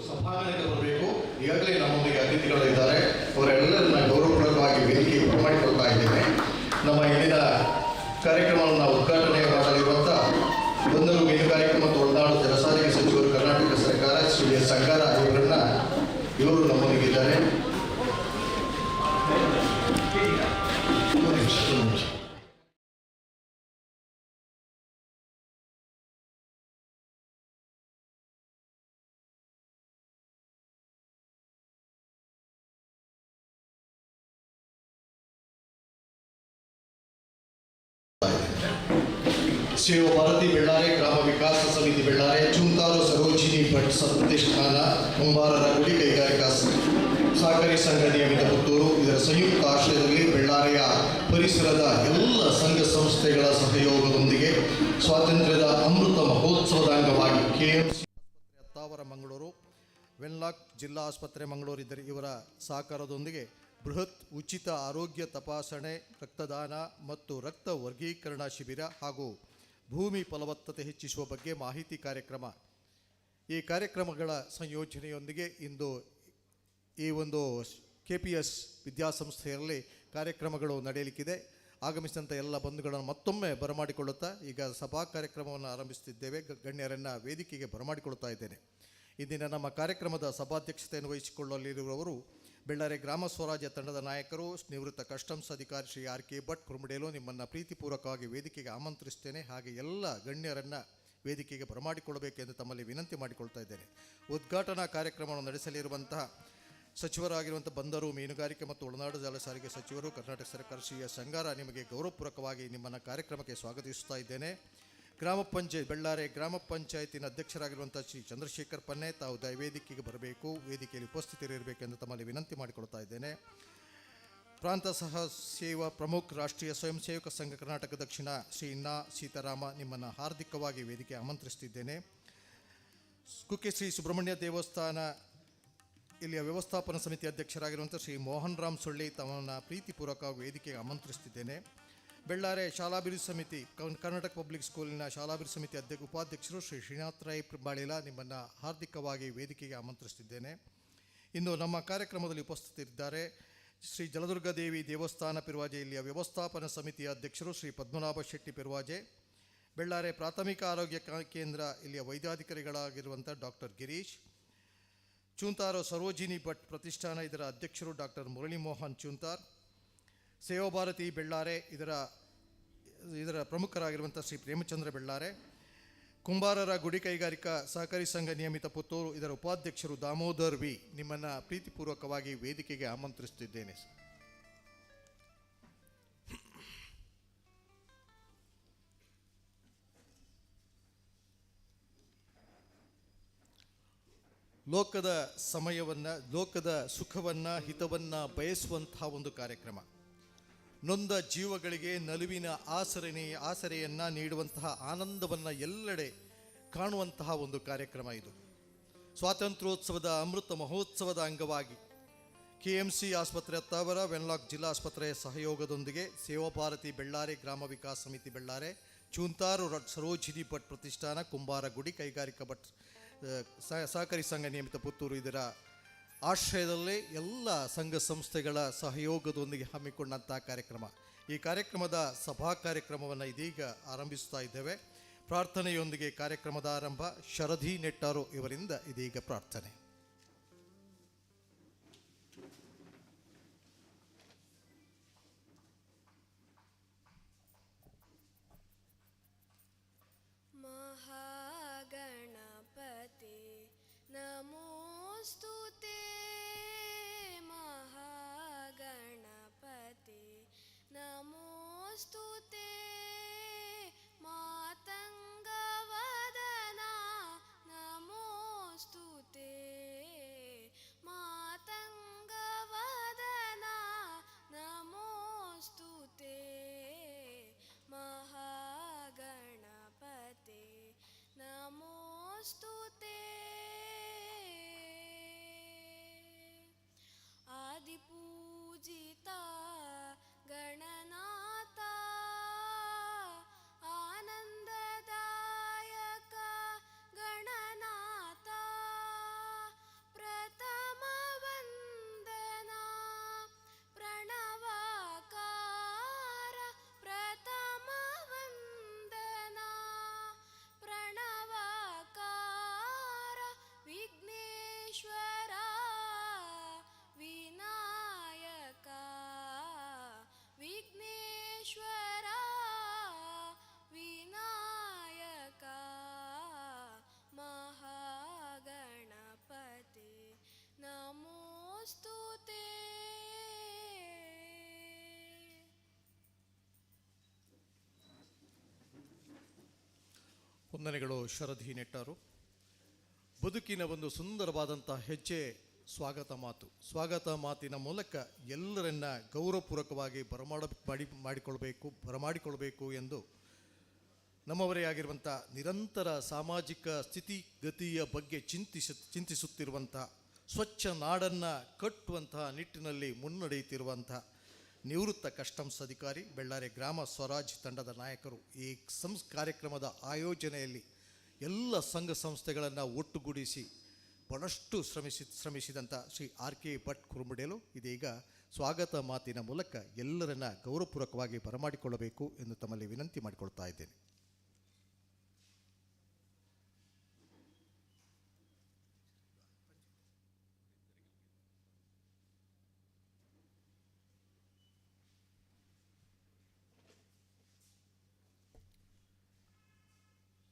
ಸಭಾಂಗಣಕ್ಕೆ ಬರಬೇಕು. ಈಗಾಗಲೇ ನಮ್ಮೊಂದಿಗೆ ಅತಿಥಿಗಳು ಇದ್ದಾರೆ, ಅವರೆಲ್ಲರನ್ನ ಗೌರವಪೂರ್ವಕವಾಗಿ ವೇದಿಕೆಗೆ ಬರಮಾಡಿಕೊಳ್ತಾ ಇದ್ದೇನೆ. ನಮ್ಮ ಇಂದಿನ ಕಾರ್ಯಕ್ರಮವನ್ನು ಉದ್ಘಾಟನೆ ಮಾಡಲಿರುವಂಥ ಬಂದರು ಮೀನುಗಾರಿಕೆ ಮತ್ತು ಒಳನಾಡು ಜಲಸಾರಿಗೆ ಸಚಿವರು ಕರ್ನಾಟಕ ಸರ್ಕಾರ ಶ್ರೀ ಎಸ್. ಸಂಗಾರ ಇವರು ನಮ್ಮೊಂದಿಗಿದ್ದಾರೆ. ಸೇವಾ ಭಾರತಿ ಬೆಳ್ಳಾರೆ ಗ್ರಾಮ ವಿಕಾಸ ಸಮಿತಿ ಬೆಳ್ಳಾರೆ, ಚುಂತಾರು ಸರೋಜಿನಿ ಭಟ್ ಪ್ರತಿಷ್ಠಾನ, ಕುಂಬಾರರ ಗುಡಿ ಕೈಗಾರಿಕಾ ಸಹಕಾರಿ ಸಂಘ ನಿಯಮಿತ ಪುತ್ತೂರು ಇದರ ಸಂಯುಕ್ತ ಆಶ್ರಯದಲ್ಲಿ ಬೆಳ್ಳಾರೆಯ ಪರಿಸರದ ಎಲ್ಲ ಸಂಘ ಸಂಸ್ಥೆಗಳ ಸಹಯೋಗದೊಂದಿಗೆ ಸ್ವಾತಂತ್ರ್ಯದ ಅಮೃತ ಮಹೋತ್ಸವದ ಅಂಗವಾಗಿ KMC ಆಸ್ಪತ್ರೆ ಅತ್ತಾವರ ಮಂಗಳೂರು, ವೆನ್ಲಾಕ್ ಜಿಲ್ಲಾ ಆಸ್ಪತ್ರೆ ಮಂಗಳೂರು ಇವರ ಸಹಕಾರದೊಂದಿಗೆ ಬೃಹತ್ ಉಚಿತ ಆರೋಗ್ಯ ತಪಾಸಣೆ, ರಕ್ತದಾನ ಮತ್ತು ರಕ್ತ ವರ್ಗೀಕರಣ ಶಿಬಿರ ಹಾಗೂ ಭೂಮಿ ಫಲವತ್ತತೆ ಹೆಚ್ಚಿಸುವ ಬಗ್ಗೆ ಮಾಹಿತಿ ಕಾರ್ಯಕ್ರಮ. ಈ ಕಾರ್ಯಕ್ರಮಗಳ ಸಂಯೋಜನೆಯೊಂದಿಗೆ ಇಂದು ಈ ಒಂದು KPS ವಿದ್ಯಾಸಂಸ್ಥೆಯಲ್ಲಿ ಕಾರ್ಯಕ್ರಮಗಳು ನಡೆಯಲಿಕ್ಕಿದೆ. ಆಗಮಿಸಿದಂಥ ಎಲ್ಲ ಬಂಧುಗಳನ್ನು ಮತ್ತೊಮ್ಮೆ ಬರಮಾಡಿಕೊಳ್ಳುತ್ತಾ ಈಗ ಸಭಾ ಕಾರ್ಯಕ್ರಮವನ್ನು ಆರಂಭಿಸುತ್ತಿದ್ದೇವೆ. ಗಣ್ಯರನ್ನು ವೇದಿಕೆಗೆ ಬರಮಾಡಿಕೊಳ್ಳುತ್ತಾ ಇದ್ದೇನೆ. ಇಂದಿನ ನಮ್ಮ ಕಾರ್ಯಕ್ರಮದ ಸಭಾಧ್ಯಕ್ಷತೆಯನ್ನು ವಹಿಸಿಕೊಳ್ಳಲಿರುವವರು ಬೆಳ್ಳಾರೆ ಗ್ರಾಮ ಸ್ವರಾಜ್ಯ ತಂಡದ ನಾಯಕರು, ನಿವೃತ್ತ ಕಸ್ಟಮ್ಸ್ ಅಧಿಕಾರಿ ಶ್ರೀ RK ಭಟ್ ಕುರುಮಡೇಲು. ನಿಮ್ಮನ್ನು ಪ್ರೀತಿಪೂರ್ವಕವಾಗಿ ವೇದಿಕೆಗೆ ಆಮಂತ್ರಿಸ್ತೇನೆ. ಹಾಗೆ ಎಲ್ಲ ಗಣ್ಯರನ್ನು ವೇದಿಕೆಗೆ ಬರಮಾಡಿಕೊಳ್ಳಬೇಕೆಂದು ತಮ್ಮಲ್ಲಿ ವಿನಂತಿ ಮಾಡಿಕೊಳ್ತಾ ಇದ್ದೇನೆ. ಉದ್ಘಾಟನಾ ಕಾರ್ಯಕ್ರಮವನ್ನು ನಡೆಸಲಿರುವಂತಹ ಸಚಿವರಾಗಿರುವಂಥ ಬಂದರು ಮೀನುಗಾರಿಕೆ ಮತ್ತು ಒಳನಾಡು ಜಲ ಸಾರಿಗೆ ಸಚಿವರು ಕರ್ನಾಟಕ ಸರ್ಕಾರ ಶ್ರೀ ಎಸ್. ಸಂಗಾರ ನಿಮಗೆ ಗೌರವಪೂರ್ವಕವಾಗಿ ನಿಮ್ಮನ್ನು ಕಾರ್ಯಕ್ರಮಕ್ಕೆ ಸ್ವಾಗತಿಸುತ್ತಾ ಇದ್ದೇನೆ. ಬೆಳ್ಳಾರೆ ಗ್ರಾಮ ಪಂಚಾಯತಿನ ಅಧ್ಯಕ್ಷರಾಗಿರುವಂಥ ಶ್ರೀ ಚಂದ್ರಶೇಖರ್ ಪನ್ನೆ ತಾವು ವೇದಿಕೆಗೆ ಬರಬೇಕು, ವೇದಿಕೆಯಲ್ಲಿ ಉಪಸ್ಥಿತರಿರಬೇಕೆಂದು ತಮ್ಮಲ್ಲಿ ವಿನಂತಿ ಮಾಡಿಕೊಳ್ತಾ ಇದ್ದೇನೆ. ಪ್ರಾಂತ ಸಹ ಸೇವಾ ಪ್ರಮುಖ ರಾಷ್ಟ್ರೀಯ ಸ್ವಯಂ ಸೇವಕ ಸಂಘ ಕರ್ನಾಟಕ ದಕ್ಷಿಣ ಶ್ರೀ ನಾ ಸೀತಾರಾಮ ನಿಮ್ಮನ್ನು ಹಾರ್ದಿಕವಾಗಿ ವೇದಿಕೆ ಆಮಂತ್ರಿಸುತ್ತಿದ್ದೇನೆ. ಕುಕ್ಕೆ ಶ್ರೀ ಸುಬ್ರಹ್ಮಣ್ಯ ದೇವಸ್ಥಾನ ಇಲ್ಲಿಯ ವ್ಯವಸ್ಥಾಪನಾ ಸಮಿತಿ ಅಧ್ಯಕ್ಷರಾಗಿರುವಂಥ ಶ್ರೀ ಮೋಹನ್ ರಾಮ್ ಸೊಳ್ಳಿ ತಮ್ಮನ್ನು ಪ್ರೀತಿಪೂರ್ವಕ ವೇದಿಕೆಗೆ ಆಮಂತ್ರಿಸುತ್ತಿದ್ದೇನೆ. ಬೆಳ್ಳಾರೆ ಶಾಲಾಭಿವೃದ್ಧಿ ಸಮಿತಿ ಕರ್ನಾಟಕ ಪಬ್ಲಿಕ್ ಸ್ಕೂಲಿನ ಶಾಲಾಭಿವೃದ್ಧಿ ಸಮಿತಿ ಉಪಾಧ್ಯಕ್ಷರು ಶ್ರೀ ಶ್ರೀನಾಥ್ ರೈ ಬಾಳಿಲ ನಿಮ್ಮನ್ನು ಹಾರ್ದಿಕವಾಗಿ ವೇದಿಕೆಗೆ ಆಮಂತ್ರಿಸುತ್ತಿದ್ದೇನೆ. ಇಂದು ನಮ್ಮ ಕಾರ್ಯಕ್ರಮದಲ್ಲಿ ಉಪಸ್ಥಿತರಿದ್ದಾರೆ ಶ್ರೀ ಜಲದುರ್ಗ ದೇವಿ ದೇವಸ್ಥಾನ ಪಿರ್ವಾಜೆ ಇಲ್ಲಿಯ ವ್ಯವಸ್ಥಾಪನಾ ಸಮಿತಿಯ ಅಧ್ಯಕ್ಷರು ಶ್ರೀ ಪದ್ಮನಾಭ ಶೆಟ್ಟಿ ಪಿರ್ವಾಜೆ, ಬೆಳ್ಳಾರೆ ಪ್ರಾಥಮಿಕ ಆರೋಗ್ಯ ಕೇಂದ್ರ ಇಲ್ಲಿಯ ವೈದ್ಯಾಧಿಕಾರಿಗಳಾಗಿರುವಂಥ ಡಾಕ್ಟರ್ ಗಿರೀಶ್, ಚೂಂತಾರು ಸರೋಜಿನಿ ಭಟ್ ಪ್ರತಿಷ್ಠಾನ ಇದರ ಅಧ್ಯಕ್ಷರು ಡಾಕ್ಟರ್ ಮುರಳಿ ಮೋಹನ್ ಚೂಂತಾರ್, ಸೇವಾ ಭಾರತಿ ಬೆಳ್ಳಾರೆ ಇದರ ಪ್ರಮುಖರಾಗಿರುವಂಥ ಶ್ರೀ ಪ್ರೇಮಚಂದ್ರ ಬೆಳ್ಳಾರೆ, ಕುಂಬಾರರ ಗುಡಿ ಕೈಗಾರಿಕಾ ಸಹಕಾರಿ ಸಂಘ ನಿಯಮಿತ ಪುತ್ತೂರು ಇದರ ಉಪಾಧ್ಯಕ್ಷರು ದಾಮೋದರ್ ವಿ ನಿಮ್ಮನ್ನು ಪ್ರೀತಿಪೂರ್ವಕವಾಗಿ ವೇದಿಕೆಗೆ ಆಮಂತ್ರಿಸುತ್ತಿದ್ದೇನೆ. ಲೋಕದ ಸುಖವನ್ನು ಹಿತವನ್ನು ಬಯಸುವಂತಹ ಒಂದು ಕಾರ್ಯಕ್ರಮ, ನೊಂದ ಜೀವಗಳಿಗೆ ನಲುವಿನ ಆಸರೆಯನ್ನು ನೀಡುವಂತಹ ಆನಂದವನ್ನು ಎಲ್ಲೆಡೆ ಕಾಣುವಂತಹ ಒಂದು ಕಾರ್ಯಕ್ರಮ ಇದು. ಸ್ವಾತಂತ್ರ್ಯೋತ್ಸವದ ಅಮೃತ ಮಹೋತ್ಸವದ ಅಂಗವಾಗಿ KMC ಆಸ್ಪತ್ರೆ ಅತ್ತಾವರ, ವೆನ್ಲಾಕ್ ಜಿಲ್ಲಾ ಆಸ್ಪತ್ರೆಯ ಸಹಯೋಗದೊಂದಿಗೆ ಸೇವಾ ಭಾರತಿ ಬೆಳ್ಳಾರೆ ಗ್ರಾಮ ವಿಕಾಸ ಸಮಿತಿ ಬೆಳ್ಳಾರೆ, ಚೂಂತಾರು ಸರೋಜಿನಿ ಭಟ್ ಪ್ರತಿಷ್ಠಾನ, ಕುಂಬಾರ ಗುಡಿ ಕೈಗಾರಿಕಾ ಭಟ್ ಸಹಕಾರಿ ಸಂಘ ನಿಯಮಿತ ಪುತ್ತೂರು ಇದರ ಆಶ್ರಯದಲ್ಲೇ ಎಲ್ಲ ಸಂಘ ಸಂಸ್ಥೆಗಳ ಸಹಯೋಗದೊಂದಿಗೆ ಹಮ್ಮಿಕೊಂಡಂತಹ ಕಾರ್ಯಕ್ರಮ. ಈ ಕಾರ್ಯಕ್ರಮದ ಸಭಾ ಕಾರ್ಯಕ್ರಮವನ್ನು ಇದೀಗ ಆರಂಭಿಸ್ತಾ ಇದ್ದೇವೆ. ಪ್ರಾರ್ಥನೆಯೊಂದಿಗೆ ಕಾರ್ಯಕ್ರಮದ ಆರಂಭ. ಶರಧಿ ನೆಟ್ಟಾರು ಇವರಿಂದ ಇದೀಗ ಪ್ರಾರ್ಥನೆ. ಮಹಾಗಣಪತಿ ನಮೋಸ್ತುತೆ, ಮಹಾಗಣಪತಿ ನಮೋಸ್ತುತೆ, ಮಾತಂಗವದನ ನಮೋಸ್ತುತೆ, ಮಾತಂಗವದನ ನಮೋಸ್ತುತೆ, ಮಹಾಗಣಪತಿ ನಮೋಸ್ತುತೆ. ಆದಿಪೂಜಿತ ಗಣನಾಥ ವಂದನೆಗಳು ಶರಧಿ ನೆಟ್ಟಾರು. ಬದುಕಿನ ಒಂದು ಸುಂದರವಾದಂಥ ಹೆಜ್ಜೆ ಸ್ವಾಗತ ಮಾತಿನ ಮೂಲಕ ಎಲ್ಲರನ್ನ ಗೌರವಪೂರ್ವಕವಾಗಿ ಬರಮಾಡಿಕೊಳ್ಬೇಕು ಎಂದು ನಮ್ಮವರೇ ಆಗಿರುವಂಥ ನಿರಂತರ ಸಾಮಾಜಿಕ ಸ್ಥಿತಿಗತಿಯ ಬಗ್ಗೆ ಚಿಂತಿಸುತ್ತಿರುವಂಥ ಸ್ವಚ್ಛ ನಾಡನ್ನು ಕಟ್ಟುವಂತಹ ನಿಟ್ಟಿನಲ್ಲಿ ಮುನ್ನಡೆಯುತ್ತಿರುವಂಥ ನಿವೃತ್ತ ಕಸ್ಟಮ್ಸ್ ಅಧಿಕಾರಿ, ಬೆಳ್ಳಾರೆ ಗ್ರಾಮ ಸ್ವರಾಜ್ ತಂಡದ ನಾಯಕರು, ಈ ಕಾರ್ಯಕ್ರಮದ ಆಯೋಜನೆಯಲ್ಲಿ ಎಲ್ಲ ಸಂಘ ಸಂಸ್ಥೆಗಳನ್ನು ಒಟ್ಟುಗೂಡಿಸಿ ಬಹಳಷ್ಟು ಶ್ರಮಿಸಿದಂಥ ಶ್ರೀ RK ಭಟ್ ಕುರುಮುಡೇಲು ಇದೀಗ ಸ್ವಾಗತ ಮಾತಿನ ಮೂಲಕ ಎಲ್ಲರನ್ನ ಗೌರವಪೂರ್ವಕವಾಗಿ ಬರಮಾಡಿಕೊಳ್ಳಬೇಕು ಎಂದು ತಮ್ಮಲ್ಲಿ ವಿನಂತಿ ಮಾಡಿಕೊಳ್ತಾ ಇದ್ದೇನೆ.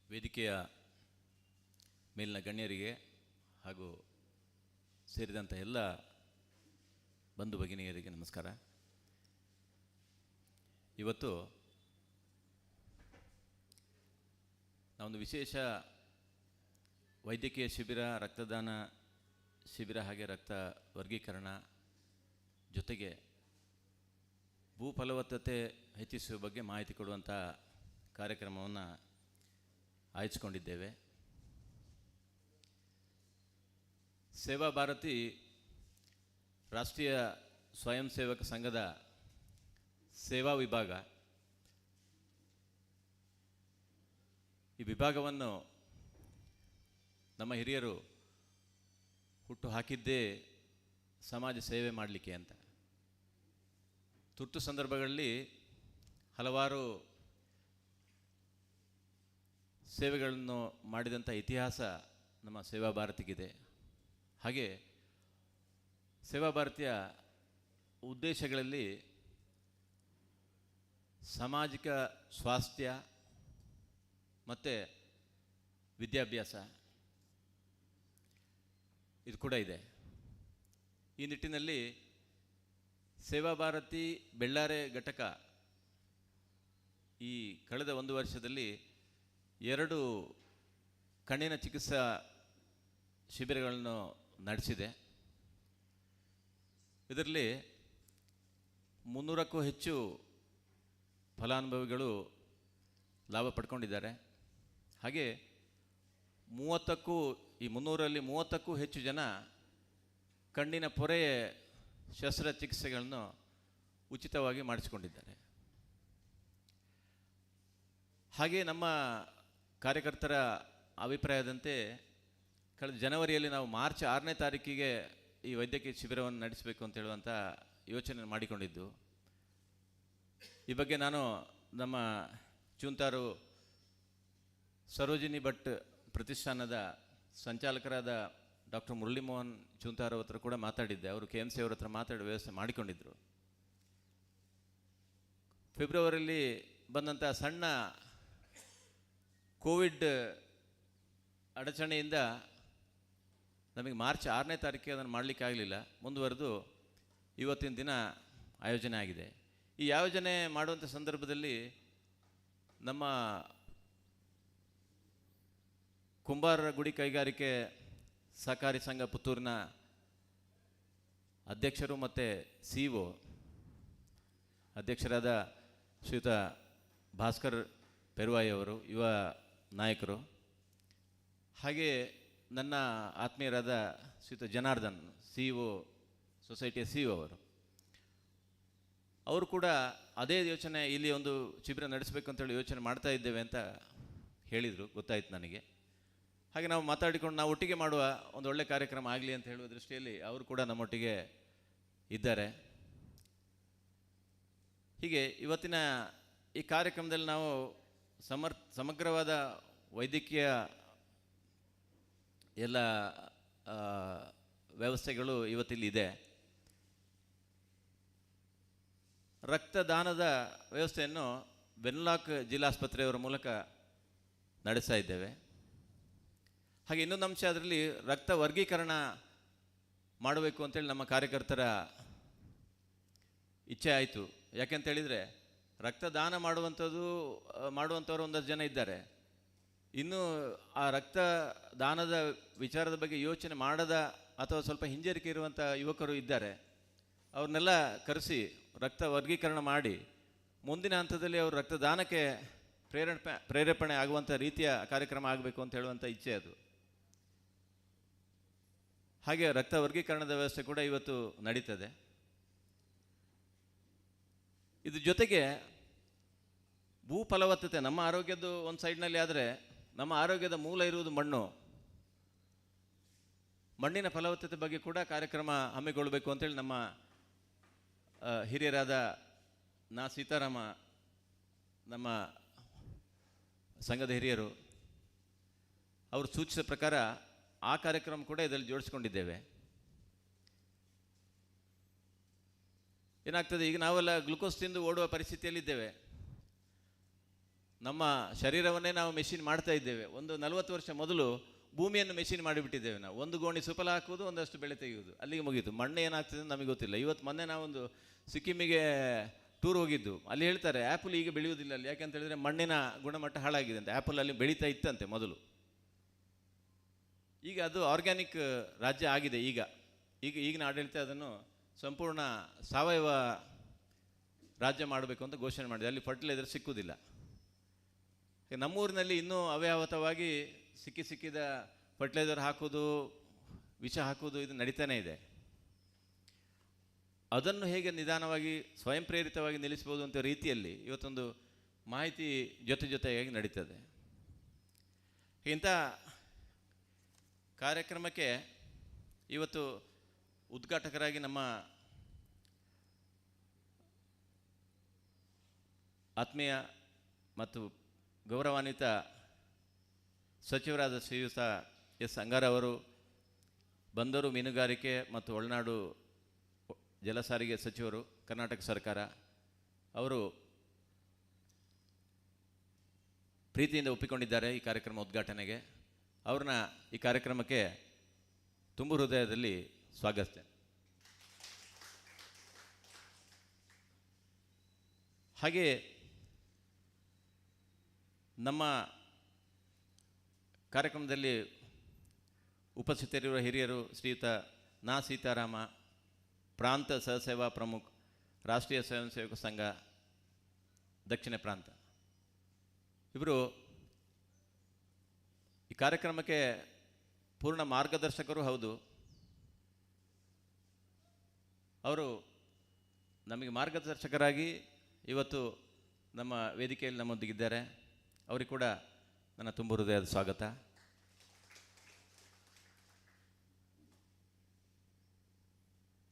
ವೇದಿಕೆಯ ಮೇಲಿನ ಗಣ್ಯರಿಗೆ ಹಾಗೂ ಸೇರಿದಂಥ ಎಲ್ಲ ಬಂಧು ಭಗಿನಿಯರಿಗೆ ನಮಸ್ಕಾರ. ಇವತ್ತು ನಾವೊಂದು ವಿಶೇಷ ವೈದ್ಯಕೀಯ ಶಿಬಿರ, ರಕ್ತದಾನ ಶಿಬಿರ ಹಾಗೆ ರಕ್ತ ವರ್ಗೀಕರಣ ಜೊತೆಗೆ ಭೂ ಫಲವತ್ತತೆ ಹೆಚ್ಚಿಸುವ ಬಗ್ಗೆ ಮಾಹಿತಿ ಕೊಡುವಂಥ ಕಾರ್ಯಕ್ರಮವನ್ನು ಆಯೋಜಿಸಿಕೊಂಡಿದ್ದೇವೆ. ಸೇವಾ ಭಾರತಿ ರಾಷ್ಟ್ರೀಯ ಸ್ವಯಂ ಸೇವಕ ಸಂಘದ ಸೇವಾ ವಿಭಾಗ, ಈ ವಿಭಾಗವನ್ನು ನಮ್ಮ ಹಿರಿಯರು ಹುಟ್ಟು ಹಾಕಿದ್ದೇ ಸಮಾಜ ಸೇವೆ ಮಾಡಲಿಕ್ಕೆ ಅಂತ. ತುರ್ತು ಸಂದರ್ಭಗಳಲ್ಲಿ ಹಲವಾರು ಸೇವೆಗಳನ್ನು ಮಾಡಿದಂಥ ಇತಿಹಾಸ ನಮ್ಮ ಸೇವಾ ಭಾರತಿಗಿದೆ. ಹಾಗೆ ಸೇವಾ ಭಾರತಿಯ ಉದ್ದೇಶಗಳಲ್ಲಿ ಸಾಮಾಜಿಕ ಸ್ವಾಸ್ಥ್ಯ ಮತ್ತು ವಿದ್ಯಾಭ್ಯಾಸ ಇದು ಕೂಡ ಇದೆ. ಈ ನಿಟ್ಟಿನಲ್ಲಿ ಸೇವಾ ಭಾರತಿ ಬೆಳ್ಳಾರೆ ಘಟಕ ಈ ಕಳೆದ 1 ವರ್ಷದಲ್ಲಿ 2 ಕಣ್ಣಿನ ಚಿಕಿತ್ಸಾ ಶಿಬಿರಗಳನ್ನು ನಡೆಸಿದೆ. ಇದರಲ್ಲಿ 300ಕ್ಕೂ ಹೆಚ್ಚು ಫಲಾನುಭವಿಗಳು ಲಾಭ ಪಡ್ಕೊಂಡಿದ್ದಾರೆ. ಹಾಗೆ 300ರಲ್ಲಿ 30ಕ್ಕೂ ಹೆಚ್ಚು ಜನ ಕಣ್ಣಿನ ಪೊರೆ ಶಸ್ತ್ರಚಿಕಿತ್ಸೆಗಳನ್ನು ಉಚಿತವಾಗಿ ಮಾಡಿಸಿಕೊಂಡಿದ್ದಾರೆ. ಹಾಗೆ ನಮ್ಮ ಕಾರ್ಯಕರ್ತರ ಅಭಿಪ್ರಾಯದಂತೆ ಕಳೆದ ಜನವರಿಯಲ್ಲಿ ನಾವು ಮಾರ್ಚ್ 6ನೇ ತಾರೀಕಿಗೆ ಈ ವೈದ್ಯಕೀಯ ಶಿಬಿರವನ್ನು ನಡೆಸಬೇಕು ಅಂತ ಹೇಳುವಂಥ ಯೋಚನೆ ಮಾಡಿಕೊಂಡಿದ್ದು. ಈ ಬಗ್ಗೆ ನಾನು ನಮ್ಮ ಚೂಂತಾರು ಸರೋಜಿನಿ ಭಟ್ ಪ್ರತಿಷ್ಠಾನದ ಸಂಚಾಲಕರಾದ ಡಾಕ್ಟರ್ ಮುರಳಿ ಮೋಹನ್ ಚೂಂತಾರು ಹತ್ರ ಕೂಡ ಮಾತಾಡಿದ್ದೆ. ಅವರು KMC ಅವ್ರ ಹತ್ರ ಮಾತಾಡೋ ವ್ಯವಸ್ಥೆ ಮಾಡಿಕೊಂಡಿದ್ದರು. ಫೆಬ್ರವರಿಯಲ್ಲಿ ಬಂದಂಥ ಸಣ್ಣ ಕೋವಿಡ್ ಅಡಚಣೆಯಿಂದ ನಮಗೆ ಮಾರ್ಚ್ 6ನೇ ತಾರೀಕಿಗೆ ಅದನ್ನು ಮಾಡಲಿಕ್ಕೆ ಆಗಲಿಲ್ಲ. ಮುಂದುವರೆದು ಇವತ್ತಿನ ದಿನ ಆಯೋಜನೆ ಆಗಿದೆ. ಈ ಆಯೋಜನೆ ಮಾಡುವಂಥ ಸಂದರ್ಭದಲ್ಲಿ ನಮ್ಮ ಕುಂಬಾರರ ಗುಡಿ ಕೈಗಾರಿಕೆ ಸಹಕಾರಿ ಸಂಘ ಪುತ್ತೂರಿನ ಅಧ್ಯಕ್ಷರು ಮತ್ತು CEO ಅಧ್ಯಕ್ಷರಾದ ಶ್ರೀಯುತ ಭಾಸ್ಕರ್ ಪೆರುವಾಯಿ ಅವರು, ಯುವ ನಾಯಕರು, ಹಾಗೆ ನನ್ನ ಆತ್ಮೀಯರಾದ ಶ್ರೀಯುತ ಜನಾರ್ದನ್ CEO ಸೊಸೈಟಿಯ CEO ಅವರು ಕೂಡ ಅದೇ ಯೋಚನೆ, ಇಲ್ಲಿ ಒಂದು ಶಿಬಿರ ನಡೆಸಬೇಕು ಅಂತೇಳಿ ಯೋಚನೆ ಮಾಡ್ತಾ ಇದ್ದೇವೆ ಅಂತ ಹೇಳಿದರು, ಗೊತ್ತಾಯಿತು ನನಗೆ. ಹಾಗೆ ನಾವು ಮಾತಾಡಿಕೊಂಡು ನಾವು ಒಟ್ಟಿಗೆ ಮಾಡುವ ಒಂದು ಒಳ್ಳೆಯ ಕಾರ್ಯಕ್ರಮ ಆಗಲಿ ಅಂತ ಹೇಳುವ ದೃಷ್ಟಿಯಲ್ಲಿ ಅವರು ಕೂಡ ನಮ್ಮೊಟ್ಟಿಗೆ ಇದ್ದಾರೆ. ಹೀಗೆ ಇವತ್ತಿನ ಈ ಕಾರ್ಯಕ್ರಮದಲ್ಲಿ ನಾವು ಸಮಗ್ರವಾದ ವೈದ್ಯಕೀಯ ಎಲ್ಲ ವ್ಯವಸ್ಥೆಗಳು ಇವತ್ತಿಲ್ಲಿ ಇದೆ. ರಕ್ತದಾನದ ವ್ಯವಸ್ಥೆಯನ್ನು ವೆನ್ಲಾಕ್ ಜಿಲ್ಲಾಸ್ಪತ್ರೆಯವರ ಮೂಲಕ ನಡೆಸ್ತಾ ಇದ್ದೇವೆ. ಹಾಗೆ ಇನ್ನೊಂದು ಅಂಶ, ಅದರಲ್ಲಿ ರಕ್ತ ವರ್ಗೀಕರಣ ಮಾಡಬೇಕು ಅಂತೇಳಿ ನಮ್ಮ ಕಾರ್ಯಕರ್ತರ ಇಚ್ಛೆ ಆಯಿತು. ಯಾಕೆಂತೇಳಿದರೆ ರಕ್ತದಾನ ಮಾಡುವಂಥವರು ಒಂದಷ್ಟು ಜನ ಇದ್ದಾರೆ, ಇನ್ನು ಆ ರಕ್ತ ದಾನದ ವಿಚಾರದ ಬಗ್ಗೆ ಯೋಚನೆ ಮಾಡದ ಅಥವಾ ಸ್ವಲ್ಪ ಹಿಂಜರಿಕೆ ಇರುವಂಥ ಯುವಕರು ಇದ್ದಾರೆ. ಅವ್ರನ್ನೆಲ್ಲ ಕರೆಸಿ ರಕ್ತ ವರ್ಗೀಕರಣ ಮಾಡಿ ಮುಂದಿನ ಹಂತದಲ್ಲಿ ಅವರು ರಕ್ತದಾನಕ್ಕೆ ಪ್ರೇರೇಪಣೆ ಆಗುವಂಥ ರೀತಿಯ ಕಾರ್ಯಕ್ರಮ ಆಗಬೇಕು ಅಂತ ಹೇಳುವಂಥ ಇಚ್ಛೆ ಅದು. ಹಾಗೆ ರಕ್ತ ವರ್ಗೀಕರಣದ ವ್ಯವಸ್ಥೆ ಕೂಡ ಇವತ್ತು ನಡೀತದೆ. ಇದ್ರ ಜೊತೆಗೆ ಭೂ ಫಲವತ್ತತೆ, ನಮ್ಮ ಆರೋಗ್ಯದ್ದು ಒಂದು ಸೈಡ್ನಲ್ಲಿ ಆದರೆ ನಮ್ಮ ಆರೋಗ್ಯದ ಮೂಲ ಇರುವುದು ಮಣ್ಣು. ಮಣ್ಣಿನ ಫಲವತ್ತತೆ ಬಗ್ಗೆ ಕೂಡ ಕಾರ್ಯಕ್ರಮ ಹಮ್ಮಿಕೊಳ್ಳಬೇಕು ಅಂತೇಳಿ ನಮ್ಮ ಹಿರಿಯರಾದ ನಾ ಸೀತಾರಾಮ, ನಮ್ಮ ಸಂಘದ ಹಿರಿಯರು, ಅವರು ಸೂಚಿಸಿದ ಪ್ರಕಾರ ಆ ಕಾರ್ಯಕ್ರಮ ಕೂಡ ಇದರಲ್ಲಿ ಜೋಡಿಸ್ಕೊಂಡಿದ್ದೇವೆ. ಏನಾಗ್ತದೆ, ಈಗ ನಾವೆಲ್ಲ ಗ್ಲುಕೋಸ್ ತಿಂದು ಓಡುವ ಪರಿಸ್ಥಿತಿಯಲ್ಲಿದ್ದೇವೆ. ನಮ್ಮ ಶರೀರವನ್ನೇ ನಾವು ಮೆಷಿನ್ ಮಾಡ್ತಾ ಇದ್ದೇವೆ. ಒಂದು 40 ವರ್ಷ ಮೊದಲು ಭೂಮಿಯನ್ನು ಮೆಷಿನ್ ಮಾಡಿಬಿಟ್ಟಿದ್ದೇವೆ. ನಾವು ಒಂದು ಗೋಣಿ ಸುಫಲ ಹಾಕುವುದು, ಒಂದಷ್ಟು ಬೆಳೆ ತೆಗೆಯುವುದು, ಅಲ್ಲಿಗೆ ಮುಗೀತು. ಮಣ್ಣು ಏನಾಗ್ತದೆ ನಮಗೆ ಗೊತ್ತಿಲ್ಲ. ಇವತ್ತು ಮೊನ್ನೆ ನಾವೊಂದು ಸಿಕ್ಕಿಮಿಗೆ ಟೂರ್ ಹೋಗಿದ್ದು. ಅಲ್ಲಿ ಹೇಳ್ತಾರೆ ಆ್ಯಪಲ್ ಈಗ ಬೆಳೆಯುವುದಿಲ್ಲ ಅಲ್ಲಿ, ಯಾಕೆಂತ ಹೇಳಿದ್ರೆ ಮಣ್ಣಿನ ಗುಣಮಟ್ಟ ಹಾಳಾಗಿದೆ ಅಂತ. ಆ್ಯಪಲ್ ಅಲ್ಲಿ ಬೆಳೀತಾ ಇತ್ತಂತೆ ಮೊದಲು. ಈಗ ಅದು ಆರ್ಗ್ಯಾನಿಕ್ ರಾಜ್ಯ ಆಗಿದೆ. ಈಗಿನ ಆಡಳಿತ ಅದನ್ನು ಸಂಪೂರ್ಣ ಸಾವಯವ ರಾಜ್ಯ ಮಾಡಬೇಕು ಅಂತ ಘೋಷಣೆ ಮಾಡಿದೆ. ಅಲ್ಲಿ ಫರ್ಟಿಲೈಸರ್ ಸಿಕ್ಕುವುದಿಲ್ಲ. ನಮ್ಮೂರಿನಲ್ಲಿ ಇನ್ನೂ ಅವ್ಯಾಹತವಾಗಿ ಸಿಕ್ಕಿದ ಫರ್ಟಿಲೈಸರ್ ಹಾಕೋದು, ವಿಷ ಹಾಕೋದು ಇದು ನಡೀತಾನೆ ಇದೆ. ಅದನ್ನು ಹೇಗೆ ನಿಧಾನವಾಗಿ ಸ್ವಯಂ ಪ್ರೇರಿತವಾಗಿ ನಿಲ್ಲಿಸ್ಬೋದು ಅಂತ ರೀತಿಯಲ್ಲಿ ಇವತ್ತೊಂದು ಮಾಹಿತಿ ಜೊತೆಯಾಗಿ ನಡೀತದೆ. ಇಂಥ ಕಾರ್ಯಕ್ರಮಕ್ಕೆ ಇವತ್ತು ಉದ್ಘಾಟಕರಾಗಿ ನಮ್ಮ ಆತ್ಮೀಯ ಮತ್ತು ಗೌರವಾನ್ವಿತ ಸಚಿವರಾದ ಶ್ರೀಯುತ ಎಸ್ ಅಂಗಾರ ಅವರು, ಬಂದರು ಮೀನುಗಾರಿಕೆ ಮತ್ತು ಒಳನಾಡು ಜಲಸಾರಿಗೆ ಸಚಿವರು, ಕರ್ನಾಟಕ ಸರ್ಕಾರ, ಅವರು ಪ್ರೀತಿಯಿಂದ ಒಪ್ಪಿಕೊಂಡಿದ್ದಾರೆ ಈ ಕಾರ್ಯಕ್ರಮ ಉದ್ಘಾಟನೆಗೆ. ಅವ್ರನ್ನ ಈ ಕಾರ್ಯಕ್ರಮಕ್ಕೆ ತುಂಬು ಹೃದಯದಲ್ಲಿ ಸ್ವಾಗತಿಸ್ತೇನೆ. ಹಾಗೆ ನಮ್ಮ ಕಾರ್ಯಕ್ರಮದಲ್ಲಿ ಉಪಸ್ಥಿತರಿರುವ ಹಿರಿಯರು ಶ್ರೀಯುತ ನಾ ಸೀತಾರಾಮ, ಪ್ರಾಂತ ಸಹಸೇವಾ ಪ್ರಮುಖ, ರಾಷ್ಟ್ರೀಯ ಸ್ವಯಂ ಸೇವಕ ಸಂಘ ದಕ್ಷಿಣ ಪ್ರಾಂತ. ಇವರು ಈ ಕಾರ್ಯಕ್ರಮಕ್ಕೆ ಪೂರ್ಣ ಮಾರ್ಗದರ್ಶಕರು ಹೌದು. ಅವರು ನಮಗೆ ಮಾರ್ಗದರ್ಶಕರಾಗಿ ಇವತ್ತು ನಮ್ಮ ವೇದಿಕೆಯಲ್ಲಿ ನಮ್ಮೊಂದಿಗಿದ್ದಾರೆ. ಅವರಿಗೆ ಕೂಡ ನನ್ನ ತುಂಬ ಹೃದಯದ ಸ್ವಾಗತ.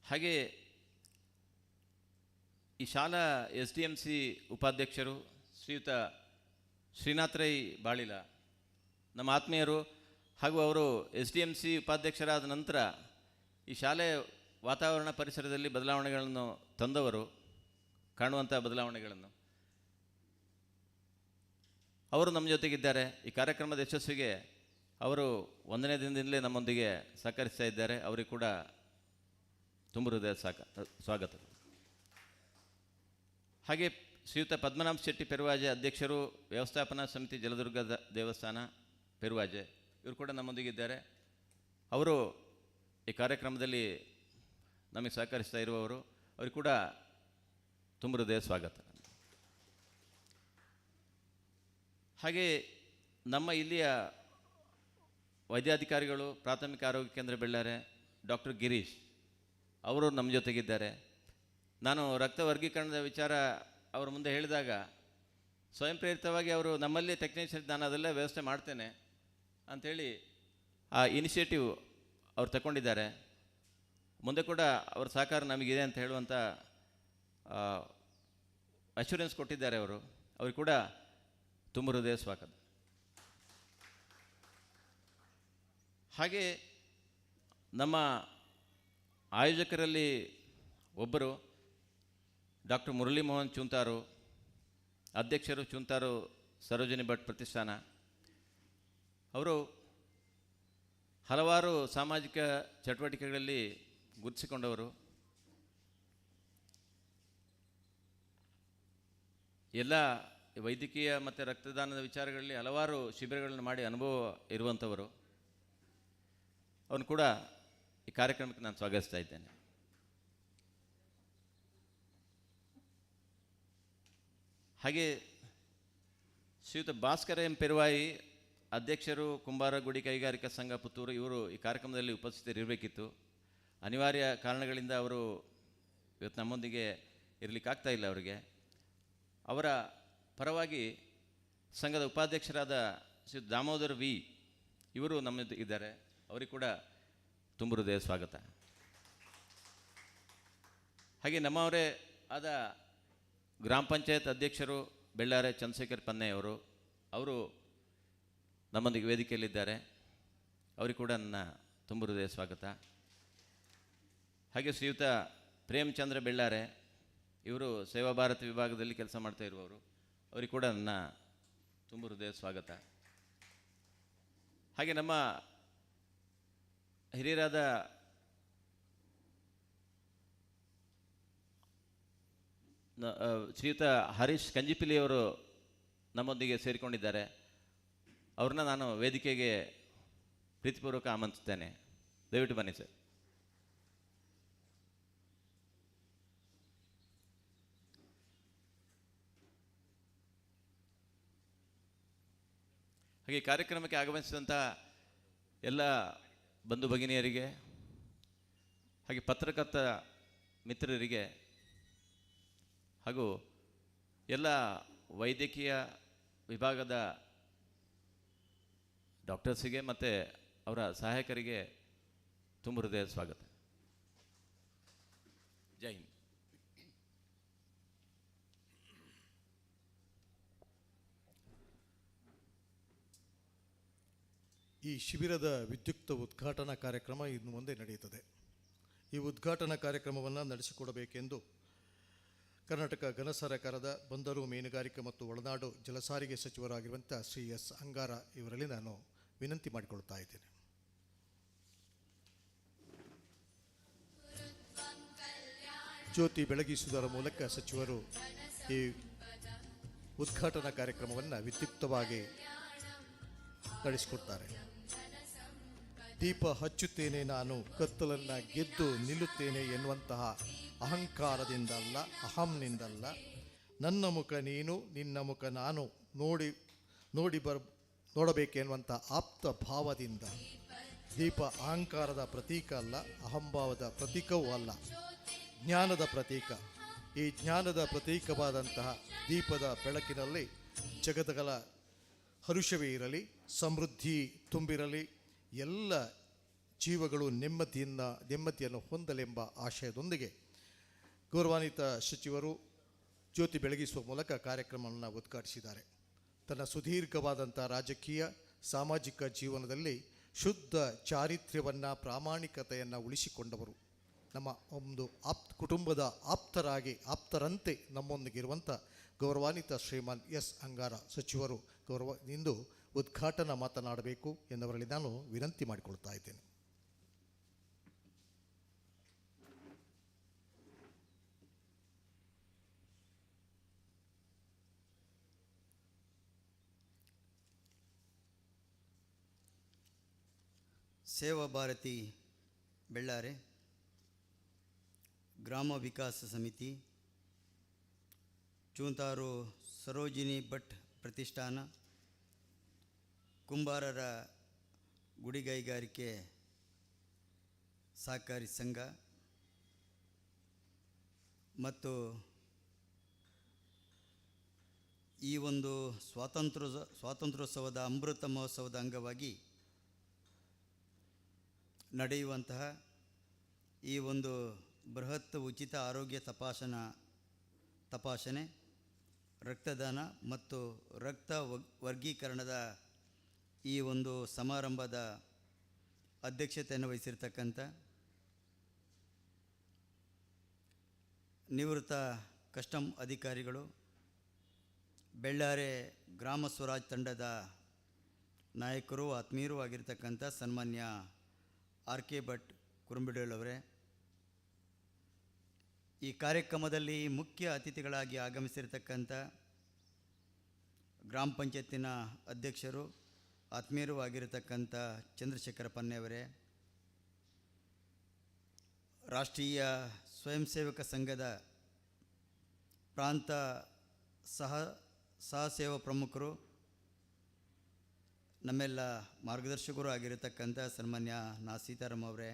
ಹಾಗೆ ಈ ಶಾಲಾ SDMC ಉಪಾಧ್ಯಕ್ಷರು ಶ್ರೀಯುತ ಶ್ರೀನಾಥ್ ರೈ ಬಾಳಿಲ, ನಮ್ಮ ಆತ್ಮೀಯರು, ಹಾಗೂ ಅವರು SDMC ಉಪಾಧ್ಯಕ್ಷರಾದ ನಂತರ ಈ ಶಾಲೆ ವಾತಾವರಣ ಪರಿಸರದಲ್ಲಿ ಬದಲಾವಣೆಗಳನ್ನು ತಂದವರು, ಕಾಣುವಂಥ ಬದಲಾವಣೆಗಳನ್ನು. ಅವರು ನಮ್ಮ ಜೊತೆಗಿದ್ದಾರೆ. ಈ ಕಾರ್ಯಕ್ರಮದ ಯಶಸ್ವಿಗೆ ಅವರು 1ನೇ ದಿನದಿಂದಲೇ ನಮ್ಮೊಂದಿಗೆ ಸಹಕರಿಸ್ತಾ ಇದ್ದಾರೆ. ಅವರಿಗೆ ಕೂಡ ತುಂಬ ಹೃದಯ ಸ್ವಾಗತ. ಹಾಗೆ ಶ್ರೀಯುತ ಪದ್ಮನಾಭ ಶೆಟ್ಟಿ ಪೆರುವಾಜೆ, ಅಧ್ಯಕ್ಷರು, ವ್ಯವಸ್ಥಾಪನಾ ಸಮಿತಿ ಜಲದುರ್ಗ ದೇವಸ್ಥಾನ ಪೆರುವಾಜೆ, ಇವರು ಕೂಡ ನಮ್ಮೊಂದಿಗಿದ್ದಾರೆ. ಅವರು ಈ ಕಾರ್ಯಕ್ರಮದಲ್ಲಿ ನಮಗೆ ಸಹಕರಿಸ್ತಾ ಇರುವವರು. ಅವ್ರಿಗೆ ಕೂಡ ತುಂಬ ಹೃದಯ ಸ್ವಾಗತ. ಹಾಗೆ ನಮ್ಮ ಇಲ್ಲಿಯ ವೈದ್ಯಾಧಿಕಾರಿಗಳು, ಪ್ರಾಥಮಿಕ ಆರೋಗ್ಯ ಕೇಂದ್ರ ಬೆಳ್ಳಾರೆ ಡಾಕ್ಟರ್ ಗಿರೀಶ್, ಅವರು ನಮ್ಮ ಜೊತೆಗಿದ್ದಾರೆ. ನಾನು ರಕ್ತ ವರ್ಗೀಕರಣದ ವಿಚಾರ ಅವರ ಮುಂದೆ ಹೇಳಿದಾಗ ಸ್ವಯಂ ಪ್ರೇರಿತವಾಗಿ ಅವರು ನಮ್ಮಲ್ಲಿ ಟೆಕ್ನಿಷಿಯನ್, ನಾನು ಅದೆಲ್ಲ ವ್ಯವಸ್ಥೆ ಮಾಡ್ತೇನೆ ಅಂಥೇಳಿ ಆ ಇನಿಷಿಯೇಟಿವ್ ಅವ್ರು ತಗೊಂಡಿದ್ದಾರೆ. ಮುಂದೆ ಕೂಡ ಅವ್ರ ಸಹಕಾರ ನಮಗಿದೆ ಅಂತ ಹೇಳುವಂಥ ಅಶ್ಯೂರೆನ್ಸ್ ಕೊಟ್ಟಿದ್ದಾರೆ ಅವರು. ಅವ್ರಿಗೆ ಕೂಡ ತುಂಬ ಹೃದಯ ಸ್ವಾಗತ. ಹಾಗೆ ನಮ್ಮ ಆಯೋಜಕರಲ್ಲಿ ಒಬ್ಬರು ಡಾಕ್ಟರ್ ಮುರಳಿ ಮೋಹನ್ ಚೂಂತಾರು, ಅಧ್ಯಕ್ಷರು ಚೂಂತಾರು ಸರೋಜಿನಿ ಭಟ್ ಪ್ರತಿಷ್ಠಾನ. ಅವರು ಹಲವಾರು ಸಾಮಾಜಿಕ ಚಟುವಟಿಕೆಗಳಲ್ಲಿ ಗುರುತಿಸಿಕೊಂಡವರು. ಎಲ್ಲ ವೈದ್ಯಕೀಯ ಮತ್ತು ರಕ್ತದಾನದ ವಿಚಾರಗಳಲ್ಲಿ ಹಲವಾರು ಶಿಬಿರಗಳನ್ನು ಮಾಡಿ ಅನುಭವ ಇರುವಂಥವರು. ಅವನು ಕೂಡ ಈ ಕಾರ್ಯಕ್ರಮಕ್ಕೆ ನಾನು ಸ್ವಾಗತಿಸ್ತಾ ಇದ್ದೇನೆ. ಹಾಗೆ ಶ್ರೀಯುತ ಭಾಸ್ಕರ ಎಂ ಪೆರುವಾಯಿ, ಅಧ್ಯಕ್ಷರು ಕುಂಬಾರ ಗುಡಿ ಕೈಗಾರಿಕಾ ಸಂಘ ಪುತ್ತೂರು, ಇವರು ಈ ಕಾರ್ಯಕ್ರಮದಲ್ಲಿ ಉಪಸ್ಥಿತರಿರಬೇಕಿತ್ತು. ಅನಿವಾರ್ಯ ಕಾರಣಗಳಿಂದ ಅವರು ಇವತ್ತು ನಮ್ಮೊಂದಿಗೆ ಇರಲಿಕ್ಕಾಗ್ತಾ ಇಲ್ಲ. ಅವರಿಗೆ ಅವರ ಪರವಾಗಿ ಸಂಘದ ಉಪಾಧ್ಯಕ್ಷರಾದ ಶ್ರೀ ದಾಮೋದರ್ ವಿ ಇವರು ನಮ್ಮದು ಇದ್ದಾರೆ. ಅವರಿಗೆ ಕೂಡ ತುಂಬ ಹೃದಯ ಸ್ವಾಗತ. ಹಾಗೆ ನಮ್ಮವರೇ ಆದ ಗ್ರಾಮ ಪಂಚಾಯತ್ ಅಧ್ಯಕ್ಷರು ಬೆಳ್ಳಾರೆ ಚಂದ್ರಶೇಖರ್ ಪನ್ನೆಯವರು, ಅವರು ನಮ್ಮೊಂದಿಗೆ ವೇದಿಕೆಯಲ್ಲಿದ್ದಾರೆ. ಅವರಿಗೆ ಕೂಡ ನನ್ನ ತುಂಬ ಹೃದಯ ಸ್ವಾಗತ. ಹಾಗೆ ಶ್ರೀಯುತ ಪ್ರೇಮಚಂದ್ರ ಬೆಳ್ಳಾರೆ, ಇವರು ಸೇವಾ ಭಾರತಿ ವಿಭಾಗದಲ್ಲಿ ಕೆಲಸ ಮಾಡ್ತಾ ಇರುವವರು, ಅವರಿಗೆ ಕೂಡ ನನ್ನ ತುಂಬ ಹೃದಯ ಸ್ವಾಗತ. ಹಾಗೆ ನಮ್ಮ ಹಿರಿಯರಾದ ಶ್ರೀಯುತ ಹರೀಶ್ ಕಂಜಿಪಿಲಿಯವರು ನಮ್ಮೊಂದಿಗೆ ಸೇರಿಕೊಂಡಿದ್ದಾರೆ. ಅವ್ರನ್ನ ನಾನು ವೇದಿಕೆಗೆ ಪ್ರೀತಿಪೂರ್ವಕ ಆಮಂತ್ರಿಸ್ತೇನೆ. ದಯವಿಟ್ಟು ಬನ್ನಿ ಸರ್. ಹಾಗೆ ಕಾರ್ಯಕ್ರಮಕ್ಕೆ ಆಗಮಿಸಿದಂಥ ಎಲ್ಲ ಬಂಧು ಭಗಿನಿಯರಿಗೆ, ಹಾಗೆ ಪತ್ರಕರ್ತ ಮಿತ್ರರಿಗೆ, ಹಾಗೂ ಎಲ್ಲ ವೈದ್ಯಕೀಯ ವಿಭಾಗದ ಡಾಕ್ಟರ್ಸಿಗೆ ಮತ್ತು ಅವರ ಸಹಾಯಕರಿಗೆ ತುಂಬ ಹೃದಯ ಸ್ವಾಗತ. ಜೈ ಹಿಂದ್. ಈ ಶಿಬಿರದ ವಿದ್ಯುಕ್ತ ಉದ್ಘಾಟನಾ ಕಾರ್ಯಕ್ರಮ ಇನ್ನು ಮುಂದೆ ನಡೆಯುತ್ತದೆ. ಈ ಉದ್ಘಾಟನಾ ಕಾರ್ಯಕ್ರಮವನ್ನು ನಡೆಸಿಕೊಡಬೇಕೆಂದು ಕರ್ನಾಟಕ ಘನ ಸರ್ಕಾರದ ಬಂದರು, ಮೀನುಗಾರಿಕೆ ಮತ್ತು ಒಳನಾಡು ಜಲಸಾರಿಗೆ ಸಚಿವರಾಗಿರುವಂಥ ಶ್ರೀ ಎಸ್ ಅಂಗಾರ ಇವರಲ್ಲಿ ನಾನು ವಿನಂತಿ ಮಾಡಿಕೊಳ್ತಾ ಇದ್ದೇನೆ. ಜ್ಯೋತಿ ಬೆಳಗಿಸುವುದರ ಮೂಲಕ ಸಚಿವರು ಈ ಉದ್ಘಾಟನಾ ಕಾರ್ಯಕ್ರಮವನ್ನು ವಿದ್ಯುಕ್ತವಾಗಿ ನಡೆಸಿಕೊಡ್ತಾರೆ. ದೀಪ ಹಚ್ಚುತ್ತೇನೆ ನಾನು, ಕತ್ತಲನ್ನು ಗೆದ್ದು ನಿಲ್ಲುತ್ತೇನೆ ಎನ್ನುವಂತಹ ಅಹಂಕಾರದಿಂದಲ್ಲ, ಅಹಂನಿಂದಲ್ಲ, ನನ್ನ ಮುಖ ನೀನು ನಿನ್ನ ಮುಖ ನಾನು ನೋಡಬೇಕೆನ್ನುವಂಥ ಆಪ್ತ ಭಾವದಿಂದ. ದೀಪ ಅಹಂಕಾರದ ಪ್ರತೀಕ ಅಲ್ಲ, ಅಹಂಭಾವದ ಪ್ರತೀಕವೂ ಅಲ್ಲ, ಜ್ಞಾನದ ಪ್ರತೀಕ. ಈ ಜ್ಞಾನದ ಪ್ರತೀಕವಾದಂತಹ ದೀಪದ ಬೆಳಕಿನಲ್ಲಿ ಜಗತ್ತಗಳ ಹರುಷವೇ ಇರಲಿ, ಸಮೃದ್ಧಿ ತುಂಬಿರಲಿ, ಎಲ್ಲ ಜೀವಗಳು ನೆಮ್ಮದಿಯನ್ನು ಹೊಂದಲೆಂಬ ಆಶಯದೊಂದಿಗೆ ಗೌರವಾನ್ವಿತ ಸಚಿವರು ಜ್ಯೋತಿ ಬೆಳಗಿಸುವ ಮೂಲಕ ಕಾರ್ಯಕ್ರಮವನ್ನು ಉದ್ಘಾಟಿಸಿದ್ದಾರೆ. ತನ್ನ ಸುದೀರ್ಘವಾದಂಥ ರಾಜಕೀಯ ಸಾಮಾಜಿಕ ಜೀವನದಲ್ಲಿ ಶುದ್ಧ ಚಾರಿತ್ರ್ಯವನ್ನು, ಪ್ರಾಮಾಣಿಕತೆಯನ್ನು ಉಳಿಸಿಕೊಂಡವರು. ನಮ್ಮ ಒಂದು ಕುಟುಂಬದ ಆಪ್ತರಂತೆ ನಮ್ಮೊಂದಿಗಿರುವಂಥ ಗೌರವಾನ್ವಿತ ಶ್ರೀಮಾನ್ ಎಸ್ ಅಂಗಾರ ಸಚಿವರು ಇಂದು ಉದ್ಘಾಟನಾ ಮಾತನಾಡಬೇಕು ಎನ್ನುವರಲ್ಲಿ ನಾನು ವಿನಂತಿ ಮಾಡಿಕೊಳ್ತಾ ಇದ್ದೇನೆ. ಸೇವಾ ಭಾರತಿ ಬೆಳ್ಳಾರೆ, ಗ್ರಾಮ ವಿಕಾಸ ಸಮಿತಿ, ಚೂಂತಾರು ಸರೋಜಿನಿ ಭಟ್ ಪ್ರತಿಷ್ಠಾನ, ಕುಂಬಾರರ ಗುಡಿಗೈಗಾರಿಕೆ ಸಹಕಾರಿ ಸಂಘ ಮತ್ತು ಈ ಒಂದು ಸ್ವಾತಂತ್ರ್ಯೋತ್ಸವದ ಅಮೃತ ಮಹೋತ್ಸವದ ಅಂಗವಾಗಿ ನಡೆಯುವಂತಹ ಈ ಒಂದು ಬೃಹತ್ ಉಚಿತ ಆರೋಗ್ಯ ತಪಾಸಣೆ, ರಕ್ತದಾನ ಮತ್ತು ರಕ್ತ ವರ್ಗೀಕರಣದ ಈ ಒಂದು ಸಮಾರಂಭದ ಅಧ್ಯಕ್ಷತೆಯನ್ನು ವಹಿಸಿರ್ತಕ್ಕಂಥ ನಿವೃತ್ತ ಕಸ್ಟಮ್ ಅಧಿಕಾರಿಗಳು, ಬೆಳ್ಳಾರೆ ಗ್ರಾಮ ಸ್ವರಾಜ್ ತಂಡದ ನಾಯಕರು, ಆತ್ಮೀಯರು ಆಗಿರ್ತಕ್ಕಂಥ ಸನ್ಮಾನ್ಯ ಆರ್ ಕೆ ಭಟ್ ಕುರುಂಬಿಡೋಳವರೇ, ಈ ಕಾರ್ಯಕ್ರಮದಲ್ಲಿ ಮುಖ್ಯ ಅತಿಥಿಗಳಾಗಿ ಆಗಮಿಸಿರ್ತಕ್ಕಂಥ ಗ್ರಾಮ ಪಂಚಾಯತಿನ ಅಧ್ಯಕ್ಷರು ಆತ್ಮೀಯರೂ ಆಗಿರತಕ್ಕಂಥ ಚಂದ್ರಶೇಖರ ಪನ್ನೆಯವರೇ, ರಾಷ್ಟ್ರೀಯ ಸ್ವಯಂ ಸೇವಕ ಸಂಘದ ಪ್ರಾಂತ ಸಹಸೇವಾ ಪ್ರಮುಖರು, ನಮ್ಮೆಲ್ಲ ಮಾರ್ಗದರ್ಶಕರು ಆಗಿರತಕ್ಕಂಥ ಸನ್ಮಾನ್ಯ ನಾ ಸೀತಾರಾಮ್ ಅವರೇ,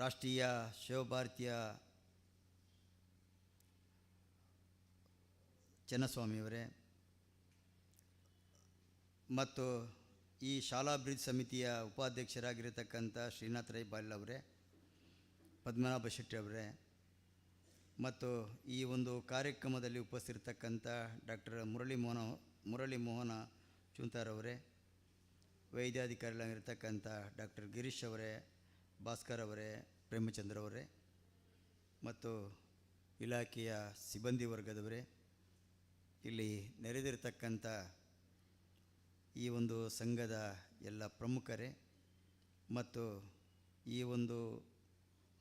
ರಾಷ್ಟ್ರೀಯ ಶಿವಭಾರತೀಯ ಚೆನ್ನಸ್ವಾಮಿಯವರೇ ಮತ್ತು ಈ ಶಾಲಾಭಿವೃದ್ಧಿ ಸಮಿತಿಯ ಉಪಾಧ್ಯಕ್ಷರಾಗಿರತಕ್ಕಂಥ ಶ್ರೀನಾಥ್ ರೈ ಬಾಲ್ ಅವರೇ, ಪದ್ಮನಾಭ ಶೆಟ್ಟಿ ಅವರೇ ಮತ್ತು ಈ ಒಂದು ಕಾರ್ಯಕ್ರಮದಲ್ಲಿ ಉಪಸ್ಥಿತರ್ತಕ್ಕಂಥ ಡಾಕ್ಟರ್ ಮುರಳಿ ಮೋಹನ ಚೂಂತಾರವರೇ, ವೈದ್ಯಾಧಿಕಾರಿಗಳಾಗಿರ್ತಕ್ಕಂಥ ಡಾಕ್ಟರ್ ಗಿರೀಶ್ ಅವರೇ, ಭಾಸ್ಕರ್ ಅವರೇ, ಪ್ರೇಮಚಂದ್ರ ಅವರೇ ಮತ್ತು ಇಲಾಖೆಯ ಸಿಬ್ಬಂದಿ ವರ್ಗದವರೇ, ಇಲ್ಲಿ ನೆರೆದಿರತಕ್ಕಂಥ ಈ ಒಂದು ಸಂಘದ ಎಲ್ಲ ಪ್ರಮುಖರೇ ಮತ್ತು ಈ ಒಂದು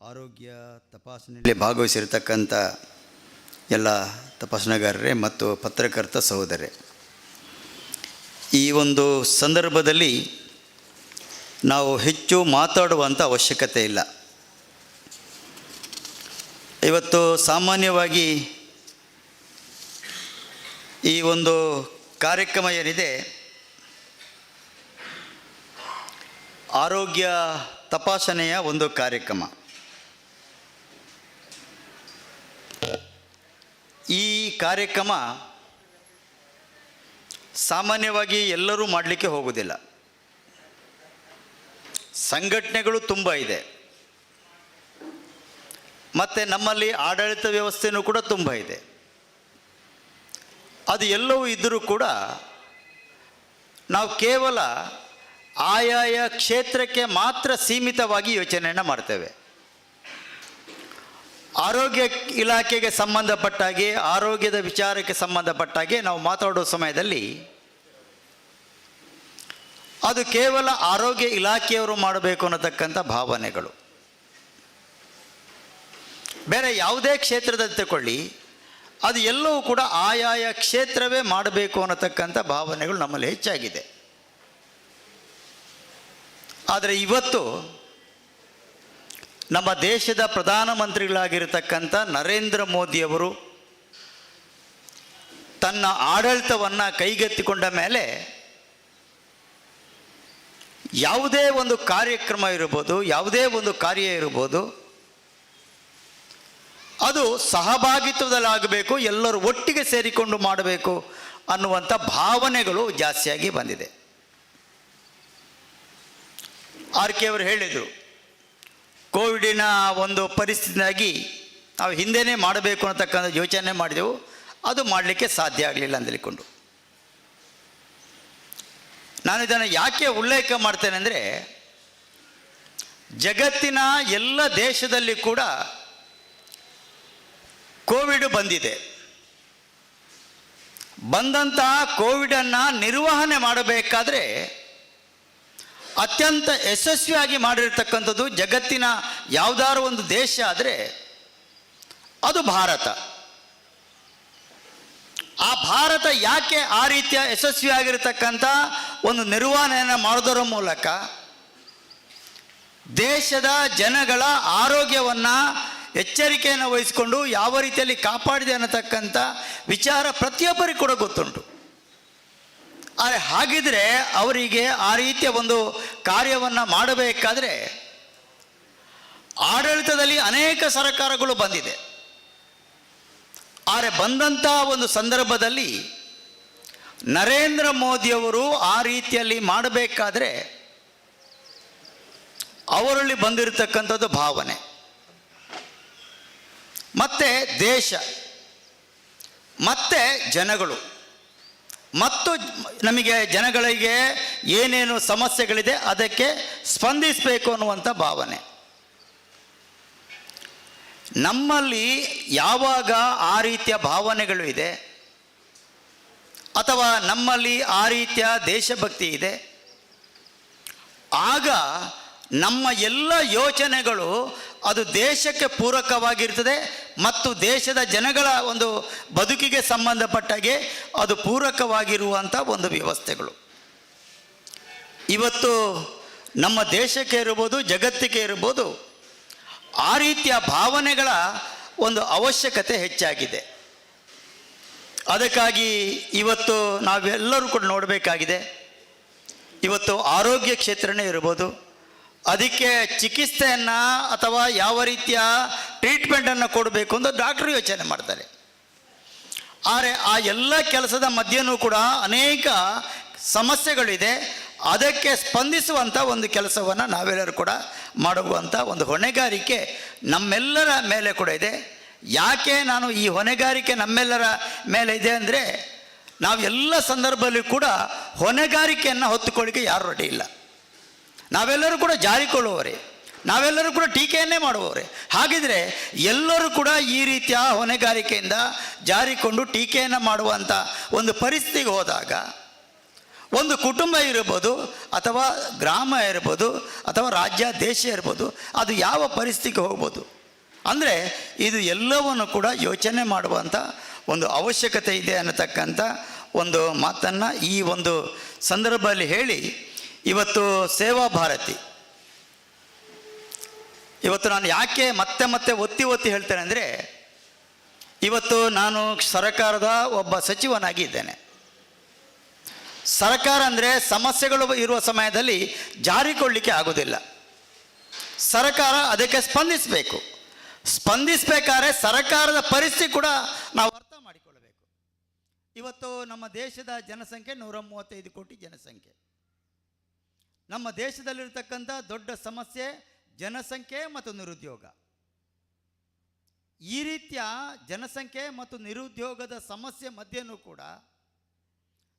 ಆರೋಗ್ಯ ತಪಾಸಣೆಯಲ್ಲಿ ಭಾಗವಹಿಸಿರ್ತಕ್ಕಂಥ ಎಲ್ಲ ತಪಾಸಣೆಗಾರರೇ ಮತ್ತು ಪತ್ರಕರ್ತ ಸಹೋದರರೇ, ಈ ಒಂದು ಸಂದರ್ಭದಲ್ಲಿ ನಾವು ಹೆಚ್ಚು ಮಾತಾಡುವಂಥ ಅವಶ್ಯಕತೆ ಇಲ್ಲ. ಇವತ್ತು ಸಾಮಾನ್ಯವಾಗಿ ಈ ಒಂದು ಕಾರ್ಯಕ್ರಮ ಏನಿದೆ, ಆರೋಗ್ಯ ತಪಾಸಣೆಯ ಒಂದು ಕಾರ್ಯಕ್ರಮ. ಈ ಕಾರ್ಯಕ್ರಮ ಸಾಮಾನ್ಯವಾಗಿ ಎಲ್ಲರೂ ಮಾಡಲಿಕ್ಕೆ ಹೋಗುವುದಿಲ್ಲ. ಸಂಘಟನೆಗಳು ತುಂಬ ಇದೆ ಮತ್ತು ನಮ್ಮಲ್ಲಿ ಆಡಳಿತ ವ್ಯವಸ್ಥೆಯೂ ಕೂಡ ತುಂಬ ಇದೆ. ಅದು ಎಲ್ಲವೂ ಇದ್ದರೂ ಕೂಡ ನಾವು ಕೇವಲ ಆಯಾಯ ಕ್ಷೇತ್ರಕ್ಕೆ ಮಾತ್ರ ಸೀಮಿತವಾಗಿ ಯೋಚನೆಯನ್ನು ಮಾಡ್ತೇವೆ. ಆರೋಗ್ಯ ಇಲಾಖೆಗೆ ಸಂಬಂಧಪಟ್ಟಾಗೆ, ಆರೋಗ್ಯದ ವಿಚಾರಕ್ಕೆ ಸಂಬಂಧಪಟ್ಟಾಗೆ ನಾವು ಮಾತಾಡೋ ಸಮಯದಲ್ಲಿ ಅದು ಕೇವಲ ಆರೋಗ್ಯ ಇಲಾಖೆಯವರು ಮಾಡಬೇಕು ಅನ್ನತಕ್ಕಂಥ ಭಾವನೆಗಳು. ಬೇರೆ ಯಾವುದೇ ಕ್ಷೇತ್ರದಲ್ಲಿ ತಗೊಳ್ಳಿ, ಅದು ಎಲ್ಲವೂ ಕೂಡ ಆಯಾಯ ಕ್ಷೇತ್ರವೇ ಮಾಡಬೇಕು ಅನ್ನತಕ್ಕಂಥ ಭಾವನೆಗಳು ನಮ್ಮಲ್ಲಿ ಹೆಚ್ಚಾಗಿದೆ. ಆದರೆ ಇವತ್ತು ನಮ್ಮ ದೇಶದ ಪ್ರಧಾನಮಂತ್ರಿಗಳಾಗಿರ್ತಕ್ಕಂಥ ನರೇಂದ್ರ ಮೋದಿಯವರು ತನ್ನ ಆಡಳಿತವನ್ನು ಕೈಗೆತ್ತಿಕೊಂಡ ಮೇಲೆ ಯಾವುದೇ ಒಂದು ಕಾರ್ಯಕ್ರಮ ಇರ್ಬೋದು, ಯಾವುದೇ ಒಂದು ಕಾರ್ಯ ಇರ್ಬೋದು, ಅದು ಸಹಭಾಗಿತ್ವದಲ್ಲಾಗಬೇಕು, ಎಲ್ಲರೂ ಒಟ್ಟಿಗೆ ಸೇರಿಕೊಂಡು ಮಾಡಬೇಕು ಅನ್ನುವಂಥ ಭಾವನೆಗಳು ಜಾಸ್ತಿಯಾಗಿ ಬಂದಿದೆ. ಆರ್ ಕೆ ಅವರು ಹೇಳಿದರು, ಕೋವಿಡಿನ ಒಂದು ಪರಿಸ್ಥಿತಿಯಾಗಿ ನಾವು ಹಿಂದೆಯೇ ಮಾಡಬೇಕು ಅನ್ನತಕ್ಕಂಥ ಯೋಚನೆ ಮಾಡಿದೆವು, ಅದು ಮಾಡಲಿಕ್ಕೆ ಸಾಧ್ಯ ಆಗಲಿಲ್ಲ ಅಂತ ಹೇಳಿಕೊಂಡು. ನಾನು ಇದನ್ನು ಯಾಕೆ ಉಲ್ಲೇಖ ಮಾಡ್ತೇನೆ ಅಂದರೆ, ಜಗತ್ತಿನ ಎಲ್ಲ ದೇಶದಲ್ಲಿ ಕೂಡ ಕೋವಿಡ್ ಬಂದಿದೆ. ಬಂದಂತಹ ಕೋವಿಡನ್ನು ನಿರ್ವಹಣೆ ಮಾಡಬೇಕಾದ್ರೆ ಅತ್ಯಂತ ಯಶಸ್ವಿಯಾಗಿ ಮಾಡಿರ್ತಕ್ಕಂಥದ್ದು ಜಗತ್ತಿನ ಯಾವುದಾದ್ರು ಒಂದು ದೇಶ ಆದರೆ ಅದು ಭಾರತ. ಆ ಭಾರತ ಯಾಕೆ ಆ ರೀತಿಯ ಯಶಸ್ವಿಯಾಗಿರ್ತಕ್ಕಂಥ ಒಂದು ನಿರ್ವಹಣೆಯನ್ನು ಮಾಡೋದರ ಮೂಲಕ ದೇಶದ ಜನಗಳ ಆರೋಗ್ಯವನ್ನು ಎಚ್ಚರಿಕೆಯನ್ನು ವಹಿಸಿಕೊಂಡು ಯಾವ ರೀತಿಯಲ್ಲಿ ಕಾಪಾಡಿದೆ ಅನ್ನತಕ್ಕಂಥ ವಿಚಾರ ಪ್ರತಿಯೊಬ್ಬರಿಗೂ ಕೂಡ ಗೊತ್ತುಂಟು. ಆದರೆ ಹಾಗಿದ್ರೆ ಅವರಿಗೆ ಆ ರೀತಿಯ ಒಂದು ಕಾರ್ಯವನ್ನು ಮಾಡಬೇಕಾದ್ರೆ ಆಡಳಿತದಲ್ಲಿ ಅನೇಕ ಸರ್ಕಾರಗಳು ಬಂದಿದೆ. ಆದರೆ ಬಂದಂಥ ಒಂದು ಸಂದರ್ಭದಲ್ಲಿ ನರೇಂದ್ರ ಮೋದಿಯವರು ಆ ರೀತಿಯಲ್ಲಿ ಮಾಡಬೇಕಾದ್ರೆ ಅವರಲ್ಲಿ ಬಂದಿರತಕ್ಕಂಥದ್ದು ಭಾವನೆ ಮತ್ತು ದೇಶ ಮತ್ತು ಜನಗಳು ಮತ್ತು ನಮಗೆ ಜನಗಳಿಗೆ ಏನೇನು ಸಮಸ್ಯೆಗಳಿದೆ ಅದಕ್ಕೆ ಸ್ಪಂದಿಸಬೇಕು ಅನ್ನುವಂಥ ಭಾವನೆ. ನಮ್ಮಲ್ಲಿ ಯಾವಾಗ ಆ ರೀತಿಯ ಭಾವನೆಗಳು ಇದೆ ಅಥವಾ ನಮ್ಮಲ್ಲಿ ಆ ರೀತಿಯ ದೇಶಭಕ್ತಿ ಇದೆ, ಆಗ ನಮ್ಮ ಎಲ್ಲ ಯೋಚನೆಗಳು ಅದು ದೇಶಕ್ಕೆ ಪೂರಕವಾಗಿರ್ತದೆ ಮತ್ತು ದೇಶದ ಜನಗಳ ಒಂದು ಬದುಕಿಗೆ ಸಂಬಂಧಪಟ್ಟಾಗೆ ಅದು ಪೂರಕವಾಗಿರುವಂಥ ಒಂದು ವ್ಯವಸ್ಥೆಗಳು. ಇವತ್ತು ನಮ್ಮ ದೇಶಕ್ಕೆ ಇರ್ಬೋದು, ಜಗತ್ತಿಗೆ ಇರ್ಬೋದು, ಆ ರೀತಿಯ ಭಾವನೆಗಳ ಒಂದು ಅವಶ್ಯಕತೆ ಹೆಚ್ಚಾಗಿದೆ. ಅದಕ್ಕಾಗಿ ಇವತ್ತು ನಾವೆಲ್ಲರೂ ಕೂಡ ನೋಡಬೇಕಾಗಿದೆ. ಇವತ್ತು ಆರೋಗ್ಯ ಕ್ಷೇತ್ರನೇ ಇರ್ಬೋದು, ಅದಕ್ಕೆ ಚಿಕಿತ್ಸೆಯನ್ನು ಅಥವಾ ಯಾವ ರೀತಿಯ ಟ್ರೀಟ್ಮೆಂಟನ್ನು ಕೊಡಬೇಕು ಅಂತ ಡಾಕ್ಟ್ರು ಯೋಚನೆ ಮಾಡ್ತಾರೆ. ಆದರೆ ಆ ಎಲ್ಲ ಕೆಲಸದ ಮಧ್ಯೆಯೂ ಕೂಡ ಅನೇಕ ಸಮಸ್ಯೆಗಳಿದೆ. ಅದಕ್ಕೆ ಸ್ಪಂದಿಸುವಂಥ ಒಂದು ಕೆಲಸವನ್ನು ನಾವೆಲ್ಲರೂ ಕೂಡ ಮಾಡುವಂಥ ಒಂದು ಹೊಣೆಗಾರಿಕೆ ನಮ್ಮೆಲ್ಲರ ಮೇಲೆ ಕೂಡ ಇದೆ. ಯಾಕೆ ನಾನು ಈ ಹೊಣೆಗಾರಿಕೆ ನಮ್ಮೆಲ್ಲರ ಮೇಲೆ ಇದೆ ಅಂದರೆ, ನಾವೆಲ್ಲ ಸಂದರ್ಭದಲ್ಲಿ ಕೂಡ ಹೊಣೆಗಾರಿಕೆಯನ್ನು ಹೊತ್ತುಕೊಳ್ಳಿಕ್ಕೆ ಯಾರು ರೆಡಿ ಇಲ್ಲ. ನಾವೆಲ್ಲರೂ ಕೂಡ ಜಾರಿಕೊಳ್ಳುವವರೇ, ನಾವೆಲ್ಲರೂ ಕೂಡ ಟೀಕೆಯನ್ನೇ ಮಾಡುವವರೇ. ಹಾಗಿದ್ರೆ ಎಲ್ಲರೂ ಕೂಡ ಈ ರೀತಿಯ ಹೊಣೆಗಾರಿಕೆಯಿಂದ ಜಾರಿಕೊಂಡು ಟೀಕೆಯನ್ನು ಮಾಡುವಂಥ ಒಂದು ಪರಿಸ್ಥಿತಿಗೆ ಹೋದಾಗ, ಒಂದು ಕುಟುಂಬ ಇರ್ಬೋದು, ಅಥವಾ ಗ್ರಾಮ ಇರ್ಬೋದು, ಅಥವಾ ರಾಜ್ಯ ದೇಶ ಇರ್ಬೋದು, ಅದು ಯಾವ ಪರಿಸ್ಥಿತಿಗೆ ಹೋಗ್ಬೋದು ಅಂದರೆ ಇದು ಎಲ್ಲವನ್ನು ಕೂಡ ಯೋಚನೆ ಮಾಡುವಂಥ ಒಂದು ಅವಶ್ಯಕತೆ ಇದೆ ಅನ್ನತಕ್ಕಂಥ ಒಂದು ಮಾತನ್ನು ಈ ಒಂದು ಸಂದರ್ಭದಲ್ಲಿ ಹೇಳಿ, ಇವತ್ತು ಸೇವಾ ಭಾರತಿ, ಇವತ್ತು ನಾನು ಯಾಕೆ ಮತ್ತೆ ಮತ್ತೆ ಒತ್ತಿ ಹೇಳ್ತೇನೆ ಅಂದರೆ, ಇವತ್ತು ನಾನು ಸರ್ಕಾರದ ಒಬ್ಬ ಸಚಿವನಾಗಿ ಇದ್ದೇನೆ. ಸರ್ಕಾರ ಅಂದರೆ ಸಮಸ್ಯೆಗಳು ಇರುವ ಸಮಯದಲ್ಲಿ ಜಾರಿಕೊಳ್ಳಲಿಕ್ಕೆ ಆಗೋದಿಲ್ಲ. ಸರ್ಕಾರ ಅದಕ್ಕೆ ಸ್ಪಂದಿಸಬೇಕಾದ್ರೆ ಸರ್ಕಾರದ ಪರಿಸ್ಥಿತಿ ಕೂಡ ನಾವು ಅರ್ಥ ಮಾಡಿಕೊಳ್ಳಬೇಕು. ಇವತ್ತು ನಮ್ಮ ದೇಶದ ಜನಸಂಖ್ಯೆ 135 ಕೋಟಿ ಜನಸಂಖ್ಯೆ. ನಮ್ಮ ದೇಶದಲ್ಲಿರ್ತಕ್ಕಂಥ ದೊಡ್ಡ ಸಮಸ್ಯೆ ಜನಸಂಖ್ಯೆ ಮತ್ತು ನಿರುದ್ಯೋಗ. ಈ ರೀತಿಯ ಜನಸಂಖ್ಯೆ ಮತ್ತು ನಿರುದ್ಯೋಗದ ಸಮಸ್ಯೆ ಮಧ್ಯೆಯೂ ಕೂಡ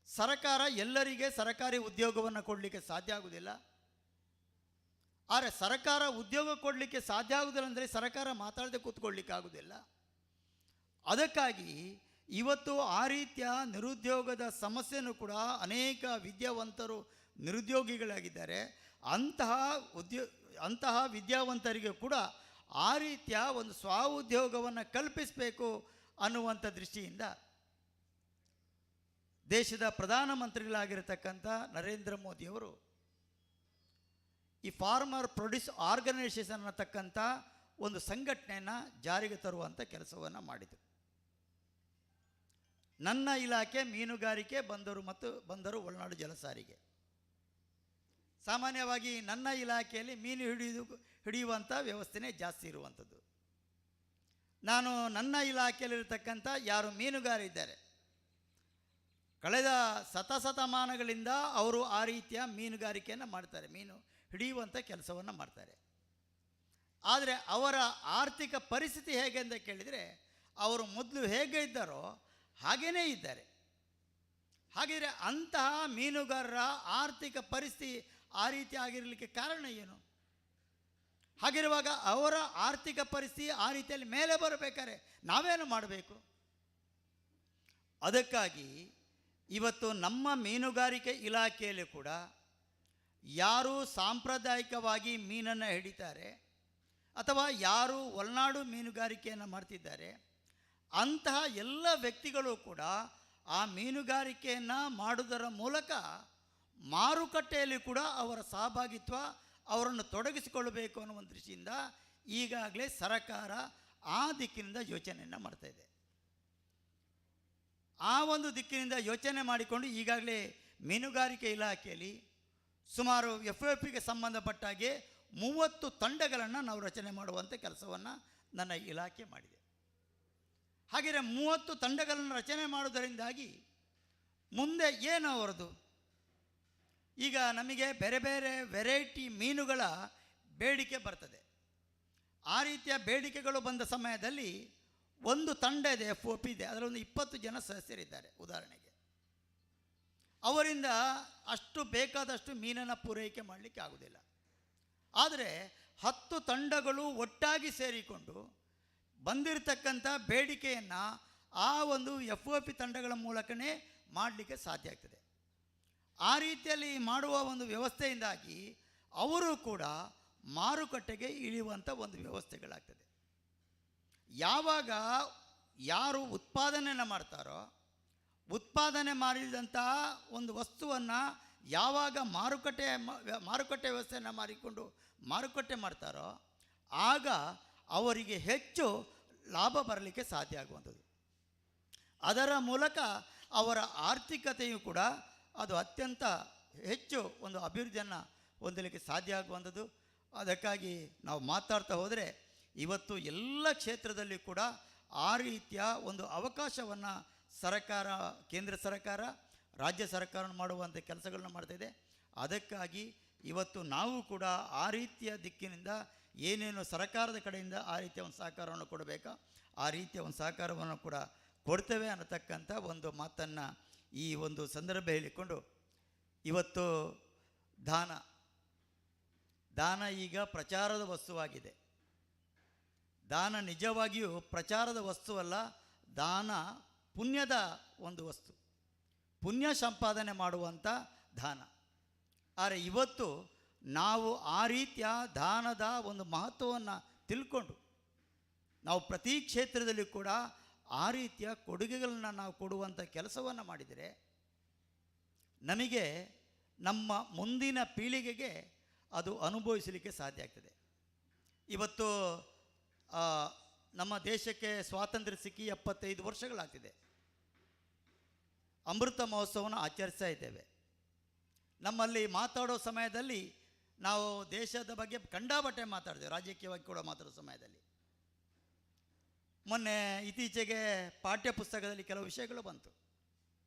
ಸರ್ಕಾರ ಎಲ್ಲರಿಗೆ ಸರ್ಕಾರಿ ಉದ್ಯೋಗವನ್ನು ಕೊಡಲಿಕ್ಕೆ ಸಾಧ್ಯ ಆಗುವುದಿಲ್ಲ. ಆದರೆ ಸರ್ಕಾರ ಉದ್ಯೋಗ ಕೊಡಲಿಕ್ಕೆ ಸಾಧ್ಯ ಆಗುವುದಿಲ್ಲ ಅಂದರೆ ಸರ್ಕಾರ ಮಾತಾಡದೆ ಕೂತ್ಕೊಳ್ಳಿಕ್ಕೆ ಆಗುವುದಿಲ್ಲ. ಅದಕ್ಕಾಗಿ ಇವತ್ತು ಆ ರೀತಿಯ ನಿರುದ್ಯೋಗದ ಸಮಸ್ಯೆನೂ ಕೂಡ ಅನೇಕ ವಿದ್ಯಾವಂತರು ನಿರುದ್ಯೋಗಿಗಳಾಗಿದ್ದಾರೆ. ಅಂತಹ ವಿದ್ಯಾವಂತರಿಗೆ ಕೂಡ ಆ ರೀತಿಯ ಒಂದು ಸ್ವಉದ್ಯೋಗವನ್ನು ಕಲ್ಪಿಸಬೇಕು ಅನ್ನುವಂಥ ದೃಷ್ಟಿಯಿಂದ ದೇಶದ ಪ್ರಧಾನಮಂತ್ರಿಗಳಾಗಿರತಕ್ಕಂಥ ನರೇಂದ್ರ ಮೋದಿಯವರು ಈ ಫಾರ್ಮರ್ ಪ್ರೊಡ್ಯೂಸ್ ಆರ್ಗನೈಸೇಷನ್ ಅನ್ನತಕ್ಕಂಥ ಒಂದು ಸಂಘಟನೆಯನ್ನು ಜಾರಿಗೆ ತರುವಂಥ ಕೆಲಸವನ್ನು ಮಾಡಿದರು. ನನ್ನ ಇಲಾಖೆ ಮೀನುಗಾರಿಕೆ, ಬಂದರು ಒಳನಾಡು ಜಲಸಾರಿಗೆ. ಸಾಮಾನ್ಯವಾಗಿ ನನ್ನ ಇಲಾಖೆಯಲ್ಲಿ ಮೀನು ಹಿಡಿಯುವಂಥ ವ್ಯವಸ್ಥೆನೇ ಜಾಸ್ತಿ ಇರುವಂಥದ್ದು. ನಾನು ನನ್ನ ಇಲಾಖೆಯಲ್ಲಿರ್ತಕ್ಕಂಥ ಯಾರು ಮೀನುಗಾರಿದ್ದಾರೆ, ಕಳೆದ ಶತಮಾನಗಳಿಂದ ಅವರು ಆ ರೀತಿಯ ಮೀನುಗಾರಿಕೆಯನ್ನು ಮಾಡ್ತಾರೆ, ಮೀನು ಹಿಡಿಯುವಂಥ ಕೆಲಸವನ್ನು ಮಾಡ್ತಾರೆ. ಆದರೆ ಅವರ ಆರ್ಥಿಕ ಪರಿಸ್ಥಿತಿ ಹೇಗೆ ಅಂತ ಕೇಳಿದರೆ, ಅವರು ಮೊದಲು ಹೇಗೆ ಇದ್ದಾರೋ ಹಾಗೇ ಇದ್ದಾರೆ. ಹಾಗಿದ್ರೆ ಅಂತಹ ಮೀನುಗಾರರ ಆರ್ಥಿಕ ಪರಿಸ್ಥಿತಿ ಆ ರೀತಿ ಆಗಿರಲಿಕ್ಕೆ ಕಾರಣ ಏನು? ಹಾಗಿರುವಾಗ ಅವರ ಆರ್ಥಿಕ ಪರಿಸ್ಥಿತಿ ಆ ರೀತಿಯಲ್ಲಿ ಮೇಲೆ ಬರಬೇಕಾದ್ರೆ ನಾವೇನು ಮಾಡಬೇಕು? ಅದಕ್ಕಾಗಿ ಇವತ್ತು ನಮ್ಮ ಮೀನುಗಾರಿಕೆ ಇಲಾಖೆಯಲ್ಲಿ ಕೂಡ ಯಾರು ಸಾಂಪ್ರದಾಯಿಕವಾಗಿ ಮೀನನ್ನು ಹಿಡಿತಾರೆ ಅಥವಾ ಯಾರು ಒಳನಾಡು ಮೀನುಗಾರಿಕೆಯನ್ನು ಮಾಡ್ತಿದ್ದಾರೆ, ಅಂತಹ ಎಲ್ಲ ವ್ಯಕ್ತಿಗಳು ಕೂಡ ಆ ಮೀನುಗಾರಿಕೆಯನ್ನು ಮಾಡುವುದರ ಮೂಲಕ ಮಾರುಕಟ್ಟೆಯಲ್ಲಿ ಕೂಡ ಅವರ ಸಹಭಾಗಿತ್ವ, ಅವರನ್ನು ತೊಡಗಿಸಿಕೊಳ್ಳಬೇಕು ಅನ್ನೋ ಒಂದು ದೃಷ್ಟಿಯಿಂದ ಈಗಾಗಲೇ ಸರ್ಕಾರ ಆ ದಿಕ್ಕಿನಿಂದ ಯೋಚನೆಯನ್ನು ಮಾಡ್ತಾಯಿದೆ. ಆ ಒಂದು ದಿಕ್ಕಿನಿಂದ ಯೋಚನೆ ಮಾಡಿಕೊಂಡು ಈಗಾಗಲೇ ಮೀನುಗಾರಿಕೆ ಇಲಾಖೆಯಲ್ಲಿ ಸುಮಾರು FFPಗೆ ಸಂಬಂಧಪಟ್ಟಾಗೆ 30 ತಂಡಗಳನ್ನು ನಾವು ರಚನೆ ಮಾಡುವಂಥ ಕೆಲಸವನ್ನು ನನ್ನ ಇಲಾಖೆ ಮಾಡಿದೆ. ಹಾಗೆಯೇ 30 ತಂಡಗಳನ್ನು ರಚನೆ ಮಾಡುವುದರಿಂದಾಗಿ ಮುಂದೆ ಏನು ಅವರದು, ಈಗ ನಮಗೆ ಬೇರೆ ಬೇರೆ ವೆರೈಟಿ ಮೀನುಗಳ ಬೇಡಿಕೆ ಬರ್ತದೆ. ಆ ರೀತಿಯ ಬೇಡಿಕೆಗಳು ಬಂದ ಸಮಯದಲ್ಲಿ ಒಂದು ತಂಡ ಇದೆ, FOP ಇದೆ, ಅದರೊಂದು 20 ಜನ ಸದಸ್ಯರಿದ್ದಾರೆ ಉದಾಹರಣೆಗೆ. ಅವರಿಂದ ಅಷ್ಟು ಬೇಕಾದಷ್ಟು ಮೀನನ್ನು ಪೂರೈಕೆ ಮಾಡಲಿಕ್ಕೆ ಆಗೋದಿಲ್ಲ. ಆದರೆ 10 ತಂಡಗಳು ಒಟ್ಟಾಗಿ ಸೇರಿಕೊಂಡು ಬಂದಿರತಕ್ಕಂಥ ಬೇಡಿಕೆಯನ್ನು ಆ ಒಂದು FOP ತಂಡಗಳ ಮೂಲಕನೇ ಮಾಡಲಿಕ್ಕೆ ಸಾಧ್ಯ ಆಗ್ತದೆ. ಆ ರೀತಿಯಲ್ಲಿ ಮಾಡುವ ಒಂದು ವ್ಯವಸ್ಥೆಯಿಂದಾಗಿ ಅವರು ಕೂಡ ಮಾರುಕಟ್ಟೆಗೆ ಇಳಿಯುವಂಥ ಒಂದು ವ್ಯವಸ್ಥೆಗಳಾಗ್ತದೆ. ಯಾವಾಗ ಯಾರು ಉತ್ಪಾದನೆಯನ್ನು ಮಾಡ್ತಾರೋ, ಉತ್ಪಾದನೆ ಮಾಡಿದಂಥ ಒಂದು ವಸ್ತುವನ್ನು ಯಾವಾಗ ಮಾರುಕಟ್ಟೆ ವ್ಯವಸ್ಥೆಯನ್ನು ಮಾಡಿಕೊಂಡು ಮಾರುಕಟ್ಟೆ ಮಾಡ್ತಾರೋ ಆಗ ಅವರಿಗೆ ಹೆಚ್ಚು ಲಾಭ ಬರಲಿಕ್ಕೆ ಸಾಧ್ಯ ಆಗುವಂಥದ್ದು. ಅದರ ಮೂಲಕ ಅವರ ಆರ್ಥಿಕತೆಯು ಕೂಡ ಅದು ಅತ್ಯಂತ ಹೆಚ್ಚು ಒಂದು ಅಭಿವೃದ್ಧಿಯನ್ನು ಹೊಂದಲಿಕ್ಕೆ ಸಾಧ್ಯ ಆಗುವಂಥದ್ದು. ಅದಕ್ಕಾಗಿ ನಾವು ಮಾತಾಡ್ತಾ ಹೋದರೆ ಇವತ್ತು ಎಲ್ಲ ಕ್ಷೇತ್ರದಲ್ಲಿ ಕೂಡ ಆ ರೀತಿಯ ಒಂದು ಅವಕಾಶವನ್ನು ಸರ್ಕಾರ, ಕೇಂದ್ರ ಸರ್ಕಾರ, ರಾಜ್ಯ ಸರ್ಕಾರ ಮಾಡುವಂಥ ಕೆಲಸಗಳನ್ನ ಮಾಡ್ತಾಯಿದೆ. ಅದಕ್ಕಾಗಿ ಇವತ್ತು ನಾವು ಕೂಡ ಆ ರೀತಿಯ ದಿಕ್ಕಿನಿಂದ ಏನೇನು ಸರ್ಕಾರದ ಕಡೆಯಿಂದ ಆ ರೀತಿಯ ಒಂದು ಸಹಕಾರವನ್ನು ಕೊಡಬೇಕಾ ಆ ರೀತಿಯ ಒಂದು ಸಹಕಾರವನ್ನು ಕೂಡ ಕೊಡ್ತೇವೆ ಅನ್ನತಕ್ಕಂಥ ಒಂದು ಮಾತನ್ನು ಈ ಒಂದು ಸಂದರ್ಭ ಹೇಳಿಕೊಂಡು, ಇವತ್ತು ದಾನ ಈಗ ಪ್ರಚಾರದ ವಸ್ತುವಾಗಿದೆ. ದಾನ ನಿಜವಾಗಿಯೂ ಪ್ರಚಾರದ ವಸ್ತುವಲ್ಲ, ದಾನ ಪುಣ್ಯದ ಒಂದು ವಸ್ತು, ಪುಣ್ಯ ಸಂಪಾದನೆ ಮಾಡುವಂಥ ದಾನ. ಆದರೆ ಇವತ್ತು ನಾವು ಆ ರೀತಿಯ ದಾನದ ಒಂದು ಮಹತ್ವವನ್ನು ತಿಳ್ಕೊಂಡು ನಾವು ಪ್ರತಿ ಕ್ಷೇತ್ರದಲ್ಲಿ ಕೂಡ ಆ ರೀತಿಯ ಕೊಡುಗೆಗಳನ್ನು ನಾವು ಕೊಡುವಂಥ ಕೆಲಸವನ್ನು ಮಾಡಿದರೆ ನಮಗೆ ನಮ್ಮ ಮುಂದಿನ ಪೀಳಿಗೆಗೆ ಅದು ಅನುಭವಿಸಲಿಕ್ಕೆ ಸಾಧ್ಯ ಆಗ್ತದೆ. ಇವತ್ತು ನಮ್ಮ ದೇಶಕ್ಕೆ ಸ್ವಾತಂತ್ರ್ಯ ಸಿಕ್ಕಿ 75 ವರ್ಷಗಳಾಗ್ತಿದೆ. ಅಮೃತ ಮಹೋತ್ಸವವನ್ನು ಆಚರಿಸ್ತಾ ಇದ್ದೇವೆ. ನಮ್ಮಲ್ಲಿ ಮಾತಾಡೋ ಸಮಯದಲ್ಲಿ ನಾವು ದೇಶದ ಬಗ್ಗೆ ಕಂಡಾಬಟ್ಟೆ ಮಾತಾಡ್ತೇವೆ, ರಾಜಕೀಯವಾಗಿ ಕೂಡ ಮಾತಾಡೋ ಸಮಯದಲ್ಲಿ. ಮೊನ್ನೆ ಇತ್ತೀಚೆಗೆ ಪಾಠ್ಯ ಪುಸ್ತಕದಲ್ಲಿ ಕೆಲವು ವಿಷಯಗಳು ಬಂತು.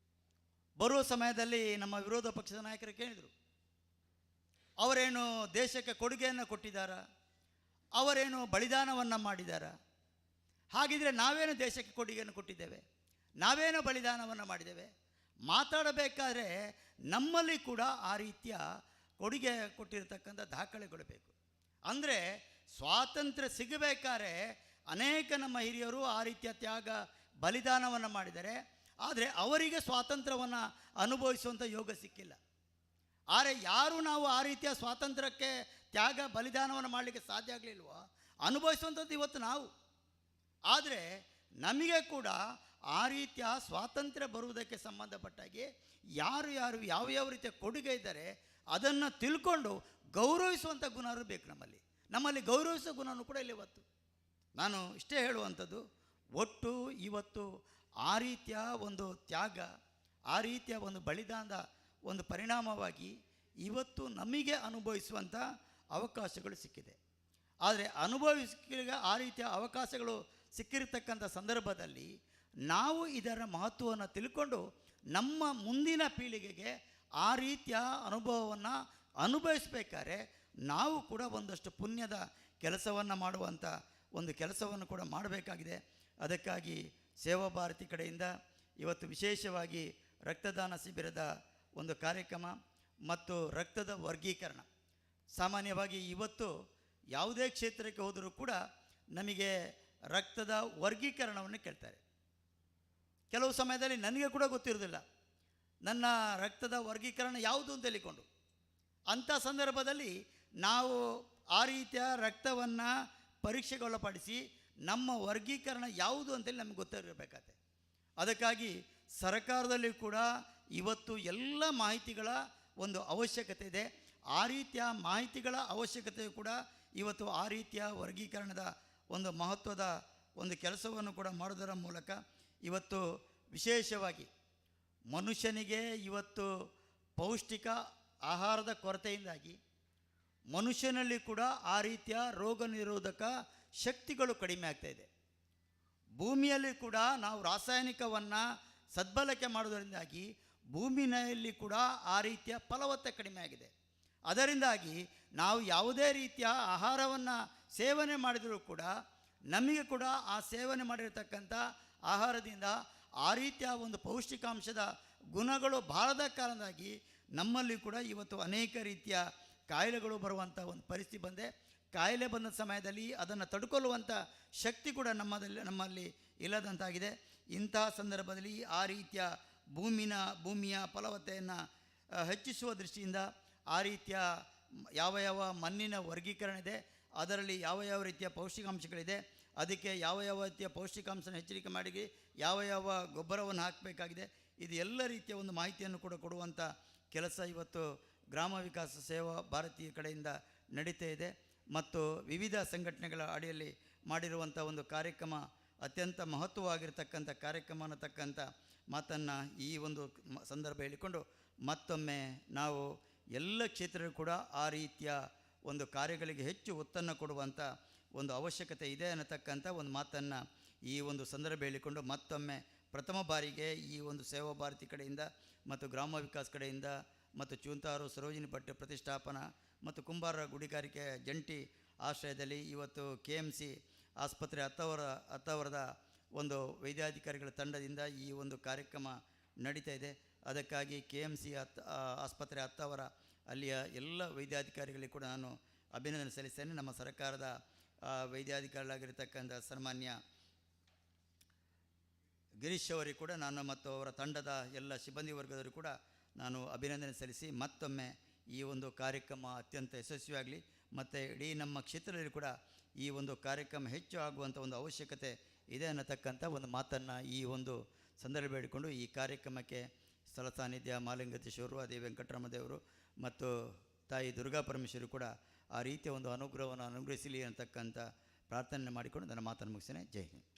ಬರುವ ಸಮಯದಲ್ಲಿ ನಮ್ಮ ವಿರೋಧ ಪಕ್ಷದ ನಾಯಕರು ಕೇಳಿದರು, ಅವರೇನು ದೇಶಕ್ಕೆ ಕೊಡುಗೆಯನ್ನು ಕೊಟ್ಟಿದ್ದಾರಾ, ಅವರೇನು ಬಲಿದಾನವನ್ನು ಮಾಡಿದ್ದಾರಾ? ಹಾಗಿದ್ರೆ ನಾವೇನು ದೇಶಕ್ಕೆ ಕೊಡುಗೆಯನ್ನು ಕೊಟ್ಟಿದ್ದೇವೆ, ನಾವೇನು ಬಲಿದಾನವನ್ನು ಮಾಡಿದ್ದೇವೆ? ಮಾತಾಡಬೇಕಾದ್ರೆ ನಮ್ಮಲ್ಲಿ ಕೂಡ ಆ ರೀತಿಯ ಕೊಡುಗೆ ಕೊಟ್ಟಿರತಕ್ಕಂಥ ದಾಖಲೆಗಳು ಬೇಕು. ಅಂದರೆ ಸ್ವಾತಂತ್ರ್ಯ ಸಿಗಬೇಕಾದ್ರೆ ಅನೇಕ ನಮ್ಮ ಹಿರಿಯರು ಆ ರೀತಿಯ ತ್ಯಾಗ ಬಲಿದಾನವನ್ನು ಮಾಡಿದ್ದಾರೆ. ಆದರೆ ಅವರಿಗೆ ಸ್ವಾತಂತ್ರ್ಯವನ್ನು ಅನುಭವಿಸುವಂಥ ಯೋಗ ಸಿಕ್ಕಿಲ್ಲ. ಆದರೆ ಯಾರು ನಾವು ಆ ರೀತಿಯ ಸ್ವಾತಂತ್ರ್ಯಕ್ಕೆ ತ್ಯಾಗ ಬಲಿದಾನವನ್ನು ಮಾಡಲಿಕ್ಕೆ ಸಾಧ್ಯ ಆಗಲಿಲ್ವೋ ಅನುಭವಿಸುವಂಥದ್ದು ಇವತ್ತು ನಾವು. ಆದರೆ ನಮಗೆ ಕೂಡ ಆ ರೀತಿಯ ಸ್ವಾತಂತ್ರ್ಯ ಬರುವುದಕ್ಕೆ ಸಂಬಂಧಪಟ್ಟಾಗಿ ಯಾರು ಯಾವ ರೀತಿಯ ಕೊಡುಗೆ ಇದ್ದಾರೆ ಅದನ್ನು ತಿಳ್ಕೊಂಡು ಗೌರವಿಸುವಂಥ ಗುಣರು ಬೇಕು. ನಮ್ಮಲ್ಲಿ ಗೌರವಿಸುವ ಗುಣನೂ ಕೂಡ ಇಲ್ಲಿ ಇವತ್ತು ನಾನು ಇಷ್ಟೇ ಹೇಳುವಂಥದ್ದು, ಒಟ್ಟು ಇವತ್ತು ಆ ರೀತಿಯ ಒಂದು ತ್ಯಾಗ, ಆ ರೀತಿಯ ಒಂದು ಬಲಿದಾನದ ಒಂದು ಪರಿಣಾಮವಾಗಿ ಇವತ್ತು ನಮಗೆ ಅನುಭವಿಸುವಂಥ ಅವಕಾಶಗಳು ಸಿಕ್ಕಿದೆ. ಆದರೆ ಆ ರೀತಿಯ ಅವಕಾಶಗಳು ಸಿಕ್ಕಿರತಕ್ಕಂಥ ಸಂದರ್ಭದಲ್ಲಿ ನಾವು ಇದರ ಮಹತ್ವವನ್ನು ತಿಳ್ಕೊಂಡು ನಮ್ಮ ಮುಂದಿನ ಪೀಳಿಗೆಗೆ ಆ ರೀತಿಯ ಅನುಭವವನ್ನು ಅನುಭವಿಸಬೇಕಾದ್ರೆ ನಾವು ಕೂಡ ಒಂದಷ್ಟು ಪುಣ್ಯದ ಕೆಲಸವನ್ನು ಮಾಡುವಂಥ ಒಂದು ಕೆಲಸವನ್ನು ಕೂಡ ಮಾಡಬೇಕಾಗಿದೆ. ಅದಕ್ಕಾಗಿ ಸೇವಾ ಭಾರತಿ ಕಡೆಯಿಂದ ಇವತ್ತು ವಿಶೇಷವಾಗಿ ರಕ್ತದಾನ ಶಿಬಿರದ ಒಂದು ಕಾರ್ಯಕ್ರಮ ಮತ್ತು ರಕ್ತದ ವರ್ಗೀಕರಣ. ಸಾಮಾನ್ಯವಾಗಿ ಇವತ್ತು ಯಾವುದೇ ಕ್ಷೇತ್ರಕ್ಕೆ ಹೋದರೂ ಕೂಡ ನಮಗೆ ರಕ್ತದ ವರ್ಗೀಕರಣವನ್ನು ಕೇಳ್ತಾರೆ. ಕೆಲವು ಸಮಯದಲ್ಲಿ ನನಗೆ ಕೂಡ ಗೊತ್ತಿರೋದಿಲ್ಲ ನನ್ನ ರಕ್ತದ ವರ್ಗೀಕರಣ ಯಾವುದು ಅಂತ ಹೇಳಿಕೊಂಡು. ಅಂಥ ಸಂದರ್ಭದಲ್ಲಿ ನಾವು ಆ ರೀತಿಯ ರಕ್ತವನ್ನು ಪರೀಕ್ಷೆಗೊಳಪಡಿಸಿ ನಮ್ಮ ವರ್ಗೀಕರಣ ಯಾವುದು ಅಂತೇಳಿ ನಮಗೆ ಗೊತ್ತಿರಬೇಕಾಗತ್ತೆ. ಅದಕ್ಕಾಗಿ ಸರ್ಕಾರದಲ್ಲಿ ಕೂಡ ಇವತ್ತು ಎಲ್ಲ ಮಾಹಿತಿಗಳ ಒಂದು ಅವಶ್ಯಕತೆ ಇದೆ. ಆ ರೀತಿಯ ಮಾಹಿತಿಗಳ ಅವಶ್ಯಕತೆಯು ಕೂಡ ಇವತ್ತು ಆ ರೀತಿಯ ವರ್ಗೀಕರಣದ ಒಂದು ಮಹತ್ವದ ಒಂದು ಕೆಲಸವನ್ನು ಕೂಡ ಮಾಡೋದರ ಮೂಲಕ ಇವತ್ತು ವಿಶೇಷವಾಗಿ ಮನುಷ್ಯನಿಗೆ ಇವತ್ತು ಪೌಷ್ಟಿಕ ಆಹಾರದ ಕೊರತೆಯಿಂದಾಗಿ ಮನುಷ್ಯನಲ್ಲಿ ಕೂಡ ಆ ರೀತಿಯ ರೋಗ ನಿರೋಧಕ ಶಕ್ತಿಗಳು ಕಡಿಮೆ ಆಗ್ತಾಯಿದೆ. ಭೂಮಿಯಲ್ಲಿ ಕೂಡ ನಾವು ರಾಸಾಯನಿಕವನ್ನು ಸದ್ಬಳಕೆ ಮಾಡೋದರಿಂದಾಗಿ ಭೂಮಿಯಲ್ಲಿ ಕೂಡ ಆ ರೀತಿಯ ಫಲವತ್ತತೆ ಕಡಿಮೆ ಆಗಿದೆ. ಅದರಿಂದಾಗಿ ನಾವು ಯಾವುದೇ ರೀತಿಯ ಆಹಾರವನ್ನು ಸೇವನೆ ಮಾಡಿದರೂ ಕೂಡ ನಮಗೆ ಕೂಡ ಆ ಸೇವನೆ ಮಾಡಿರತಕ್ಕಂಥ ಆಹಾರದಿಂದ ಆ ರೀತಿಯ ಒಂದು ಪೌಷ್ಟಿಕಾಂಶದ ಗುಣಗಳು ಬಾರದ ಕಾರಣದಾಗಿ ನಮ್ಮಲ್ಲಿ ಕೂಡ ಇವತ್ತು ಅನೇಕ ರೀತಿಯ ಕಾಯಿಲೆಗಳು ಬರುವಂಥ ಒಂದು ಪರಿಸ್ಥಿತಿ ಬಂದೆ. ಕಾಯಿಲೆ ಬಂದ ಸಮಯದಲ್ಲಿ ಅದನ್ನು ತಡ್ಕೊಳ್ಳುವಂಥ ಶಕ್ತಿ ಕೂಡ ನಮ್ಮಲ್ಲಿ ಇಲ್ಲದಂತಾಗಿದೆ. ಇಂತಹ ಸಂದರ್ಭದಲ್ಲಿ ಆ ರೀತಿಯ ಭೂಮಿಯ ಫಲವತ್ತತೆಯನ್ನು ಹೆಚ್ಚಿಸುವ ದೃಷ್ಟಿಯಿಂದ ಆ ರೀತಿಯ ಯಾವ ಮಣ್ಣಿನ ವರ್ಗೀಕರಣ ಇದೆ ಅದರಲ್ಲಿ ಯಾವ ಯಾವ ರೀತಿಯ ಪೌಷ್ಟಿಕಾಂಶಗಳಿದೆ, ಅದಕ್ಕೆ ಯಾವ ಯಾವ ರೀತಿಯ ಪೌಷ್ಟಿಕಾಂಶನ ಹೆಚ್ಚರಿಕೆ ಮಾಡಿ ಯಾವ ಯಾವ ಗೊಬ್ಬರವನ್ನು ಹಾಕಬೇಕಾಗಿದೆ, ಇದು ಎಲ್ಲ ರೀತಿಯ ಒಂದು ಮಾಹಿತಿಯನ್ನು ಕೂಡ ಕೊಡುವಂಥ ಕೆಲಸ ಇವತ್ತು ಗ್ರಾಮ ವಿಕಾಸ ಸೇವಾ ಭಾರತೀಯ ಕಡೆಯಿಂದ ನಡೀತಾ ಇದೆ. ಮತ್ತು ವಿವಿಧ ಸಂಘಟನೆಗಳ ಅಡಿಯಲ್ಲಿ ಮಾಡಿರುವಂಥ ಒಂದು ಕಾರ್ಯಕ್ರಮ ಅತ್ಯಂತ ಮಹತ್ವವಾಗಿರ್ತಕ್ಕಂಥ ಕಾರ್ಯಕ್ರಮ ಅನ್ನತಕ್ಕಂಥ ಮಾತನ್ನು ಈ ಒಂದು ಸಂದರ್ಭ ಹೇಳಿಕೊಂಡು ಮತ್ತೊಮ್ಮೆ ನಾವು ಎಲ್ಲ ಕ್ಷೇತ್ರಗಳು ಕೂಡ ಆ ರೀತಿಯ ಒಂದು ಕಾರ್ಯಗಳಿಗೆ ಹೆಚ್ಚು ಒತ್ತನ್ನು ಕೊಡುವಂಥ ಒಂದು ಅವಶ್ಯಕತೆ ಇದೆ ಅನ್ನತಕ್ಕಂಥ ಒಂದು ಮಾತನ್ನು ಈ ಒಂದು ಸಂದರ್ಭ ಹೇಳಿಕೊಂಡು ಮತ್ತೊಮ್ಮೆ ಪ್ರಥಮ ಬಾರಿಗೆ ಈ ಒಂದು ಸೇವಾ ಭಾರತಿ ಕಡೆಯಿಂದ ಮತ್ತು ಗ್ರಾಮ ವಿಕಾಸ್ ಕಡೆಯಿಂದ ಮತ್ತು ಚೂಂತಾರು ಸರೋಜಿನಿ ಭಟ್ ಪ್ರತಿಷ್ಠಾಪನಾ ಮತ್ತು ಕುಂಬಾರರ ಗುಡಿಗಾರಿಕೆ ಜಂಟಿ ಆಶ್ರಯದಲ್ಲಿ ಇವತ್ತು KMC ಆಸ್ಪತ್ರೆ ಹತ್ತವರದ ಒಂದು ವೈದ್ಯಾಧಿಕಾರಿಗಳ ತಂಡದಿಂದ ಈ ಒಂದು ಕಾರ್ಯಕ್ರಮ ನಡೀತಾ ಇದೆ. ಅದಕ್ಕಾಗಿ KMC ಆಸ್ಪತ್ರೆ ಹತ್ತವರ ಅಲ್ಲಿಯ ಎಲ್ಲ ವೈದ್ಯಾಧಿಕಾರಿಗಳಿಗೆ ಕೂಡ ನಾನು ಅಭಿನಂದನೆ ಸಲ್ಲಿಸ್ತೇನೆ. ನಮ್ಮ ಸರ್ಕಾರದ ವೈದ್ಯಾಧಿಕಾರಿಗಳಾಗಿರ್ತಕ್ಕಂಥ ಸನ್ಮಾನ್ಯ ಗಿರೀಶ್ ಅವರಿಗೆ ಕೂಡ ನಾನು ಮತ್ತು ಅವರ ತಂಡದ ಎಲ್ಲ ಸಿಬ್ಬಂದಿ ವರ್ಗದವರು ಕೂಡ ನಾನು ಅಭಿನಂದನೆ ಸಲ್ಲಿಸಿ ಮತ್ತೊಮ್ಮೆ ಈ ಒಂದು ಕಾರ್ಯಕ್ರಮ ಅತ್ಯಂತ ಯಶಸ್ವಿಯಾಗಲಿ ಮತ್ತು ಇಡೀ ನಮ್ಮ ಕ್ಷೇತ್ರದಲ್ಲಿ ಕೂಡ ಈ ಒಂದು ಕಾರ್ಯಕ್ರಮ ಹೆಚ್ಚು ಆಗುವಂಥ ಒಂದು ಅವಶ್ಯಕತೆ ಇದೆ ಅನ್ನತಕ್ಕಂಥ ಒಂದು ಮಾತನ್ನು ಈ ಒಂದು ಸಂದರ್ಭ ಹೇಳಿಕೊಂಡು ಈ ಕಾರ್ಯಕ್ರಮಕ್ಕೆ ಸ್ಥಳ ಸಾನ್ನಿಧ್ಯ ಮಾಲಿಂಗೇಶ್ವರು, ಅದೇ ವೆಂಕಟರಾಮದೇವರು ಮತ್ತು ತಾಯಿ ದುರ್ಗಾ ಪರಮೇಶ್ವರಿ ಕೂಡ ಆ ರೀತಿಯ ಒಂದು ಅನುಗ್ರಹವನ್ನು ಅನುಗ್ರಹಿಸಲಿ ಅಂತಕ್ಕಂಥ ಪ್ರಾರ್ಥನೆ ಮಾಡಿಕೊಂಡು ನನ್ನ ಮಾತನ್ನು ಮುಗಿಸ್ತೇನೆ. ಜೈ ಹಿಂದ್.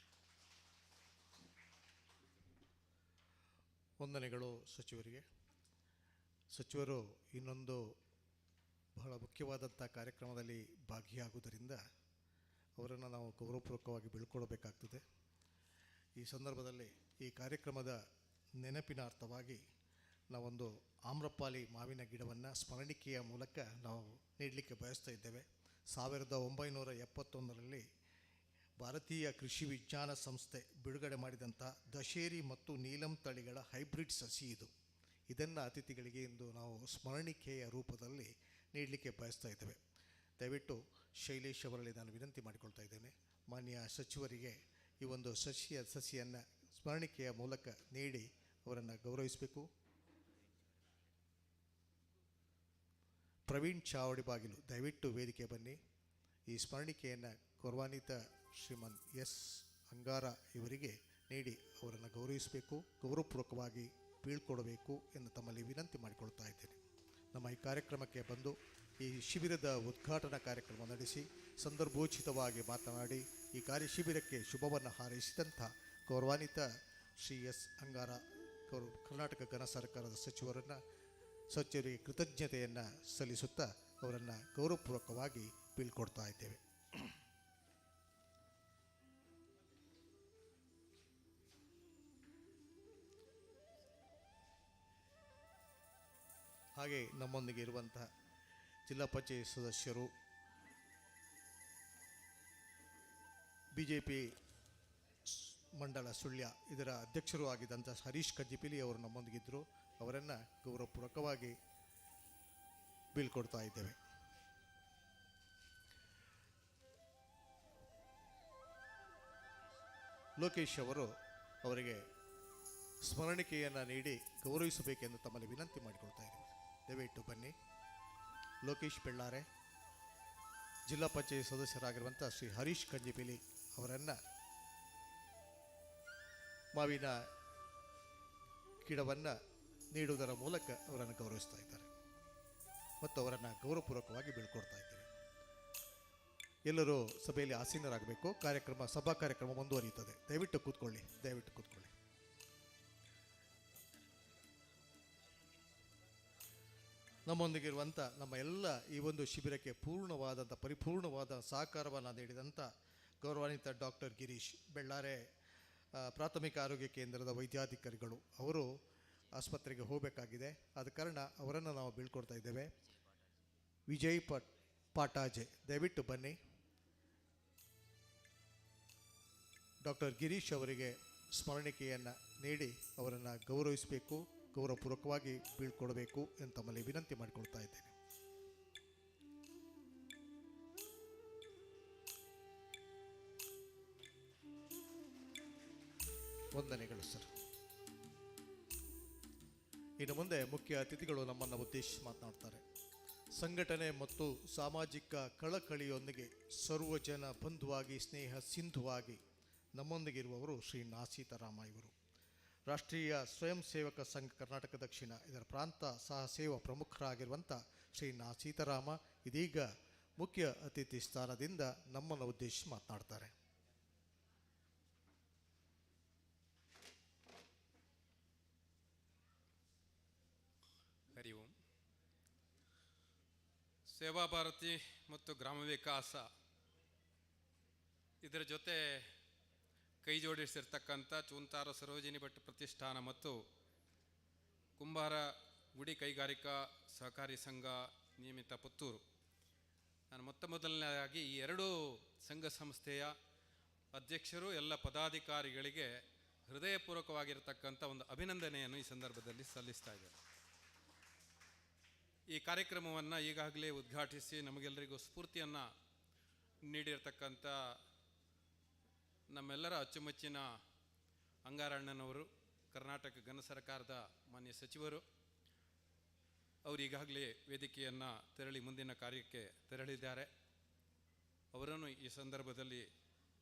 ವಂದನೆಗಳು ಸಚಿವರಿಗೆ. ಸಚಿವರು ಇನ್ನೊಂದು ಬಹಳ ಮುಖ್ಯವಾದಂಥ ಕಾರ್ಯಕ್ರಮದಲ್ಲಿ ಭಾಗಿಯಾಗುವುದರಿಂದ ಅವರನ್ನು ನಾವು ಗೌರವಪೂರ್ವಕವಾಗಿ ಬೀಳ್ಕೊಳ್ಬೇಕಾಗ್ತದೆ. ಈ ಸಂದರ್ಭದಲ್ಲಿ ಈ ಕಾರ್ಯಕ್ರಮದ ನೆನಪಿನಾರ್ಥವಾಗಿ ನಾವೊಂದು ಆಮ್ರಪಾಲಿ ಮಾವಿನ ಗಿಡವನ್ನು ಸ್ಮರಣಿಕೆಯ ಮೂಲಕ ನಾವು ನೀಡಲಿಕ್ಕೆ ಬಯಸ್ತಾ ಇದ್ದೇವೆ. 1971ರಲ್ಲಿ ಭಾರತೀಯ ಕೃಷಿ ವಿಜ್ಞಾನ ಸಂಸ್ಥೆ ಬಿಡುಗಡೆ ಮಾಡಿದಂಥ ದಶೇರಿ ಮತ್ತು ನೀಲಂ ತಳಿಗಳ ಹೈಬ್ರಿಡ್ ಸಸಿ ಇದು. ಇದನ್ನು ಅತಿಥಿಗಳಿಗೆ ಇಂದು ನಾವು ಸ್ಮರಣಿಕೆಯ ರೂಪದಲ್ಲಿ ನೀಡಲಿಕ್ಕೆ ಬಯಸ್ತಾ ಇದ್ದೇವೆ. ದಯವಿಟ್ಟು ಶೈಲೇಶ್ ಅವರಲ್ಲಿ ನಾನು ವಿನಂತಿ ಮಾಡಿಕೊಳ್ತಾ ಇದ್ದೇನೆ, ಮಾನ್ಯ ಸಚಿವರಿಗೆ ಈ ಒಂದು ಸಸಿಯನ್ನು ಸ್ಮರಣಿಕೆಯ ಮೂಲಕ ನೀಡಿ ಅವರನ್ನು ಗೌರವಿಸಬೇಕು. ಪ್ರವೀಣ್ ಚಾವಡಿ ಬಾಗಿಲು ದಯವಿಟ್ಟು ವೇದಿಕೆ ಬನ್ನಿ. ಈ ಸ್ಮರಣಿಕೆಯನ್ನು ಗೌರವಾನ್ವಿತ ಶ್ರೀಮನ್ S. ಅಂಗಾರ ಇವರಿಗೆ ನೀಡಿ ಅವರನ್ನು ಗೌರವಿಸಬೇಕು, ಗೌರವಪೂರ್ವಕವಾಗಿ ಬೀಳ್ಕೊಡಬೇಕು ಎಂದು ತಮ್ಮಲ್ಲಿ ವಿನಂತಿ ಮಾಡಿಕೊಳ್ತಾ ಇದ್ದೇನೆ. ನಮ್ಮ ಈ ಕಾರ್ಯಕ್ರಮಕ್ಕೆ ಬಂದು ಈ ಶಿಬಿರದ ಉದ್ಘಾಟನಾ ಕಾರ್ಯಕ್ರಮ ನಡೆಸಿ ಸಂದರ್ಭೋಚಿತವಾಗಿ ಮಾತನಾಡಿ ಈ ಶಿಬಿರಕ್ಕೆ ಶುಭವನ್ನು ಹಾರೈಸಿದಂಥ ಗೌರವಾನ್ವಿತ ಶ್ರೀ S. ಅಂಗಾರ ಕರ್ನಾಟಕ ಘನ ಸರ್ಕಾರದ ಸಚಿವರಿಗೆ ಕೃತಜ್ಞತೆಯನ್ನು ಸಲ್ಲಿಸುತ್ತಾ ಅವರನ್ನು ಗೌರವಪೂರ್ವಕವಾಗಿ ಬೀಳ್ಕೊಡ್ತಾ ಇದ್ದೇವೆ. ಹಾಗೆ ನಮ್ಮೊಂದಿಗೆ ಇರುವಂತಹ ಜಿಲ್ಲಾ ಪಂಚಾಯತ್ ಸದಸ್ಯರು, BJP ಮಂಡಲ ಸುಳ್ಯ ಇದರ ಅಧ್ಯಕ್ಷರು ಆಗಿದ್ದಂಥ ಹರೀಶ್ ಕಜ್ಜಿಪಿಲಿ ಅವರು ನಮ್ಮೊಂದಿಗಿದ್ದರು. ಅವರನ್ನು ಗೌರವಪೂರ್ವಕವಾಗಿ ಬೀಳ್ಕೊಡ್ತಾ ಇದ್ದೇವೆ. ಲೋಕೇಶ್ ಅವರಿಗೆ ಸ್ಮರಣಿಕೆಯನ್ನು ನೀಡಿ ಗೌರವಿಸಬೇಕೆಂದು ತಮ್ಮಲ್ಲಿ ವಿನಂತಿ ಮಾಡಿಕೊಳ್ತಾ ಇದ್ದೇವೆ. ದಯವಿಟ್ಟು ಬನ್ನಿ. ಲೋಕೇಶ್ ಬೆಳ್ಳಾರೆ, ಜಿಲ್ಲಾ ಪಂಚಾಯತ್ ಸದಸ್ಯರಾಗಿರುವಂಥ ಶ್ರೀ ಹರೀಶ್ ಕಂಜಿಪಿಲಿ ಅವರನ್ನು ಮಾವಿನ ಗಿಡವನ್ನು ನೀಡುವುದರ ಮೂಲಕ ಅವರನ್ನು ಗೌರವಿಸ್ತಾ ಇದ್ದಾರೆ ಮತ್ತು ಅವರನ್ನು ಗೌರವಪೂರ್ವಕವಾಗಿ ಬೀಳ್ಕೊಡ್ತಾ ಇದ್ದೇವೆ. ಎಲ್ಲರೂ ಸಭೆಯಲ್ಲಿ ಆಸೀನರಾಗಬೇಕು. ಸಭಾ ಕಾರ್ಯಕ್ರಮ ಮುಂದುವರಿಯುತ್ತದೆ. ದಯವಿಟ್ಟು ಕೂತ್ಕೊಳ್ಳಿ. ನಮ್ಮೊಂದಿಗಿರುವಂಥ ನಮ್ಮ ಎಲ್ಲ ಈ ಒಂದು ಶಿಬಿರಕ್ಕೆ ಪರಿಪೂರ್ಣವಾದ ಸಹಕಾರವನ್ನು ನೀಡಿದಂಥ ಗೌರವಾನ್ವಿತ ಡಾಕ್ಟರ್ ಗಿರೀಶ್ ಬೆಳ್ಳಾರೆ ಪ್ರಾಥಮಿಕ ಆರೋಗ್ಯ ಕೇಂದ್ರದ ವೈದ್ಯಾಧಿಕಾರಿಗಳು, ಅವರು ಆಸ್ಪತ್ರೆಗೆ ಹೋಗಬೇಕಾಗಿದೆ. ಆದ ಕಾರಣ ಅವರನ್ನು ನಾವು ಬೀಳ್ಕೊಡ್ತಾ ಇದ್ದೇವೆ. ವಿಜಯ್ ಪಾಟಾಜೆ ದಯವಿಟ್ಟು ಬನ್ನಿ. ಡಾಕ್ಟರ್ ಗಿರೀಶ್ ಅವರಿಗೆ ಸ್ಮರಣಿಕೆಯನ್ನು ನೀಡಿ ಅವರನ್ನು ಗೌರವಿಸಬೇಕು, ಗೌರವಪೂರ್ವಕವಾಗಿ ಬೀಳ್ಕೊಡಬೇಕು ಎಂದು ತಮ್ಮಲ್ಲಿ ವಿನಂತಿ ಮಾಡಿಕೊಳ್ತಾ ಇದ್ದೇನೆ. ವಂದನೆಗಳು ಸರ್. ಇನ್ನು ಮುಂದೆ ಮುಖ್ಯ ಅತಿಥಿಗಳು ನಮ್ಮನ್ನು ಉದ್ದೇಶಿಸಿ ಮಾತನಾಡ್ತಾರೆ. ಸಂಘಟನೆ ಮತ್ತು ಸಾಮಾಜಿಕ ಕಳಕಳಿಯೊಂದಿಗೆ ಸರ್ವಜನ ಬಂಧುವಾಗಿ ಸ್ನೇಹ ಸಿಂಧುವಾಗಿ ನಮ್ಮೊಂದಿಗಿರುವವರು ಶ್ರೀ ನಾ ಸೀತಾರಾಮ ಇವರು. ರಾಷ್ಟ್ರೀಯ ಸ್ವಯಂ ಸೇವಕ ಸಂಘ ಕರ್ನಾಟಕ ದಕ್ಷಿಣ ಇದರ ಪ್ರಾಂತ ಸಹ ಸೇವಾ ಪ್ರಮುಖರಾಗಿರುವಂಥ ಶ್ರೀ ನಾ ಸೀತಾರಾಮ ಇದೀಗ ಮುಖ್ಯ ಅತಿಥಿ ಸ್ಥಾನದಿಂದ ನಮ್ಮನ್ನು ಉದ್ದೇಶಿಸಿ ಮಾತನಾಡ್ತಾರೆ. ಹರಿ ಓಂ. ಸೇವಾ ಭಾರತಿ ಮತ್ತು ಗ್ರಾಮ ವಿಕಾಸ ಇದರ ಜೊತೆ ಕೈ ಜೋಡಿಸಿರ್ತಕ್ಕಂಥ ಚೂಂತಾರು ಸರೋಜಿನಿ ಭಟ್ ಪ್ರತಿಷ್ಠಾನ ಮತ್ತು ಕುಂಬಾರ ಗುಡಿ ಕೈಗಾರಿಕಾ ಸಹಕಾರಿ ಸಂಘ ನಿಯಮಿತ ಪುತ್ತೂರು, ನಾನು ಮೊದಲನೇದಾಗಿ ಈ ಎರಡೂ ಸಂಘ ಸಂಸ್ಥೆಯ ಅಧ್ಯಕ್ಷರು ಎಲ್ಲ ಪದಾಧಿಕಾರಿಗಳಿಗೆ ಹೃದಯಪೂರ್ವಕವಾಗಿರತಕ್ಕಂಥ ಒಂದು ಅಭಿನಂದನೆಯನ್ನು ಈ ಸಂದರ್ಭದಲ್ಲಿ ಸಲ್ಲಿಸ್ತಾ ಇದ್ದಾರೆ. ಈ ಕಾರ್ಯಕ್ರಮವನ್ನು ಈಗಾಗಲೇ ಉದ್ಘಾಟಿಸಿ ನಮಗೆಲ್ಲರಿಗೂ ಸ್ಫೂರ್ತಿಯನ್ನು ನೀಡಿರತಕ್ಕಂಥ ನಮ್ಮೆಲ್ಲರ ಅಚ್ಚುಮೆಚ್ಚಿನ ಅಂಗಾರಣ್ಣನವರು, ಕರ್ನಾಟಕ ಘನ ಸರ್ಕಾರದ ಮಾನ್ಯ ಸಚಿವರು, ಅವರು ಈಗಾಗಲೇ ವೇದಿಕೆಯನ್ನು ತೆರಳಿ ಮುಂದಿನ ಕಾರ್ಯಕ್ಕೆ ತೆರಳಿದ್ದಾರೆ. ಅವರನ್ನು ಈ ಸಂದರ್ಭದಲ್ಲಿ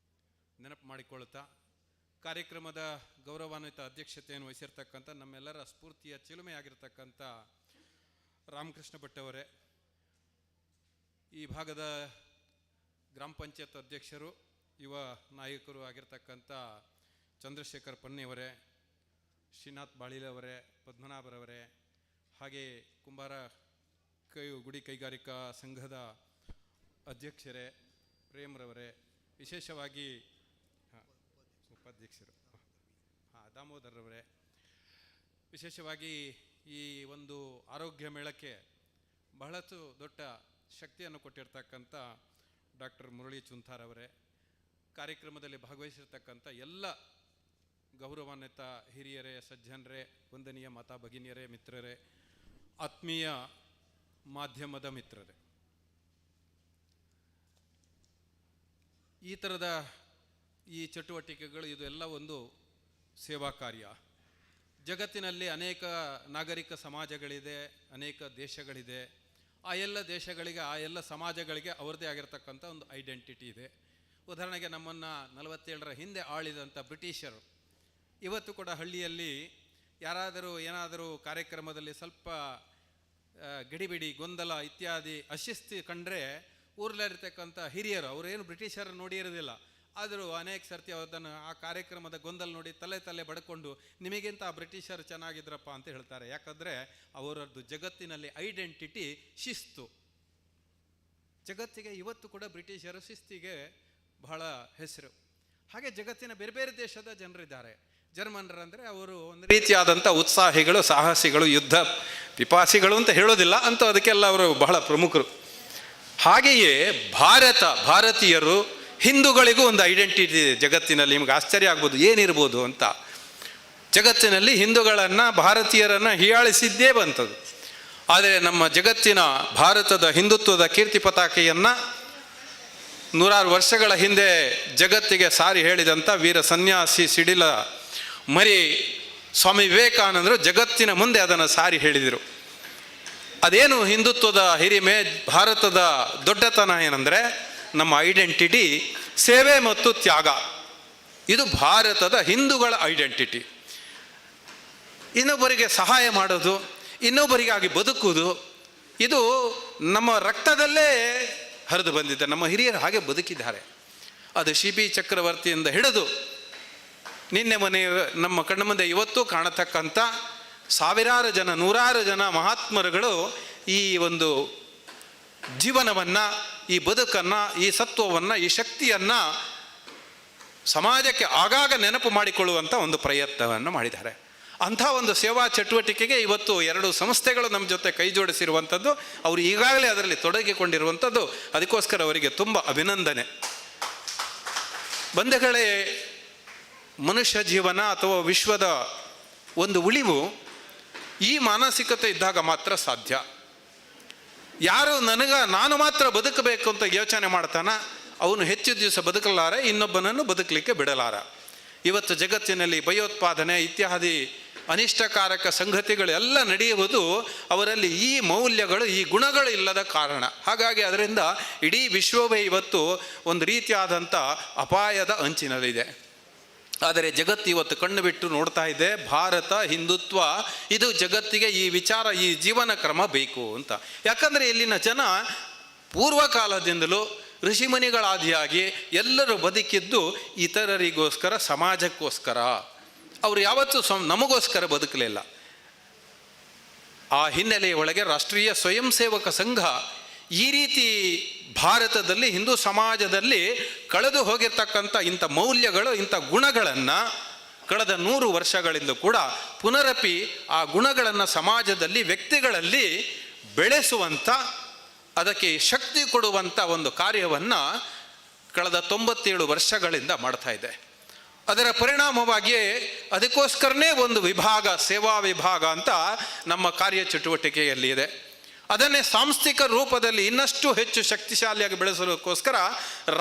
ನೆನಪು ಮಾಡಿಕೊಳ್ಳುತ್ತಾ, ಕಾರ್ಯಕ್ರಮದ ಗೌರವಾನ್ವಿತ ಅಧ್ಯಕ್ಷತೆಯನ್ನು ವಹಿಸಿರ್ತಕ್ಕಂಥ ನಮ್ಮೆಲ್ಲರ ಸ್ಫೂರ್ತಿಯ ಚಿಲುಮೆಯಾಗಿರ್ತಕ್ಕಂಥ ರಾಮಕೃಷ್ಣ ಭಟ್ ಅವರೇ, ಈ ಭಾಗದ ಗ್ರಾಮ ಪಂಚಾಯತ್ ಅಧ್ಯಕ್ಷರು, ಯುವ ನಾಯಕರು ಆಗಿರ್ತಕ್ಕಂಥ ಚಂದ್ರಶೇಖರ್ ಪನ್ನಿಯವರೇ, ಶ್ರೀನಾಥ್ ಬಾಳಿಲವರೇ, ಪದ್ಮನಾಭರವರೇ, ಹಾಗೆ ಕುಂಬಾರ ಗುಡಿ ಕೈಗಾರಿಕಾ ಸಂಘದ ಅಧ್ಯಕ್ಷರೇ ಪ್ರೇಮ್ರವರೇ, ವಿಶೇಷವಾಗಿ ಉಪಾಧ್ಯಕ್ಷರು ದಾಮೋದರ್ರವರೇ, ವಿಶೇಷವಾಗಿ ಈ ಒಂದು ಆರೋಗ್ಯ ಮೇಳಕ್ಕೆ ಬಹಳಷ್ಟು ದೊಡ್ಡ ಶಕ್ತಿಯನ್ನು ಕೊಟ್ಟಿರ್ತಕ್ಕಂಥ ಡಾಕ್ಟರ್ ಮುರಳಿ ಚುಂತಾರ್ ಅವರೇ, ಕಾರ್ಯಕ್ರಮದಲ್ಲಿ ಭಾಗವಹಿಸಿರ್ತಕ್ಕಂಥ ಎಲ್ಲ ಗೌರವಾನ್ವಿತ ಹಿರಿಯರೇ, ಸಜ್ಜನರೇ, ವಂದನೀಯ ಮಾತಾ ಭಗಿನಿಯರೇ, ಮಿತ್ರರೇ, ಆತ್ಮೀಯ ಮಾಧ್ಯಮದ ಮಿತ್ರರೇ, ಈ ಥರದ ಈ ಚಟುವಟಿಕೆಗಳು ಇದು ಎಲ್ಲ ಒಂದು ಸೇವಾ ಕಾರ್ಯ. ಜಗತ್ತಿನಲ್ಲಿ ಅನೇಕ ನಾಗರಿಕ ಸಮಾಜಗಳಿದೆ, ಅನೇಕ ದೇಶಗಳಿದೆ. ಆ ಎಲ್ಲ ದೇಶಗಳಿಗೆ, ಆ ಎಲ್ಲ ಸಮಾಜಗಳಿಗೆ ಅವರದೇ ಆಗಿರ್ತಕ್ಕಂಥ ಒಂದು ಐಡೆಂಟಿಟಿ ಇದೆ. ಉದಾಹರಣೆಗೆ ನಮ್ಮನ್ನು 47ರ ಹಿಂದೆ ಆಳಿದಂಥ ಬ್ರಿಟಿಷರು ಇವತ್ತು ಕೂಡ ಹಳ್ಳಿಯಲ್ಲಿ ಯಾರಾದರೂ ಏನಾದರೂ ಕಾರ್ಯಕ್ರಮದಲ್ಲಿ ಸ್ವಲ್ಪ ಗಡಿಬಿಡಿ, ಗೊಂದಲ ಇತ್ಯಾದಿ ಅಶಿಸ್ತಿ ಕಂಡ್ರೆ ಊರಲ್ಲಿರ್ತಕ್ಕಂಥ ಹಿರಿಯರು, ಅವರೇನು ಬ್ರಿಟಿಷರು ನೋಡಿರೋದಿಲ್ಲ, ಆದರೂ ಅನೇಕ ಸರ್ತಿ ಅದನ್ನು ಆ ಕಾರ್ಯಕ್ರಮದ ಗೊಂದಲ ನೋಡಿ ತಲೆ ಬಡ್ಕೊಂಡು ನಿಮಗಿಂತ ಆ ಬ್ರಿಟಿಷರು ಚೆನ್ನಾಗಿದ್ರಪ್ಪ ಅಂತ ಹೇಳ್ತಾರೆ. ಯಾಕಂದರೆ ಅವರದ್ದು ಜಗತ್ತಿನಲ್ಲಿ ಐಡೆಂಟಿಟಿ ಶಿಸ್ತು. ಜಗತ್ತಿಗೆ ಇವತ್ತು ಕೂಡ ಬ್ರಿಟಿಷರು ಶಿಸ್ತಿಗೆ ಬಹಳ ಹೆಸರು. ಹಾಗೆ ಜಗತ್ತಿನ ಬೇರೆ ಬೇರೆ ದೇಶದ ಜನರಿದ್ದಾರೆ. ಜರ್ಮನ್ರಂದರೆ ಅವರು ಒಂದು ರೀತಿಯಾದಂಥ ಉತ್ಸಾಹಿಗಳು, ಸಾಹಸಿಗಳು, ಯುದ್ಧ ಪಿಪಾಸಿಗಳು ಅಂತ ಹೇಳೋದಿಲ್ಲ ಅಂತ, ಅದಕ್ಕೆಲ್ಲ ಅವರು ಬಹಳ ಪ್ರಮುಖರು. ಹಾಗೆಯೇ ಭಾರತೀಯರು, ಹಿಂದೂಗಳಿಗೂ ಒಂದು ಐಡೆಂಟಿಟಿ ಇದೆ ಜಗತ್ತಿನಲ್ಲಿ. ನಿಮ್ಗೆ ಆಶ್ಚರ್ಯ ಆಗ್ಬೋದು ಏನಿರ್ಬೋದು ಅಂತ. ಜಗತ್ತಿನಲ್ಲಿ ಹಿಂದೂಗಳನ್ನು, ಭಾರತೀಯರನ್ನು ಹೀಯಾಳಿಸಿದ್ದೇ ಬಂತದ್ದು. ಆದರೆ ನಮ್ಮ ಜಗತ್ತಿನ ಭಾರತದ ಹಿಂದುತ್ವದ ಕೀರ್ತಿ ಪತಾಕೆಯನ್ನು 100 ವರ್ಷಗಳ ಹಿಂದೆ ಜಗತ್ತಿಗೆ ಸಾರಿ ಹೇಳಿದಂಥ ವೀರ ಸನ್ಯಾಸಿ ಸಿಡಿಲ ಮರಿ ಸ್ವಾಮಿ ವಿವೇಕಾನಂದರು ಜಗತ್ತಿನ ಮುಂದೆ ಅದನ್ನು ಸಾರಿ ಹೇಳಿದರು. ಅದೇನು ಹಿಂದುತ್ವದ ಹಿರಿಮೆ, ಭಾರತದ ದೊಡ್ಡತನ ಏನಂದರೆ ನಮ್ಮ ಐಡೆಂಟಿಟಿ ಸೇವೆ ಮತ್ತು ತ್ಯಾಗ. ಇದು ಭಾರತದ ಹಿಂದೂಗಳ ಐಡೆಂಟಿಟಿ. ಇನ್ನೊಬ್ಬರಿಗೆ ಸಹಾಯ ಮಾಡೋದು, ಇನ್ನೊಬ್ಬರಿಗಾಗಿ ಬದುಕುವುದು, ಇದು ನಮ್ಮ ರಕ್ತದಲ್ಲೇ ಹರಿದು ಬಂದಿದೆ. ನಮ್ಮ ಹಿರಿಯರು ಹಾಗೆ ಬದುಕಿದ್ದಾರೆ. ಅದು ಶಿಬಿ ಚಕ್ರವರ್ತಿಯಿಂದ ಹಿಡಿದು ನಿನ್ನೆ ನಮ್ಮ ಕಣ್ಣ ಮುಂದೆ ಇವತ್ತು ಕಾಣತಕ್ಕಂಥ ಸಾವಿರಾರು ಜನ, 100 ಜನ ಮಹಾತ್ಮರುಗಳು ಈ ಒಂದು ಜೀವನವನ್ನು, ಈ ಬದುಕನ್ನು, ಈ ಸತ್ವವನ್ನು, ಈ ಶಕ್ತಿಯನ್ನು ಸಮಾಜಕ್ಕೆ ಆಗಾಗ ನೆನಪು ಮಾಡಿಕೊಳ್ಳುವಂಥ ಒಂದು ಪ್ರಯತ್ನವನ್ನು ಮಾಡಿದ್ದಾರೆ. ಅಂಥ ಒಂದು ಸೇವಾ ಚಟುವಟಿಕೆಗೆ ಇವತ್ತು 2 ಸಂಸ್ಥೆಗಳು ನಮ್ಮ ಜೊತೆ ಕೈ ಜೋಡಿಸಿರುವಂಥದ್ದು. ಅವರು ಈಗಾಗಲೇ ಅದರಲ್ಲಿ ತೊಡಗಿಕೊಂಡಿರುವಂಥದ್ದು. ಅದಕ್ಕೋಸ್ಕರ ಅವರಿಗೆ ತುಂಬ ಅಭಿನಂದನೆ. ಬಂಧುಗಳೇ, ಮನುಷ್ಯ ಜೀವನ ಅಥವಾ ವಿಶ್ವದ ಒಂದು ಉಳಿವು ಈ ಮಾನಸಿಕತೆ ಇದ್ದಾಗ ಮಾತ್ರ ಸಾಧ್ಯ. ಯಾರು ನಾನು ಮಾತ್ರ ಬದುಕಬೇಕು ಅಂತ ಯೋಚನೆ ಮಾಡ್ತಾನ, ಅವನು ಹೆಚ್ಚು ದಿವಸ ಬದುಕಲಾರ, ಇನ್ನೊಬ್ಬನನ್ನು ಬದುಕಲಿಕ್ಕೆ ಬಿಡಲಾರ. ಇವತ್ತು ಜಗತ್ತಿನಲ್ಲಿ ಭಯೋತ್ಪಾದನೆ ಇತ್ಯಾದಿ ಅನಿಷ್ಟಕಾರಕ ಸಂಗತಿಗಳೆಲ್ಲ ನಡೆಯುವುದು ಅವರಲ್ಲಿ ಈ ಮೌಲ್ಯಗಳು, ಈ ಗುಣಗಳು ಇಲ್ಲದ ಕಾರಣ. ಹಾಗಾಗಿ ಅದರಿಂದ ಇಡೀ ವಿಶ್ವವೇ ಇವತ್ತು ಒಂದು ರೀತಿಯಾದಂಥ ಅಪಾಯದ ಅಂಚಿನಲ್ಲಿದೆ. ಆದರೆ ಜಗತ್ತು ಇವತ್ತು ಕಣ್ಣು ಬಿಟ್ಟು ನೋಡ್ತಾ ಇದೆ. ಭಾರತ ಹಿಂದುತ್ವ ಇದು ಜಗತ್ತಿಗೆ ಈ ವಿಚಾರ, ಈ ಜೀವನ ಕ್ರಮ ಬೇಕು ಅಂತ. ಯಾಕಂದರೆ ಇಲ್ಲಿನ ಜನ ಪೂರ್ವಕಾಲದಿಂದಲೂ ಋಷಿಮುನಿಗಳಾದಿಯಾಗಿ ಎಲ್ಲರೂ ಬದುಕಿದ್ದು ಇತರರಿಗೋಸ್ಕರ, ಸಮಾಜಕ್ಕೋಸ್ಕರ. ಅವರು ಯಾವತ್ತೂ ನಮಗೋಸ್ಕರ ಬದುಕಲಿಲ್ಲ. ಆ ಹಿನ್ನೆಲೆಯ ಒಳಗೆ ರಾಷ್ಟ್ರೀಯ ಸ್ವಯಂ ಸೇವಕ ಸಂಘ ಈ ರೀತಿ ಭಾರತದಲ್ಲಿ, ಹಿಂದೂ ಸಮಾಜದಲ್ಲಿ ಕಳೆದು ಹೋಗಿರ್ತಕ್ಕಂಥ ಇಂಥ ಮೌಲ್ಯಗಳು, ಇಂಥ ಗುಣಗಳನ್ನು ಕಳೆದ 100 ವರ್ಷಗಳಿಂದ ಕೂಡ ಪುನರಪಿ ಆ ಗುಣಗಳನ್ನು ಸಮಾಜದಲ್ಲಿ, ವ್ಯಕ್ತಿಗಳಲ್ಲಿ ಬೆಳೆಸುವಂಥ, ಅದಕ್ಕೆ ಶಕ್ತಿ ಕೊಡುವಂಥ ಒಂದು ಕಾರ್ಯವನ್ನು ಕಳೆದ 97 ವರ್ಷಗಳಿಂದ ಮಾಡ್ತಾ ಇದೆ. ಅದರ ಪರಿಣಾಮವಾಗಿ ಅದಕ್ಕೋಸ್ಕರನೇ ಒಂದು ವಿಭಾಗ, ಸೇವಾ ವಿಭಾಗ ಅಂತ ನಮ್ಮ ಕಾರ್ಯಚಟುವಟಿಕೆಯಲ್ಲಿ ಇದೆ. ಅದನ್ನೇ ಸಾಂಸ್ಥಿಕ ರೂಪದಲ್ಲಿ ಇನ್ನಷ್ಟು ಹೆಚ್ಚು ಶಕ್ತಿಶಾಲಿಯಾಗಿ ಬೆಳೆಸೋದಕ್ಕೋಸ್ಕರ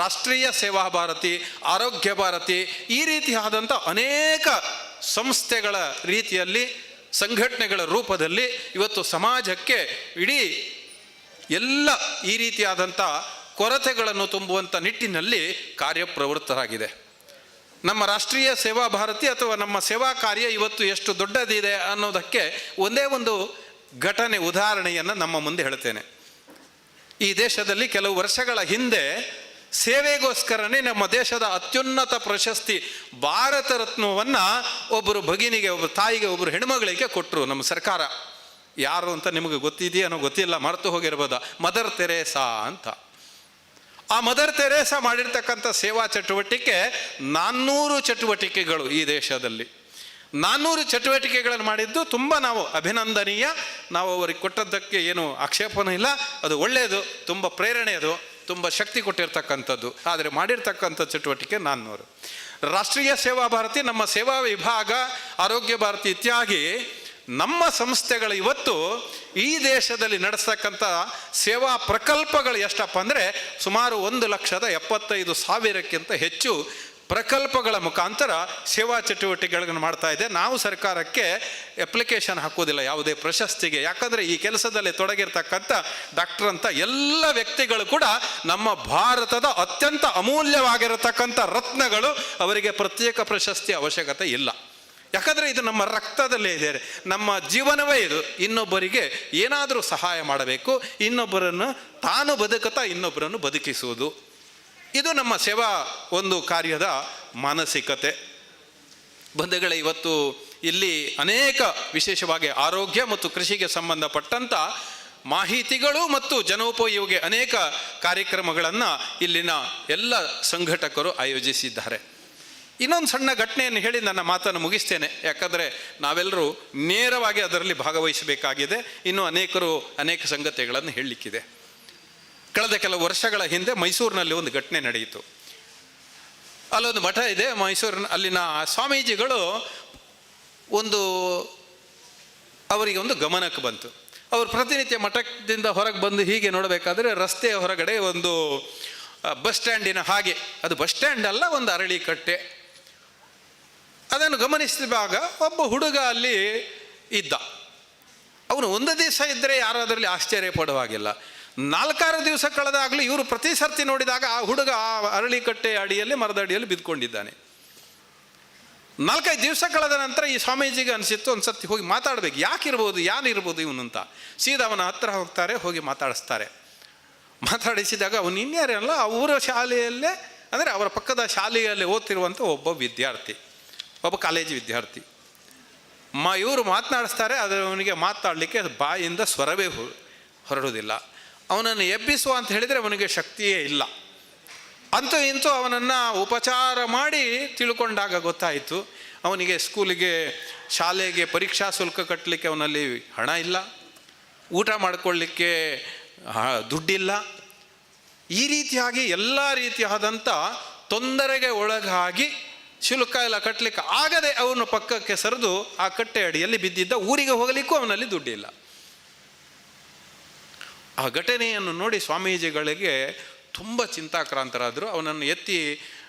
ರಾಷ್ಟ್ರೀಯ ಸೇವಾ ಭಾರತಿ, ಆರೋಗ್ಯ ಭಾರತಿ, ಈ ರೀತಿಯಾದಂಥ ಅನೇಕ ಸಂಸ್ಥೆಗಳ ರೀತಿಯಲ್ಲಿ, ಸಂಘಟನೆಗಳ ರೂಪದಲ್ಲಿ ಇವತ್ತು ಸಮಾಜಕ್ಕೆ ಇಡೀ ಎಲ್ಲ ಈ ರೀತಿಯಾದಂಥ ಕೊರತೆಗಳನ್ನು ತುಂಬುವಂಥ ನಿಟ್ಟಿನಲ್ಲಿ ಕಾರ್ಯಪ್ರವೃತ್ತರಾಗಿದೆ. ನಮ್ಮ ರಾಷ್ಟ್ರೀಯ ಸೇವಾ ಭಾರತಿ ಅಥವಾ ನಮ್ಮ ಸೇವಾ ಕಾರ್ಯ ಇವತ್ತು ಎಷ್ಟು ದೊಡ್ಡದಿದೆ ಅನ್ನೋದಕ್ಕೆ ಒಂದೇ ಒಂದು ಘಟನೆ, ಉದಾಹರಣೆಯನ್ನು ನಮ್ಮ ಮುಂದೆ ಹೇಳ್ತೇನೆ. ಈ ದೇಶದಲ್ಲಿ ಕೆಲವು ವರ್ಷಗಳ ಹಿಂದೆ ಸೇವೆಗೋಸ್ಕರನೇ ನಮ್ಮ ದೇಶದ ಅತ್ಯುನ್ನತ ಪ್ರಶಸ್ತಿ ಭಾರತ ರತ್ನವನ್ನು ಒಬ್ಬರು ಭಗಿನಿಗೆ, ಒಬ್ಬರು ತಾಯಿಗೆ, ಒಬ್ಬರು ಹೆಣ್ಮಗಳಿಗೆ ಕೊಟ್ಟರು ನಮ್ಮ ಸರ್ಕಾರ. ಯಾರು ಅಂತ ನಿಮಗೆ ಗೊತ್ತಿದೆಯೇನೋ ಗೊತ್ತಿಲ್ಲ, ಮರೆತು ಹೋಗಿರ್ಬೋದ. ಮದರ್ ತೆರೇಸಾ ಅಂತ. ಆ ಮದರ್ ತೆರೇಸಾ ಮಾಡಿರ್ತಕ್ಕಂಥ ಸೇವಾ ಚಟುವಟಿಕೆ 400 ಚಟುವಟಿಕೆಗಳು ಈ ದೇಶದಲ್ಲಿ. 400 ಚಟುವಟಿಕೆಗಳನ್ನು ಮಾಡಿದ್ದು ತುಂಬ ನಾವು ಅಭಿನಂದನೀಯ. ನಾವು ಅವರಿಗೆ ಕೊಟ್ಟದ್ದಕ್ಕೆ ಏನು ಆಕ್ಷೇಪನೂ ಇಲ್ಲ. ಅದು ಒಳ್ಳೆಯದು, ತುಂಬ ಪ್ರೇರಣೆಯದು, ತುಂಬ ಶಕ್ತಿ ಕೊಟ್ಟಿರ್ತಕ್ಕಂಥದ್ದು. ಆದರೆ ಮಾಡಿರ್ತಕ್ಕಂಥ ಚಟುವಟಿಕೆ 400. ರಾಷ್ಟ್ರೀಯ ಸೇವಾ ಭಾರತಿ, ನಮ್ಮ ಸೇವಾ ವಿಭಾಗ, ಆರೋಗ್ಯ ಭಾರತಿ ಇತ್ಯಾದಿ ನಮ್ಮ ಸಂಸ್ಥೆಗಳು ಇವತ್ತು ಈ ದೇಶದಲ್ಲಿ ನಡೆಸ್ತಕ್ಕಂಥ ಸೇವಾ ಪ್ರಕಲ್ಪಗಳು ಎಷ್ಟಪ್ಪ ಅಂದರೆ ಸುಮಾರು 1,75,000 ಹೆಚ್ಚು ಪ್ರಕಲ್ಪಗಳ ಮುಖಾಂತರ ಸೇವಾ ಚಟುವಟಿಕೆಗಳನ್ನು ಮಾಡ್ತಾ ಇದೆ. ನಾವು ಸರ್ಕಾರಕ್ಕೆ ಅಪ್ಲಿಕೇಶನ್ ಹಾಕೋದಿಲ್ಲ ಯಾವುದೇ ಪ್ರಶಸ್ತಿಗೆ. ಯಾಕಂದರೆ ಈ ಕೆಲಸದಲ್ಲಿ ತೊಡಗಿರ್ತಕ್ಕಂಥ ಡಾಕ್ಟರ್ ಅಂತ ಎಲ್ಲ ವ್ಯಕ್ತಿಗಳು ಕೂಡ ನಮ್ಮ ಭಾರತದ ಅತ್ಯಂತ ಅಮೂಲ್ಯವಾಗಿರತಕ್ಕಂಥ ರತ್ನಗಳು. ಅವರಿಗೆ ಪ್ರತ್ಯೇಕ ಪ್ರಶಸ್ತಿ ಅವಶ್ಯಕತೆ ಇಲ್ಲ. ಯಾಕಂದರೆ ಇದು ನಮ್ಮ ರಕ್ತದಲ್ಲೇ ಇದೆ, ನಮ್ಮ ಜೀವನವೇ ಇದು. ಇನ್ನೊಬ್ಬರಿಗೆ ಏನಾದರೂ ಸಹಾಯ ಮಾಡಬೇಕು, ಇನ್ನೊಬ್ಬರನ್ನು ತಾನು ಬದುಕುತ್ತಾ ಇನ್ನೊಬ್ಬರನ್ನು ಬದುಕಿಸುವುದು, ಇದು ನಮ್ಮ ಸೇವಾ ಒಂದು ಕಾರ್ಯದ ಮಾನಸಿಕತೆ. ಬಂಧುಗಳೇ, ಇವತ್ತು ಇಲ್ಲಿ ಅನೇಕ ವಿಶೇಷವಾಗಿ ಆರೋಗ್ಯ ಮತ್ತು ಕೃಷಿಗೆ ಸಂಬಂಧಪಟ್ಟಂಥ ಮಾಹಿತಿಗಳು ಮತ್ತು ಜನೋಪಯೋಗಿ ಅನೇಕ ಕಾರ್ಯಕ್ರಮಗಳನ್ನು ಇಲ್ಲಿನ ಎಲ್ಲ ಸಂಘಟಕರು ಆಯೋಜಿಸಿದ್ದಾರೆ. ಇನ್ನೊಂದು ಸಣ್ಣ ಘಟನೆಯನ್ನು ಹೇಳಿ ನನ್ನ ಮಾತನ್ನು ಮುಗಿಸ್ತೇನೆ. ಯಾಕಂದರೆ ನಾವೆಲ್ಲರೂ ನೇರವಾಗಿ ಅದರಲ್ಲಿ ಭಾಗವಹಿಸಬೇಕಾಗಿದೆ. ಇನ್ನೂ ಅನೇಕ ಸಂಗತಿಗಳನ್ನು ಹೇಳಲಿಕ್ಕಿದೆ. ಕಳೆದ ಕೆಲವು ವರ್ಷಗಳ ಹಿಂದೆ ಮೈಸೂರಿನಲ್ಲಿ ಒಂದು ಘಟನೆ ನಡೆಯಿತು. ಅಲ್ಲೊಂದು ಮಠ ಇದೆ ಮೈಸೂರಿನ. ಅಲ್ಲಿನ ಸ್ವಾಮೀಜಿಗಳು ಅವರಿಗೆ ಒಂದು ಗಮನಕ್ಕೆ ಬಂತು. ಅವರು ಪ್ರತಿನಿತ್ಯ ಮಠದಿಂದ ಹೊರಗೆ ಬಂದು ಹೀಗೆ ನೋಡಬೇಕಾದ್ರೆ ರಸ್ತೆಯ ಹೊರಗಡೆ ಒಂದು ಬಸ್ ಸ್ಟ್ಯಾಂಡಿನ ಹಾಗೆ, ಅದು ಬಸ್ ಸ್ಟ್ಯಾಂಡ್ ಅಲ್ಲ, ಒಂದು ಅರಳಿ ಕಟ್ಟೆ. ಅದನ್ನು ಗಮನಿಸಿದಾಗ ಒಬ್ಬ ಹುಡುಗ ಅಲ್ಲಿ ಇದ್ದ. ಅವನು ಒಂದು ದಿವಸ ಇದ್ದರೆ ಯಾರು ಅದರಲ್ಲಿ ಆಶ್ಚರ್ಯ ಪಡುವಾಗಿಲ್ಲ. 4-6 ದಿವಸ ಕಳೆದಾಗಲೂ ಇವರು ಪ್ರತಿ ಸರ್ತಿ ನೋಡಿದಾಗ ಆ ಹುಡುಗ ಆ ಅರಳಿಕಟ್ಟೆ ಅಡಿಯಲ್ಲಿ, ಮರದ ಅಡಿಯಲ್ಲಿ ಬಿದ್ದುಕೊಂಡಿದ್ದಾನೆ. 4-5 ದಿವಸ ಕಳೆದ ನಂತರ ಈ ಸ್ವಾಮೀಜಿಗೆ ಅನಿಸಿತ್ತು ಒಂದು ಸರ್ತಿ ಹೋಗಿ ಮಾತಾಡಬೇಕು, ಯಾಕಿರ್ಬೋದು, ಯಾರಿರ್ಬೋದು ಇವನು ಅಂತ. ಸೀದಾ ಅವನ ಹತ್ರ ಹೋಗ್ತಾರೆ, ಹೋಗಿ ಮಾತಾಡಿಸ್ತಾರೆ. ಮಾತಾಡಿಸಿದಾಗ ಅವನು ಇನ್ಯಾರಲ್ಲ, ಅವರ ಶಾಲೆಯಲ್ಲೇ ಅಂದರೆ ಅವರ ಪಕ್ಕದ ಶಾಲೆಯಲ್ಲಿ ಓದ್ತಿರುವಂಥ ಒಬ್ಬ ವಿದ್ಯಾರ್ಥಿ, ಒಬ್ಬ ಕಾಲೇಜು ವಿದ್ಯಾರ್ಥಿ. ಇವರು ಮಾತನಾಡಿಸ್ತಾರೆ. ಆದರೆ ಅವನಿಗೆ ಮಾತಾಡಲಿಕ್ಕೆ ಬಾಯಿಂದ ಸ್ವರವೇ ಹೊರಡುವುದಿಲ್ಲ. ಅವನನ್ನು ಎಬ್ಬಿಸುವ ಅಂತ ಹೇಳಿದರೆ ಅವನಿಗೆ ಶಕ್ತಿಯೇ ಇಲ್ಲ. ಅಂತೂ ಇಂತೂ ಅವನನ್ನು ಉಪಚಾರ ಮಾಡಿ ತಿಳ್ಕೊಂಡಾಗ ಗೊತ್ತಾಯಿತು ಅವನಿಗೆ ಶಾಲೆಗೆ ಪರೀಕ್ಷಾ ಶುಲ್ಕ ಕಟ್ಟಲಿಕ್ಕೆ ಅವನಲ್ಲಿ ಹಣ ಇಲ್ಲ, ಊಟ ಮಾಡಿಕೊಳ್ಳಿಕ್ಕೆ ದುಡ್ಡಿಲ್ಲ. ಈ ರೀತಿಯಾಗಿ ಎಲ್ಲ ರೀತಿಯಾದಂಥ ತೊಂದರೆಗೆ ಒಳಗಾಗಿ ಶುಲ್ಕ ಎಲ್ಲ ಕಟ್ಟಲಿಕ್ಕೆ ಆಗದೆ ಅವನು ಪಕ್ಕಕ್ಕೆ ಸರಿದು ಆ ಕಟ್ಟೆ ಅಡಿಯಲ್ಲಿ ಬಿದ್ದಿದ್ದ. ಊರಿಗೆ ಹೋಗಲಿಕ್ಕೂ ಅವನಲ್ಲಿ ದುಡ್ಡಿಲ್ಲ. ಆ ಘಟನೆಯನ್ನು ನೋಡಿ ಸ್ವಾಮೀಜಿಗಳಿಗೆ ತುಂಬ ಚಿಂತಾಕ್ರಾಂತರಾದರು. ಅವನನ್ನು ಎತ್ತಿ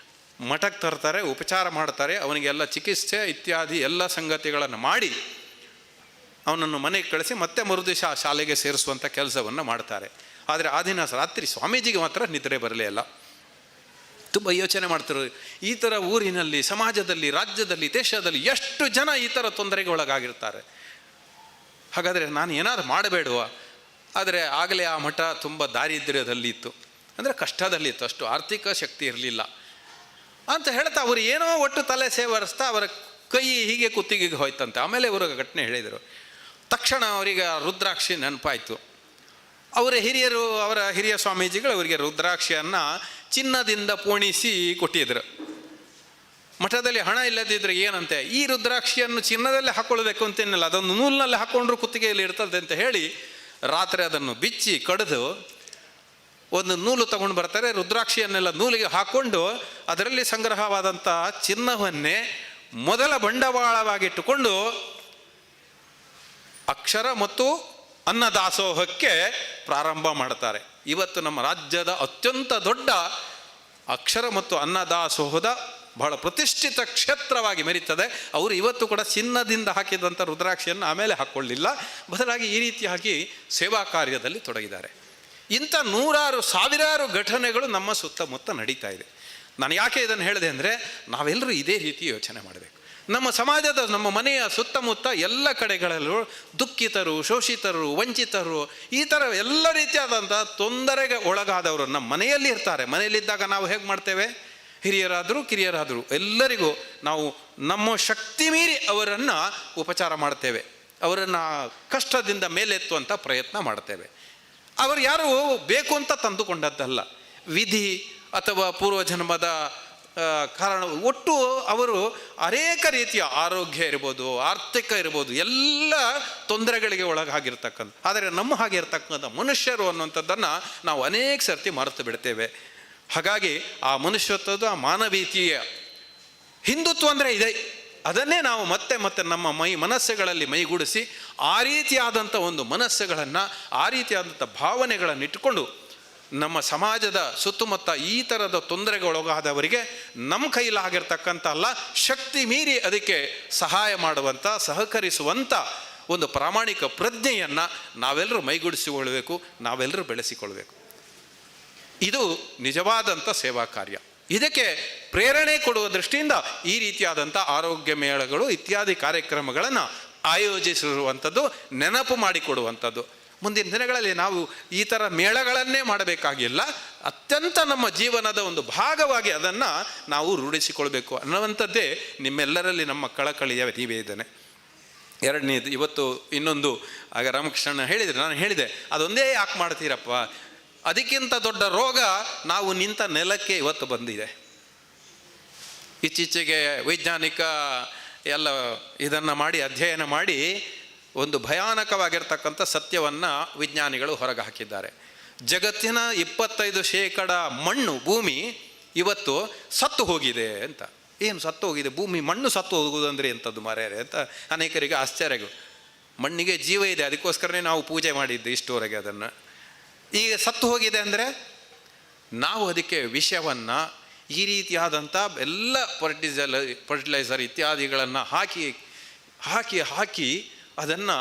ಮಠಕ್ಕೆ ತರ್ತಾರೆ, ಉಪಚಾರ ಮಾಡ್ತಾರೆ, ಅವನಿಗೆಲ್ಲ ಚಿಕಿತ್ಸೆ ಇತ್ಯಾದಿ ಎಲ್ಲ ಸಂಗತಿಗಳನ್ನು ಮಾಡಿ ಅವನನ್ನು ಮನೆಗೆ ಕಳಿಸಿ ಮತ್ತೆ ಮರುದಿವಸ ಆ ಶಾಲೆಗೆ ಸೇರಿಸುವಂಥ ಕೆಲಸವನ್ನು ಮಾಡ್ತಾರೆ. ಆದರೆ ಆ ದಿನ ರಾತ್ರಿ ಸ್ವಾಮೀಜಿಗೆ ಮಾತ್ರ ನಿದ್ರೆ ಬರಲೇ ಇಲ್ಲ. ತುಂಬ ಯೋಚನೆ ಮಾಡ್ತಿರೋ, ಈ ಥರ ಊರಿನಲ್ಲಿ, ಸಮಾಜದಲ್ಲಿ, ರಾಜ್ಯದಲ್ಲಿ, ದೇಶದಲ್ಲಿ ಎಷ್ಟು ಜನ ಈ ಥರ ತೊಂದರೆಗೆ ಒಳಗಾಗಿರ್ತಾರೆ. ಹಾಗಾದರೆ ನಾನು ಏನಾದ್ರು ಮಾಡಬೇಡುವ? ಆದರೆ ಆಗಲೇ ಆ ಮಠ ತುಂಬ ದಾರಿದ್ರ್ಯದಲ್ಲಿತ್ತು, ಅಂದರೆ ಕಷ್ಟದಲ್ಲಿತ್ತು, ಅಷ್ಟು ಆರ್ಥಿಕ ಶಕ್ತಿ ಇರಲಿಲ್ಲ ಅಂತ ಹೇಳ್ತಾ ಅವರು ಏನೋ ಒಟ್ಟು ತಲೆ ಸೇವರಿಸ್ತಾ ಅವರ ಕೈ ಹೀಗೆ ಕುತ್ತಿಗೆಗೆ ಹೋಯ್ತಂತೆ. ಆಮೇಲೆ ಇವರು ಘಟನೆ ಹೇಳಿದರು. ತಕ್ಷಣ ಅವರಿಗೆ ರುದ್ರಾಕ್ಷಿ ನೆನಪಾಯಿತು. ಅವರ ಹಿರಿಯ ಸ್ವಾಮೀಜಿಗಳು ಅವರಿಗೆ ರುದ್ರಾಕ್ಷಿಯನ್ನು ಚಿನ್ನದಿಂದ ಪೋಣಿಸಿ ಕೊಟ್ಟಿದ್ರು. ಮಠದಲ್ಲಿ ಹಣ ಇಲ್ಲದಿದ್ದರೆ ಏನಂತೆ, ಈ ರುದ್ರಾಕ್ಷಿಯನ್ನು ಚಿನ್ನದಲ್ಲೇ ಹಾಕ್ಕೊಳ್ಬೇಕು ಅಂತೇನಿಲ್ಲ, ಅದೊಂದು ನೂಲಿನಲ್ಲಿ ಹಾಕ್ಕೊಂಡ್ರು ಕುತ್ತಿಗೆಯಲ್ಲಿ ಇರ್ತದೆ ಅಂತ ಹೇಳಿ ರಾತ್ರಿ ಅದನ್ನು ಬಿಚ್ಚಿ ಕಡಿದು ಒಂದು ನೂಲು ತಗೊಂಡು ಬರ್ತಾರೆ. ರುದ್ರಾಕ್ಷಿಯನ್ನೆಲ್ಲ ನೂಲಿಗೆ ಹಾಕ್ಕೊಂಡು ಅದರಲ್ಲಿ ಸಂಗ್ರಹವಾದಂಥ ಚಿನ್ನವನ್ನೇ ಮೊದಲ ಬಂಡವಾಳವಾಗಿಟ್ಟುಕೊಂಡು ಅಕ್ಷರ ಮತ್ತು ಅನ್ನದಾಸೋಹಕ್ಕೆ ಪ್ರಾರಂಭ ಮಾಡ್ತಾರೆ. ಇವತ್ತು ನಮ್ಮ ರಾಜ್ಯದ ಅತ್ಯಂತ ದೊಡ್ಡ ಅಕ್ಷರ ಮತ್ತು ಅನ್ನದಾಸೋಹದ ಬಹಳ ಪ್ರತಿಷ್ಠಿತ ಕ್ಷೇತ್ರವಾಗಿ ಮೆರೀತದೆ. ಅವರು ಇವತ್ತು ಕೂಡ ಚಿನ್ನದಿಂದ ಹಾಕಿದಂಥ ರುದ್ರಾಕ್ಷಿಯನ್ನು ಆಮೇಲೆ ಹಾಕ್ಕೊಳ್ಳಿಲ್ಲ, ಬದಲಾಗಿ ಈ ರೀತಿಯಾಗಿ ಸೇವಾ ಕಾರ್ಯದಲ್ಲಿ ತೊಡಗಿದ್ದಾರೆ. ಇಂಥ ನೂರಾರು ಸಾವಿರಾರು ಘಟನೆಗಳು ನಮ್ಮ ಸುತ್ತಮುತ್ತ ನಡೀತಾ ಇದೆ. ನಾನು ಯಾಕೆ ಇದನ್ನು ಹೇಳಿದೆ ಅಂದರೆ, ನಾವೆಲ್ಲರೂ ಇದೇ ರೀತಿ ಯೋಚನೆ ಮಾಡಬೇಕು. ನಮ್ಮ ಸಮಾಜದ, ನಮ್ಮ ಮನೆಯ ಸುತ್ತಮುತ್ತ ಎಲ್ಲ ಕಡೆಗಳಲ್ಲೂ ದುಃಖಿತರು, ಶೋಷಿತರು, ವಂಚಿತರು, ಈ ಥರ ಎಲ್ಲ ರೀತಿಯಾದಂಥ ತೊಂದರೆಗೆ ಒಳಗಾದವರು ನಮ್ಮ ಮನೆಯಲ್ಲಿ ಇರ್ತಾರೆ. ಮನೆಯಲ್ಲಿದ್ದಾಗ ನಾವು ಹೇಗೆ ಮಾಡ್ತೇವೆ? ಹಿರಿಯರಾದರೂ ಕಿರಿಯರಾದರೂ ಎಲ್ಲರಿಗೂ ನಾವು ನಮ್ಮ ಶಕ್ತಿ ಮೀರಿ ಅವರನ್ನು ಉಪಚಾರ ಮಾಡ್ತೇವೆ, ಅವರನ್ನು ಕಷ್ಟದಿಂದ ಮೇಲೆತ್ತುವಂಥ ಪ್ರಯತ್ನ ಮಾಡ್ತೇವೆ. ಅವರು ಯಾರು ಬೇಕು ಅಂತ ತಂದುಕೊಂಡದ್ದಲ್ಲ, ವಿಧಿ ಅಥವಾ ಪೂರ್ವಜನ್ಮದ ಕಾರಣ. ಒಟ್ಟು ಅವರು ಅನೇಕ ರೀತಿಯ ಆರೋಗ್ಯ ಇರ್ಬೋದು, ಆರ್ಥಿಕ ಇರ್ಬೋದು, ಎಲ್ಲ ತೊಂದರೆಗಳಿಗೆ ಒಳಗಾಗಿರ್ತಕ್ಕಂಥ. ಆದರೆ ನಮ್ಮ ಹಾಗೆ ಇರ್ತಕ್ಕಂಥ ಮನುಷ್ಯರು ಅನ್ನುವಂಥದ್ದನ್ನು ನಾವು ಅನೇಕ ಸರ್ತಿ ಮರೆತು ಬಿಡ್ತೇವೆ. ಹಾಗಾಗಿ ಆ ಮನುಷ್ಯತ್ವದ, ಮಾನವೀಯತೆಯ ಹಿಂದುತ್ವ ಅಂದರೆ ಇದೆ. ಅದನ್ನೇ ನಾವು ಮತ್ತೆ ಮತ್ತೆ ನಮ್ಮ ಮನಸ್ಸುಗಳಲ್ಲಿ ಮೈಗೂಡಿಸಿ ಆ ರೀತಿಯಾದಂಥ ಒಂದು ಮನಸ್ಸುಗಳನ್ನು, ಆ ರೀತಿಯಾದಂಥ ಭಾವನೆಗಳನ್ನು ಇಟ್ಟುಕೊಂಡು ನಮ್ಮ ಸಮಾಜದ ಸುತ್ತಮುತ್ತ ಈ ಥರದ ತೊಂದರೆಗೊಳಗಾದವರಿಗೆ ನಮ್ಮ ಕೈಲಾಗಿರ್ತಕ್ಕಂಥ ಅಲ್ಲ, ಶಕ್ತಿ ಮೀರಿ ಅದಕ್ಕೆ ಸಹಾಯ ಮಾಡುವಂಥ, ಸಹಕರಿಸುವಂಥ ಒಂದು ಪ್ರಾಮಾಣಿಕ ಪ್ರಜ್ಞೆಯನ್ನು ನಾವೆಲ್ಲರೂ ಮೈಗೂಡಿಸಿಕೊಳ್ಳಬೇಕು, ನಾವೆಲ್ಲರೂ ಬೆಳೆಸಿಕೊಳ್ಬೇಕು. ಇದು ನಿಜವಾದಂಥ ಸೇವಾ ಕಾರ್ಯ. ಇದಕ್ಕೆ ಪ್ರೇರಣೆ ಕೊಡುವ ದೃಷ್ಟಿಯಿಂದ ಈ ರೀತಿಯಾದಂಥ ಆರೋಗ್ಯ ಮೇಳಗಳು ಇತ್ಯಾದಿ ಕಾರ್ಯಕ್ರಮಗಳನ್ನು ಆಯೋಜಿಸಿರುವಂಥದ್ದು, ನೆನಪು ಮಾಡಿಕೊಡುವಂಥದ್ದು. ಮುಂದಿನ ದಿನಗಳಲ್ಲಿ ನಾವು ಈ ಥರ ಮೇಳಗಳನ್ನೇ ಮಾಡಬೇಕಾಗಿಲ್ಲ, ಅತ್ಯಂತ ನಮ್ಮ ಜೀವನದ ಒಂದು ಭಾಗವಾಗಿ ಅದನ್ನು ನಾವು ರೂಢಿಸಿಕೊಳ್ಬೇಕು ಅನ್ನುವಂಥದ್ದೇ ನಿಮ್ಮೆಲ್ಲರಲ್ಲಿ ನಮ್ಮ ಕಳಕಳಿಯ ನಿವೇದನೆ. ಎರಡನೇದು, ಇವತ್ತು ಇನ್ನೊಂದು ಆಗ ರಾಮಕೃಷ್ಣ ಹೇಳಿದರೆ, ನಾನು ಹೇಳಿದೆ ಅದೊಂದೇ ಯಾಕೆ ಮಾಡ್ತೀರಪ್ಪ, ಅದಕ್ಕಿಂತ ದೊಡ್ಡ ರೋಗ ನಾವು ನಿಂತ ನೆಲಕ್ಕೆ ಇವತ್ತು ಬಂದಿದೆ. ಇತ್ತೀಚೆಗೆ ವೈಜ್ಞಾನಿಕ ಎಲ್ಲ ಇದನ್ನು ಮಾಡಿ ಅಧ್ಯಯನ ಮಾಡಿ ಒಂದು ಭಯಾನಕವಾಗಿರ್ತಕ್ಕಂಥ ಸತ್ಯವನ್ನು ವಿಜ್ಞಾನಿಗಳು ಹೊರಗೆ ಹಾಕಿದ್ದಾರೆ. ಜಗತ್ತಿನ 25% ಮಣ್ಣು, ಭೂಮಿ ಇವತ್ತು ಸತ್ತು ಹೋಗಿದೆ ಅಂತ. ಏನು ಸತ್ತು ಹೋಗಿದೆ? ಭೂಮಿ ಮಣ್ಣು ಸತ್ತು ಹೋಗುವುದಂದ್ರೆ ಎಂಥದ್ದು ಮಾರ್ಯಾರೆ ಅಂತ ಅನೇಕರಿಗೆ ಆಶ್ಚರ್ಯಗಳು. ಮಣ್ಣಿಗೆ ಜೀವ ಇದೆ, ಅದಕ್ಕೋಸ್ಕರನೇ ನಾವು ಪೂಜೆ ಮಾಡಿದ್ದು ಇಷ್ಟುವರೆಗೆ. ಅದನ್ನು ಈಗ ಸತ್ತು ಹೋಗಿದೆ ಅಂದರೆ ನಾವು ಅದಕ್ಕೆ ವಿಷವನ್ನು, ಈ ರೀತಿಯಾದಂಥ ಎಲ್ಲ ಫರ್ಟಿಲೈಸರ್ ಇತ್ಯಾದಿಗಳನ್ನು ಹಾಕಿ ಅದನ್ನು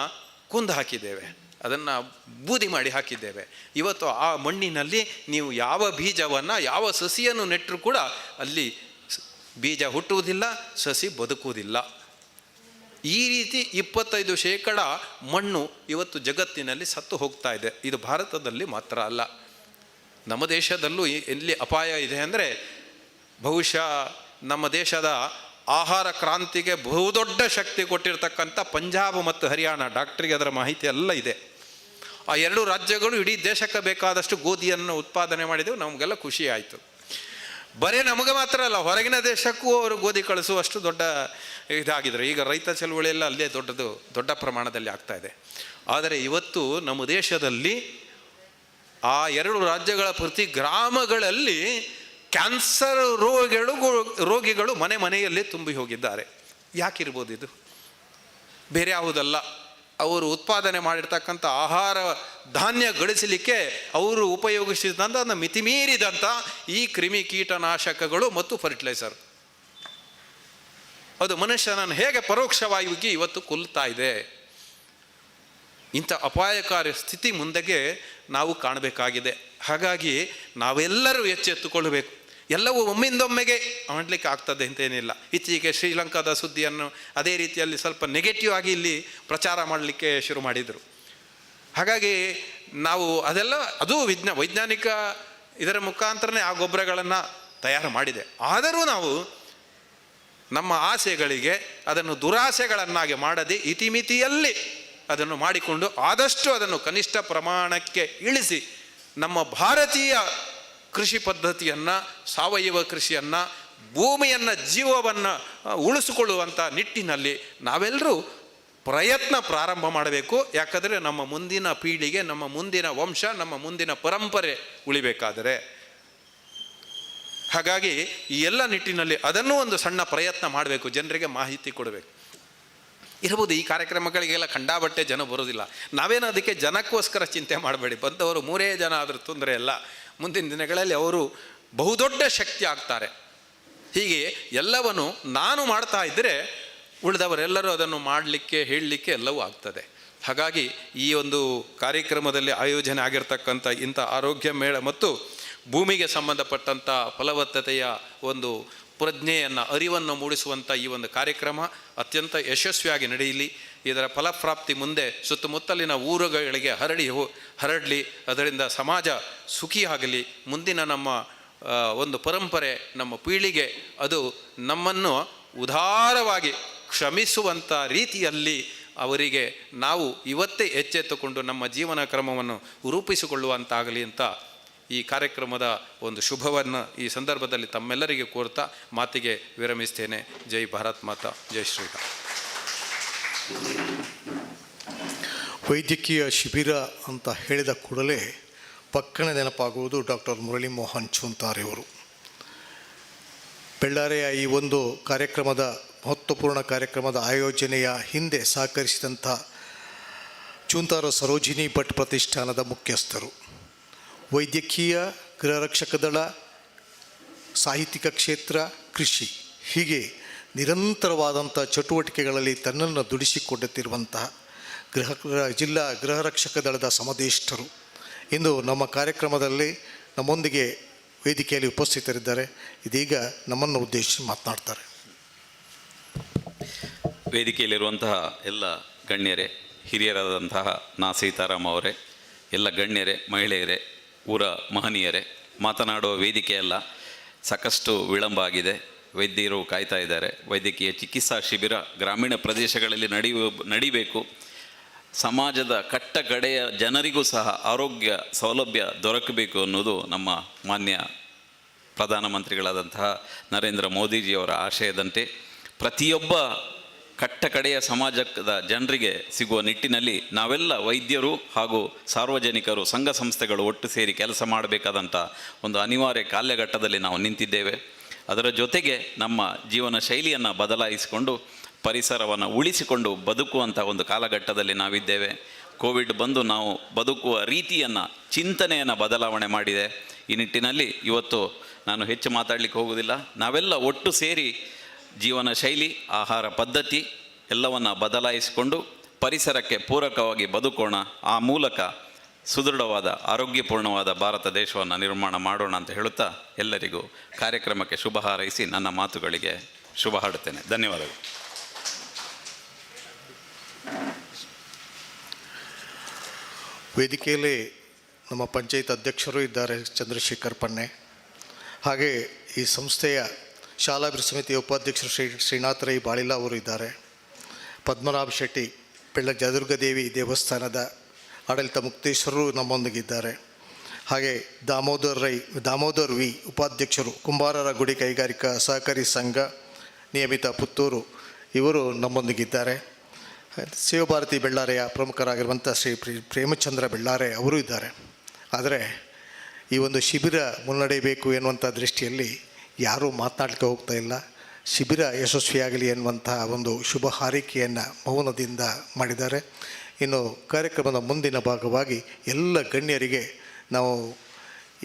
ಕುಂದು ಹಾಕಿದ್ದೇವೆ, ಅದನ್ನು ಬೂದಿ ಮಾಡಿ ಹಾಕಿದ್ದೇವೆ. ಇವತ್ತು ಆ ಮಣ್ಣಿನಲ್ಲಿ ನೀವು ಯಾವ ಬೀಜವನ್ನು, ಯಾವ ಸಸಿಯನ್ನು ನೆಟ್ಟರೂ ಕೂಡ ಅಲ್ಲಿ ಬೀಜ ಹುಟ್ಟುವುದಿಲ್ಲ, ಸಸಿ ಬದುಕುವುದಿಲ್ಲ. ಈ ರೀತಿ 25% ಮಣ್ಣು ಇವತ್ತು ಜಗತ್ತಿನಲ್ಲಿ ಸತ್ತು ಹೋಗ್ತಾ ಇದೆ. ಇದು ಭಾರತದಲ್ಲಿ ಮಾತ್ರ ಅಲ್ಲ, ನಮ್ಮ ದೇಶದಲ್ಲೂ ಎಲ್ಲಿ ಅಪಾಯ ಇದೆ ಅಂದರೆ, ಬಹುಶಃ ನಮ್ಮ ದೇಶದ ಆಹಾರ ಕ್ರಾಂತಿಗೆ ಬಹುದೊಡ್ಡ ಶಕ್ತಿ ಕೊಟ್ಟಿರ್ತಕ್ಕಂಥ ಪಂಜಾಬ್ ಮತ್ತು ಹರಿಯಾಣ, ಡಾಕ್ಟ್ರಿಗೆ ಅದರ ಮಾಹಿತಿ ಎಲ್ಲ ಇದೆ. ಆ ಎರಡು ರಾಜ್ಯಗಳು ಇಡೀ ದೇಶಕ್ಕೆ ಬೇಕಾದಷ್ಟು ಗೋಧಿಯನ್ನು ಉತ್ಪಾದನೆ ಮಾಡಿದೆವು, ನಮಗೆಲ್ಲ ಖುಷಿ ಆಯಿತು. ಬರೀ ನಮಗೆ ಮಾತ್ರ ಅಲ್ಲ, ಹೊರಗಿನ ದೇಶಕ್ಕೂ ಅವರು ಗೋಧಿ ಕಳಿಸುವಷ್ಟು ದೊಡ್ಡ ಇದಾಗಿದ್ರು. ಈಗ ರೈತ ಚಳುವಳಿಯೆಲ್ಲ ಅಲ್ಲೇ ದೊಡ್ಡ ಪ್ರಮಾಣದಲ್ಲಿ ಆಗ್ತಾ ಇದೆ. ಆದರೆ ಇವತ್ತು ನಮ್ಮ ದೇಶದಲ್ಲಿ ಆ ಎರಡು ರಾಜ್ಯಗಳ ಪ್ರತಿ ಗ್ರಾಮಗಳಲ್ಲಿ ಕ್ಯಾನ್ಸರ್ ರೋಗಿಗಳು ಮನೆಯಲ್ಲಿ ತುಂಬಿ ಹೋಗಿದ್ದಾರೆ. ಯಾಕಿರ್ಬೋದು ಇದು? ಬೇರೆ ಯಾವುದಲ್ಲ, ಅವರು ಉತ್ಪಾದನೆ ಮಾಡಿರ್ತಕ್ಕಂಥ ಆಹಾರ ಧಾನ್ಯ ಗಳಿಸಲಿಕ್ಕೆ ಅವರು ಉಪಯೋಗಿಸಿದಂಥ ಮಿತಿಮೀರಿದಂಥ ಈ ಕ್ರಿಮಿ ಕೀಟನಾಶಕಗಳು ಮತ್ತು ಫರ್ಟಿಲೈಸರ್, ಅದು ಮನುಷ್ಯನನ್ನು ಹೇಗೆ ಪರೋಕ್ಷವಾಗಿ ಇವತ್ತು ಕೊಲ್ತಾ ಇದೆ. ಇಂಥ ಅಪಾಯಕಾರಿ ಸ್ಥಿತಿ ಮುಂದೆಗೆ ನಾವು ಕಾಣಬೇಕಾಗಿದೆ. ಹಾಗಾಗಿ ನಾವೆಲ್ಲರೂ ಎಚ್ಚೆತ್ತುಕೊಳ್ಳಬೇಕು. ಎಲ್ಲವೂ ಒಮ್ಮಿಂದೊಮ್ಮೆಗೆ ಮಾಡಲಿಕ್ಕೆ ಆಗ್ತದೆ ಅಂತೇನಿಲ್ಲ. ಇತ್ತೀಚೆಗೆ ಶ್ರೀಲಂಕಾದ ಸುದ್ದಿಯನ್ನು ಅದೇ ರೀತಿಯಲ್ಲಿ ಸ್ವಲ್ಪ ನೆಗೆಟಿವ್ ಆಗಿ ಇಲ್ಲಿ ಪ್ರಚಾರ ಮಾಡಲಿಕ್ಕೆ ಶುರು ಮಾಡಿದರು. ಹಾಗಾಗಿ ನಾವು ಅದೆಲ್ಲ ಅದು ವೈಜ್ಞಾನಿಕ ಇದರ ಮುಖಾಂತರನೇ ಆ ಗೊಬ್ಬರಗಳನ್ನು ತಯಾರು ಮಾಡಿದೆ. ಆದರೂ ನಾವು ನಮ್ಮ ಆಸೆಗಳಿಗೆ ಅದನ್ನು ದುರಾಸೆಗಳನ್ನಾಗಿ ಮಾಡದೆ ಇತಿಮಿತಿಯಲ್ಲಿ ಅದನ್ನು ಮಾಡಿಕೊಂಡು ಆದಷ್ಟು ಅದನ್ನು ಕನಿಷ್ಠ ಪ್ರಮಾಣಕ್ಕೆ ಇಳಿಸಿ ನಮ್ಮ ಭಾರತೀಯ ಕೃಷಿ ಪದ್ಧತಿಯನ್ನು, ಸಾವಯವ ಕೃಷಿಯನ್ನು, ಭೂಮಿಯನ್ನು, ಜೀವವನ್ನು ಉಳಿಸಿಕೊಳ್ಳುವಂಥ ನಿಟ್ಟಿನಲ್ಲಿ ನಾವೆಲ್ಲರೂ ಪ್ರಯತ್ನ ಪ್ರಾರಂಭ ಮಾಡಬೇಕು. ಯಾಕಂದರೆ ನಮ್ಮ ಮುಂದಿನ ಪೀಳಿಗೆ, ನಮ್ಮ ಮುಂದಿನ ವಂಶ, ನಮ್ಮ ಮುಂದಿನ ಪರಂಪರೆ ಉಳಿಬೇಕಾದರೆ. ಹಾಗಾಗಿ ಈ ಎಲ್ಲ ನಿಟ್ಟಿನಲ್ಲಿ ಅದನ್ನೂ ಒಂದು ಸಣ್ಣ ಪ್ರಯತ್ನ ಮಾಡಬೇಕು, ಜನರಿಗೆ ಮಾಹಿತಿ ಕೊಡಬೇಕು. ಇರ್ಬೋದು ಈ ಕಾರ್ಯಕ್ರಮಗಳಿಗೆಲ್ಲ ಕಂಡಾಬಟ್ಟೆ ಜನ ಬರೋದಿಲ್ಲ. ನಾವೇನು ಅದಕ್ಕೆ ಜನಕ್ಕೋಸ್ಕರ ಚಿಂತೆ ಮಾಡಬೇಡಿ. ಬಂದವರು 3 ಜನ ಆದರೂ ತೊಂದರೆ ಇಲ್ಲ. ಮುಂದಿನ ದಿನಗಳಲ್ಲಿ ಅವರು ಬಹುದೊಡ್ಡ ಶಕ್ತಿ ಆಗ್ತಾರೆ. ಹೀಗೆ ಎಲ್ಲವನ್ನು ನಾನು ಮಾಡ್ತಾ ಇದ್ದರೆ ಉಳಿದವರೆಲ್ಲರೂ ಅದನ್ನು ಮಾಡಲಿಕ್ಕೆ, ಹೇಳಲಿಕ್ಕೆ ಎಲ್ಲವೂ ಆಗ್ತದೆ. ಹಾಗಾಗಿ ಈ ಒಂದು ಕಾರ್ಯಕ್ರಮದಲ್ಲಿ ಆಯೋಜನೆ ಆಗಿರ್ತಕ್ಕಂಥ ಇಂಥ ಆರೋಗ್ಯ ಮೇಳ ಮತ್ತು ಭೂಮಿಗೆ ಸಂಬಂಧಪಟ್ಟಂಥ ಫಲವತ್ತತೆಯ ಒಂದು ಪ್ರಜ್ಞೆಯನ್ನು, ಅರಿವನ್ನು ಮೂಡಿಸುವಂಥ ಈ ಒಂದು ಕಾರ್ಯಕ್ರಮ ಅತ್ಯಂತ ಯಶಸ್ವಿಯಾಗಿ ನಡೆಯಲಿ. ಇದರ ಫಲಪ್ರಾಪ್ತಿ ಮುಂದೆ ಸುತ್ತಮುತ್ತಲಿನ ಊರುಗಳಿಗೆ ಹರಡಲಿ. ಅದರಿಂದ ಸಮಾಜ ಸುಖಿಯಾಗಲಿ. ಮುಂದಿನ ನಮ್ಮ ಒಂದು ಪರಂಪರೆ, ನಮ್ಮ ಪೀಳಿಗೆ ಅದು ನಮ್ಮನ್ನು ಉದಾರವಾಗಿ ಕ್ಷಮಿಸುವಂಥ ರೀತಿಯಲ್ಲಿ ಅವರಿಗೆ ನಾವು ಇವತ್ತೇ ಎಚ್ಚೆತ್ತುಕೊಂಡು ನಮ್ಮ ಜೀವನ ಕ್ರಮವನ್ನು ರೂಪಿಸಿಕೊಳ್ಳುವಂತಾಗಲಿ ಅಂತ ಈ ಕಾರ್ಯಕ್ರಮದ ಒಂದು ಶುಭವನ್ನು ಈ ಸಂದರ್ಭದಲ್ಲಿ ತಮ್ಮೆಲ್ಲರಿಗೆ ಕೋರ್ತಾ ಮಾತಿಗೆ ವಿರಮಿಸ್ತೇನೆ. ಜೈ ಭಾರತ್ ಮಾತಾ, ಜೈ ಶ್ರೀರಾಮ್. ವೈದ್ಯಕೀಯ ಶಿಬಿರ ಅಂತ ಹೇಳಿದ ಕೂಡಲೇ ಪಕ್ಕನೆ ನೆನಪಾಗುವುದು ಡಾಕ್ಟರ್ ಮುರಳಿ ಮೋಹನ್ ಚೂಂತಾರೆಯವರು. ಬೆಳ್ಳಾರೆಯ ಈ ಒಂದು ಕಾರ್ಯಕ್ರಮದ ಮಹತ್ವಪೂರ್ಣ ಕಾರ್ಯಕ್ರಮದ ಆಯೋಜನೆಯ ಹಿಂದೆ ಸಹಕರಿಸಿದಂಥ ಚೂಂತಾರ ಸರೋಜಿನಿ ಭಟ್ ಪ್ರತಿಷ್ಠಾನದ ಮುಖ್ಯಸ್ಥರು, ವೈದ್ಯಕೀಯ, ಗೃಹರಕ್ಷಕ ದಳ, ಸಾಹಿತ್ಯಿಕ ಕ್ಷೇತ್ರ, ಕೃಷಿ, ಹೀಗೆ ನಿರಂತರವಾದಂಥ ಚಟುವಟಿಕೆಗಳಲ್ಲಿ ತನ್ನನ್ನು ದುಡಿಸಿಕೊಳ್ಳುತ್ತಿರುವಂತಹ ಜಿಲ್ಲಾ ಗೃಹರಕ್ಷಕ ದಳದ ಸಮದೇಷ್ಟರು ಇಂದು ನಮ್ಮ ಕಾರ್ಯಕ್ರಮದಲ್ಲಿ ನಮ್ಮೊಂದಿಗೆ ವೇದಿಕೆಯಲ್ಲಿ ಉಪಸ್ಥಿತರಿದ್ದಾರೆ. ಇದೀಗ ನಮ್ಮನ್ನು ಉದ್ದೇಶಿಸಿ ಮಾತನಾಡ್ತಾರೆ. ವೇದಿಕೆಯಲ್ಲಿರುವಂತಹ ಎಲ್ಲ ಗಣ್ಯರೇ, ಹಿರಿಯರಾದಂತಹ ಸೀತಾರಾಮ್ ಅವರೇ, ಎಲ್ಲ ಗಣ್ಯರೇ, ಮಹಿಳೆಯರೇ, ಊರ ಮಹನೀಯರೇ, ಮಾತನಾಡುವ ವೇದಿಕೆಯಲ್ಲ, ಸಾಕಷ್ಟು ವಿಳಂಬ ಆಗಿದೆ. ವೈದ್ಯರು ಕಾಯ್ತಾ ಇದ್ದಾರೆ. ವೈದ್ಯಕೀಯ ಚಿಕಿತ್ಸಾ ಶಿಬಿರ ಗ್ರಾಮೀಣ ಪ್ರದೇಶಗಳಲ್ಲಿ ನಡಿಬೇಕು. ಸಮಾಜದ ಕಟ್ಟಕಡೆಯ ಜನರಿಗೂ ಸಹ ಆರೋಗ್ಯ ಸೌಲಭ್ಯ ದೊರಕಬೇಕು ಅನ್ನೋದು ನಮ್ಮ ಮಾನ್ಯ ಪ್ರಧಾನಮಂತ್ರಿಗಳಾದಂತಹ ನರೇಂದ್ರ ಮೋದಿಜಿಯವರ ಆಶಯದಂತೆ ಪ್ರತಿಯೊಬ್ಬ ಕಟ್ಟಕಡೆಯ ಸಮಾಜದ ಜನರಿಗೆ ಸಿಗುವ ನಿಟ್ಟಿನಲ್ಲಿ ನಾವೆಲ್ಲ ವೈದ್ಯರು ಹಾಗೂ ಸಾರ್ವಜನಿಕರು, ಸಂಘ ಸಂಸ್ಥೆಗಳು ಒಟ್ಟು ಸೇರಿ ಕೆಲಸ ಮಾಡಬೇಕಾದಂಥ ಒಂದು ಅನಿವಾರ್ಯ ಕಾಲಘಟ್ಟದಲ್ಲಿ ನಾವು ನಿಂತಿದ್ದೇವೆ. ಅದರ ಜೊತೆಗೆ ನಮ್ಮ ಜೀವನ ಶೈಲಿಯನ್ನು ಬದಲಾಯಿಸಿಕೊಂಡು ಪರಿಸರವನ್ನು ಉಳಿಸಿಕೊಂಡು ಬದುಕುವಂಥ ಒಂದು ಕಾಲಘಟ್ಟದಲ್ಲಿ ನಾವಿದ್ದೇವೆ. ಕೋವಿಡ್ ಬಂದು ನಾವು ಬದುಕುವ ರೀತಿಯನ್ನು, ಚಿಂತನೆಯನ್ನು ಬದಲಾವಣೆ ಮಾಡಿದೆ. ಈ ನಿಟ್ಟಿನಲ್ಲಿ ಇವತ್ತು ನಾನು ಹೆಚ್ಚು ಮಾತಾಡಲಿಕ್ಕೆ ಹೋಗುವುದಿಲ್ಲ. ನಾವೆಲ್ಲ ಒಟ್ಟು ಸೇರಿ ಜೀವನ ಶೈಲಿ, ಆಹಾರ ಪದ್ಧತಿ ಎಲ್ಲವನ್ನು ಬದಲಾಯಿಸಿಕೊಂಡು ಪರಿಸರಕ್ಕೆ ಪೂರಕವಾಗಿ ಬದುಕೋಣ. ಆ ಮೂಲಕ ಸುದೃಢವಾದ, ಆರೋಗ್ಯಪೂರ್ಣವಾದ ಭಾರತ ದೇಶವನ್ನು ನಿರ್ಮಾಣ ಮಾಡೋಣ ಅಂತ ಹೇಳುತ್ತಾ ಎಲ್ಲರಿಗೂ ಕಾರ್ಯಕ್ರಮಕ್ಕೆ ಶುಭ ಹಾರೈಸಿ ನನ್ನ ಮಾತುಗಳಿಗೆ ಶುಭ ಹಾಡುತ್ತೇನೆ. ಧನ್ಯವಾದಗಳು. ವೇದಿಕೆಯಲ್ಲಿ ನಮ್ಮ ಪಂಚಾಯತ್ ಅಧ್ಯಕ್ಷರು ಇದ್ದಾರೆ, ಚಂದ್ರಶೇಖರ್ ಪನ್ನೆ. ಹಾಗೆ ಈ ಸಂಸ್ಥೆಯ ಶಾಲಾಭಿವೃದ್ಧಿ ಸಮಿತಿಯ ಉಪಾಧ್ಯಕ್ಷರು ಶ್ರೀನಾಥ ರೈ ಬಾಳಿಲ ಅವರು ಇದ್ದಾರೆ. ಪದ್ಮನಾಭ ಶೆಟ್ಟಿ, ಜಯದುರ್ಗದೇವಿ ದೇವಸ್ಥಾನದ ಆಡಳಿತ ಮುಕ್ತೇಶ್ವರರು ನಮ್ಮೊಂದಿಗಿದ್ದಾರೆ. ಹಾಗೆ ದಾಮೋದರ್ ವಿ ಉಪಾಧ್ಯಕ್ಷರು, ಕುಂಬಾರರ ಗುಡಿ ಕೈಗಾರಿಕಾ ಸಹಕಾರಿ ಸಂಘ ನಿಯಮಿತ ಪುತ್ತೂರು, ಇವರು ನಮ್ಮೊಂದಿಗಿದ್ದಾರೆ. ಶಿವಭಾರತಿ ಬೆಳ್ಳಾರೆಯ ಪ್ರಮುಖರಾಗಿರುವಂಥ ಶ್ರೀ ಪ್ರೇಮಚಂದ್ರ ಬೆಳ್ಳಾರೆ ಅವರು ಇದ್ದಾರೆ. ಆದರೆ ಈ ಒಂದು ಶಿಬಿರ ಮುನ್ನಡೆಯಬೇಕು ಎನ್ನುವಂಥ ದೃಷ್ಟಿಯಲ್ಲಿ ಯಾರೂ ಮಾತನಾಡಲಿಕ್ಕೆ ಹೋಗ್ತಾ ಇಲ್ಲ. ಶಿಬಿರ ಯಶಸ್ವಿಯಾಗಲಿ ಎನ್ನುವಂತಹ ಒಂದು ಶುಭ ಹಾರೈಕೆಯನ್ನು ಮೌನದಿಂದ ಮಾಡಿದ್ದಾರೆ. ಇನ್ನು ಕಾರ್ಯಕ್ರಮದ ಮುಂದಿನ ಭಾಗವಾಗಿ ಎಲ್ಲ ಗಣ್ಯರಿಗೆ ನಾವು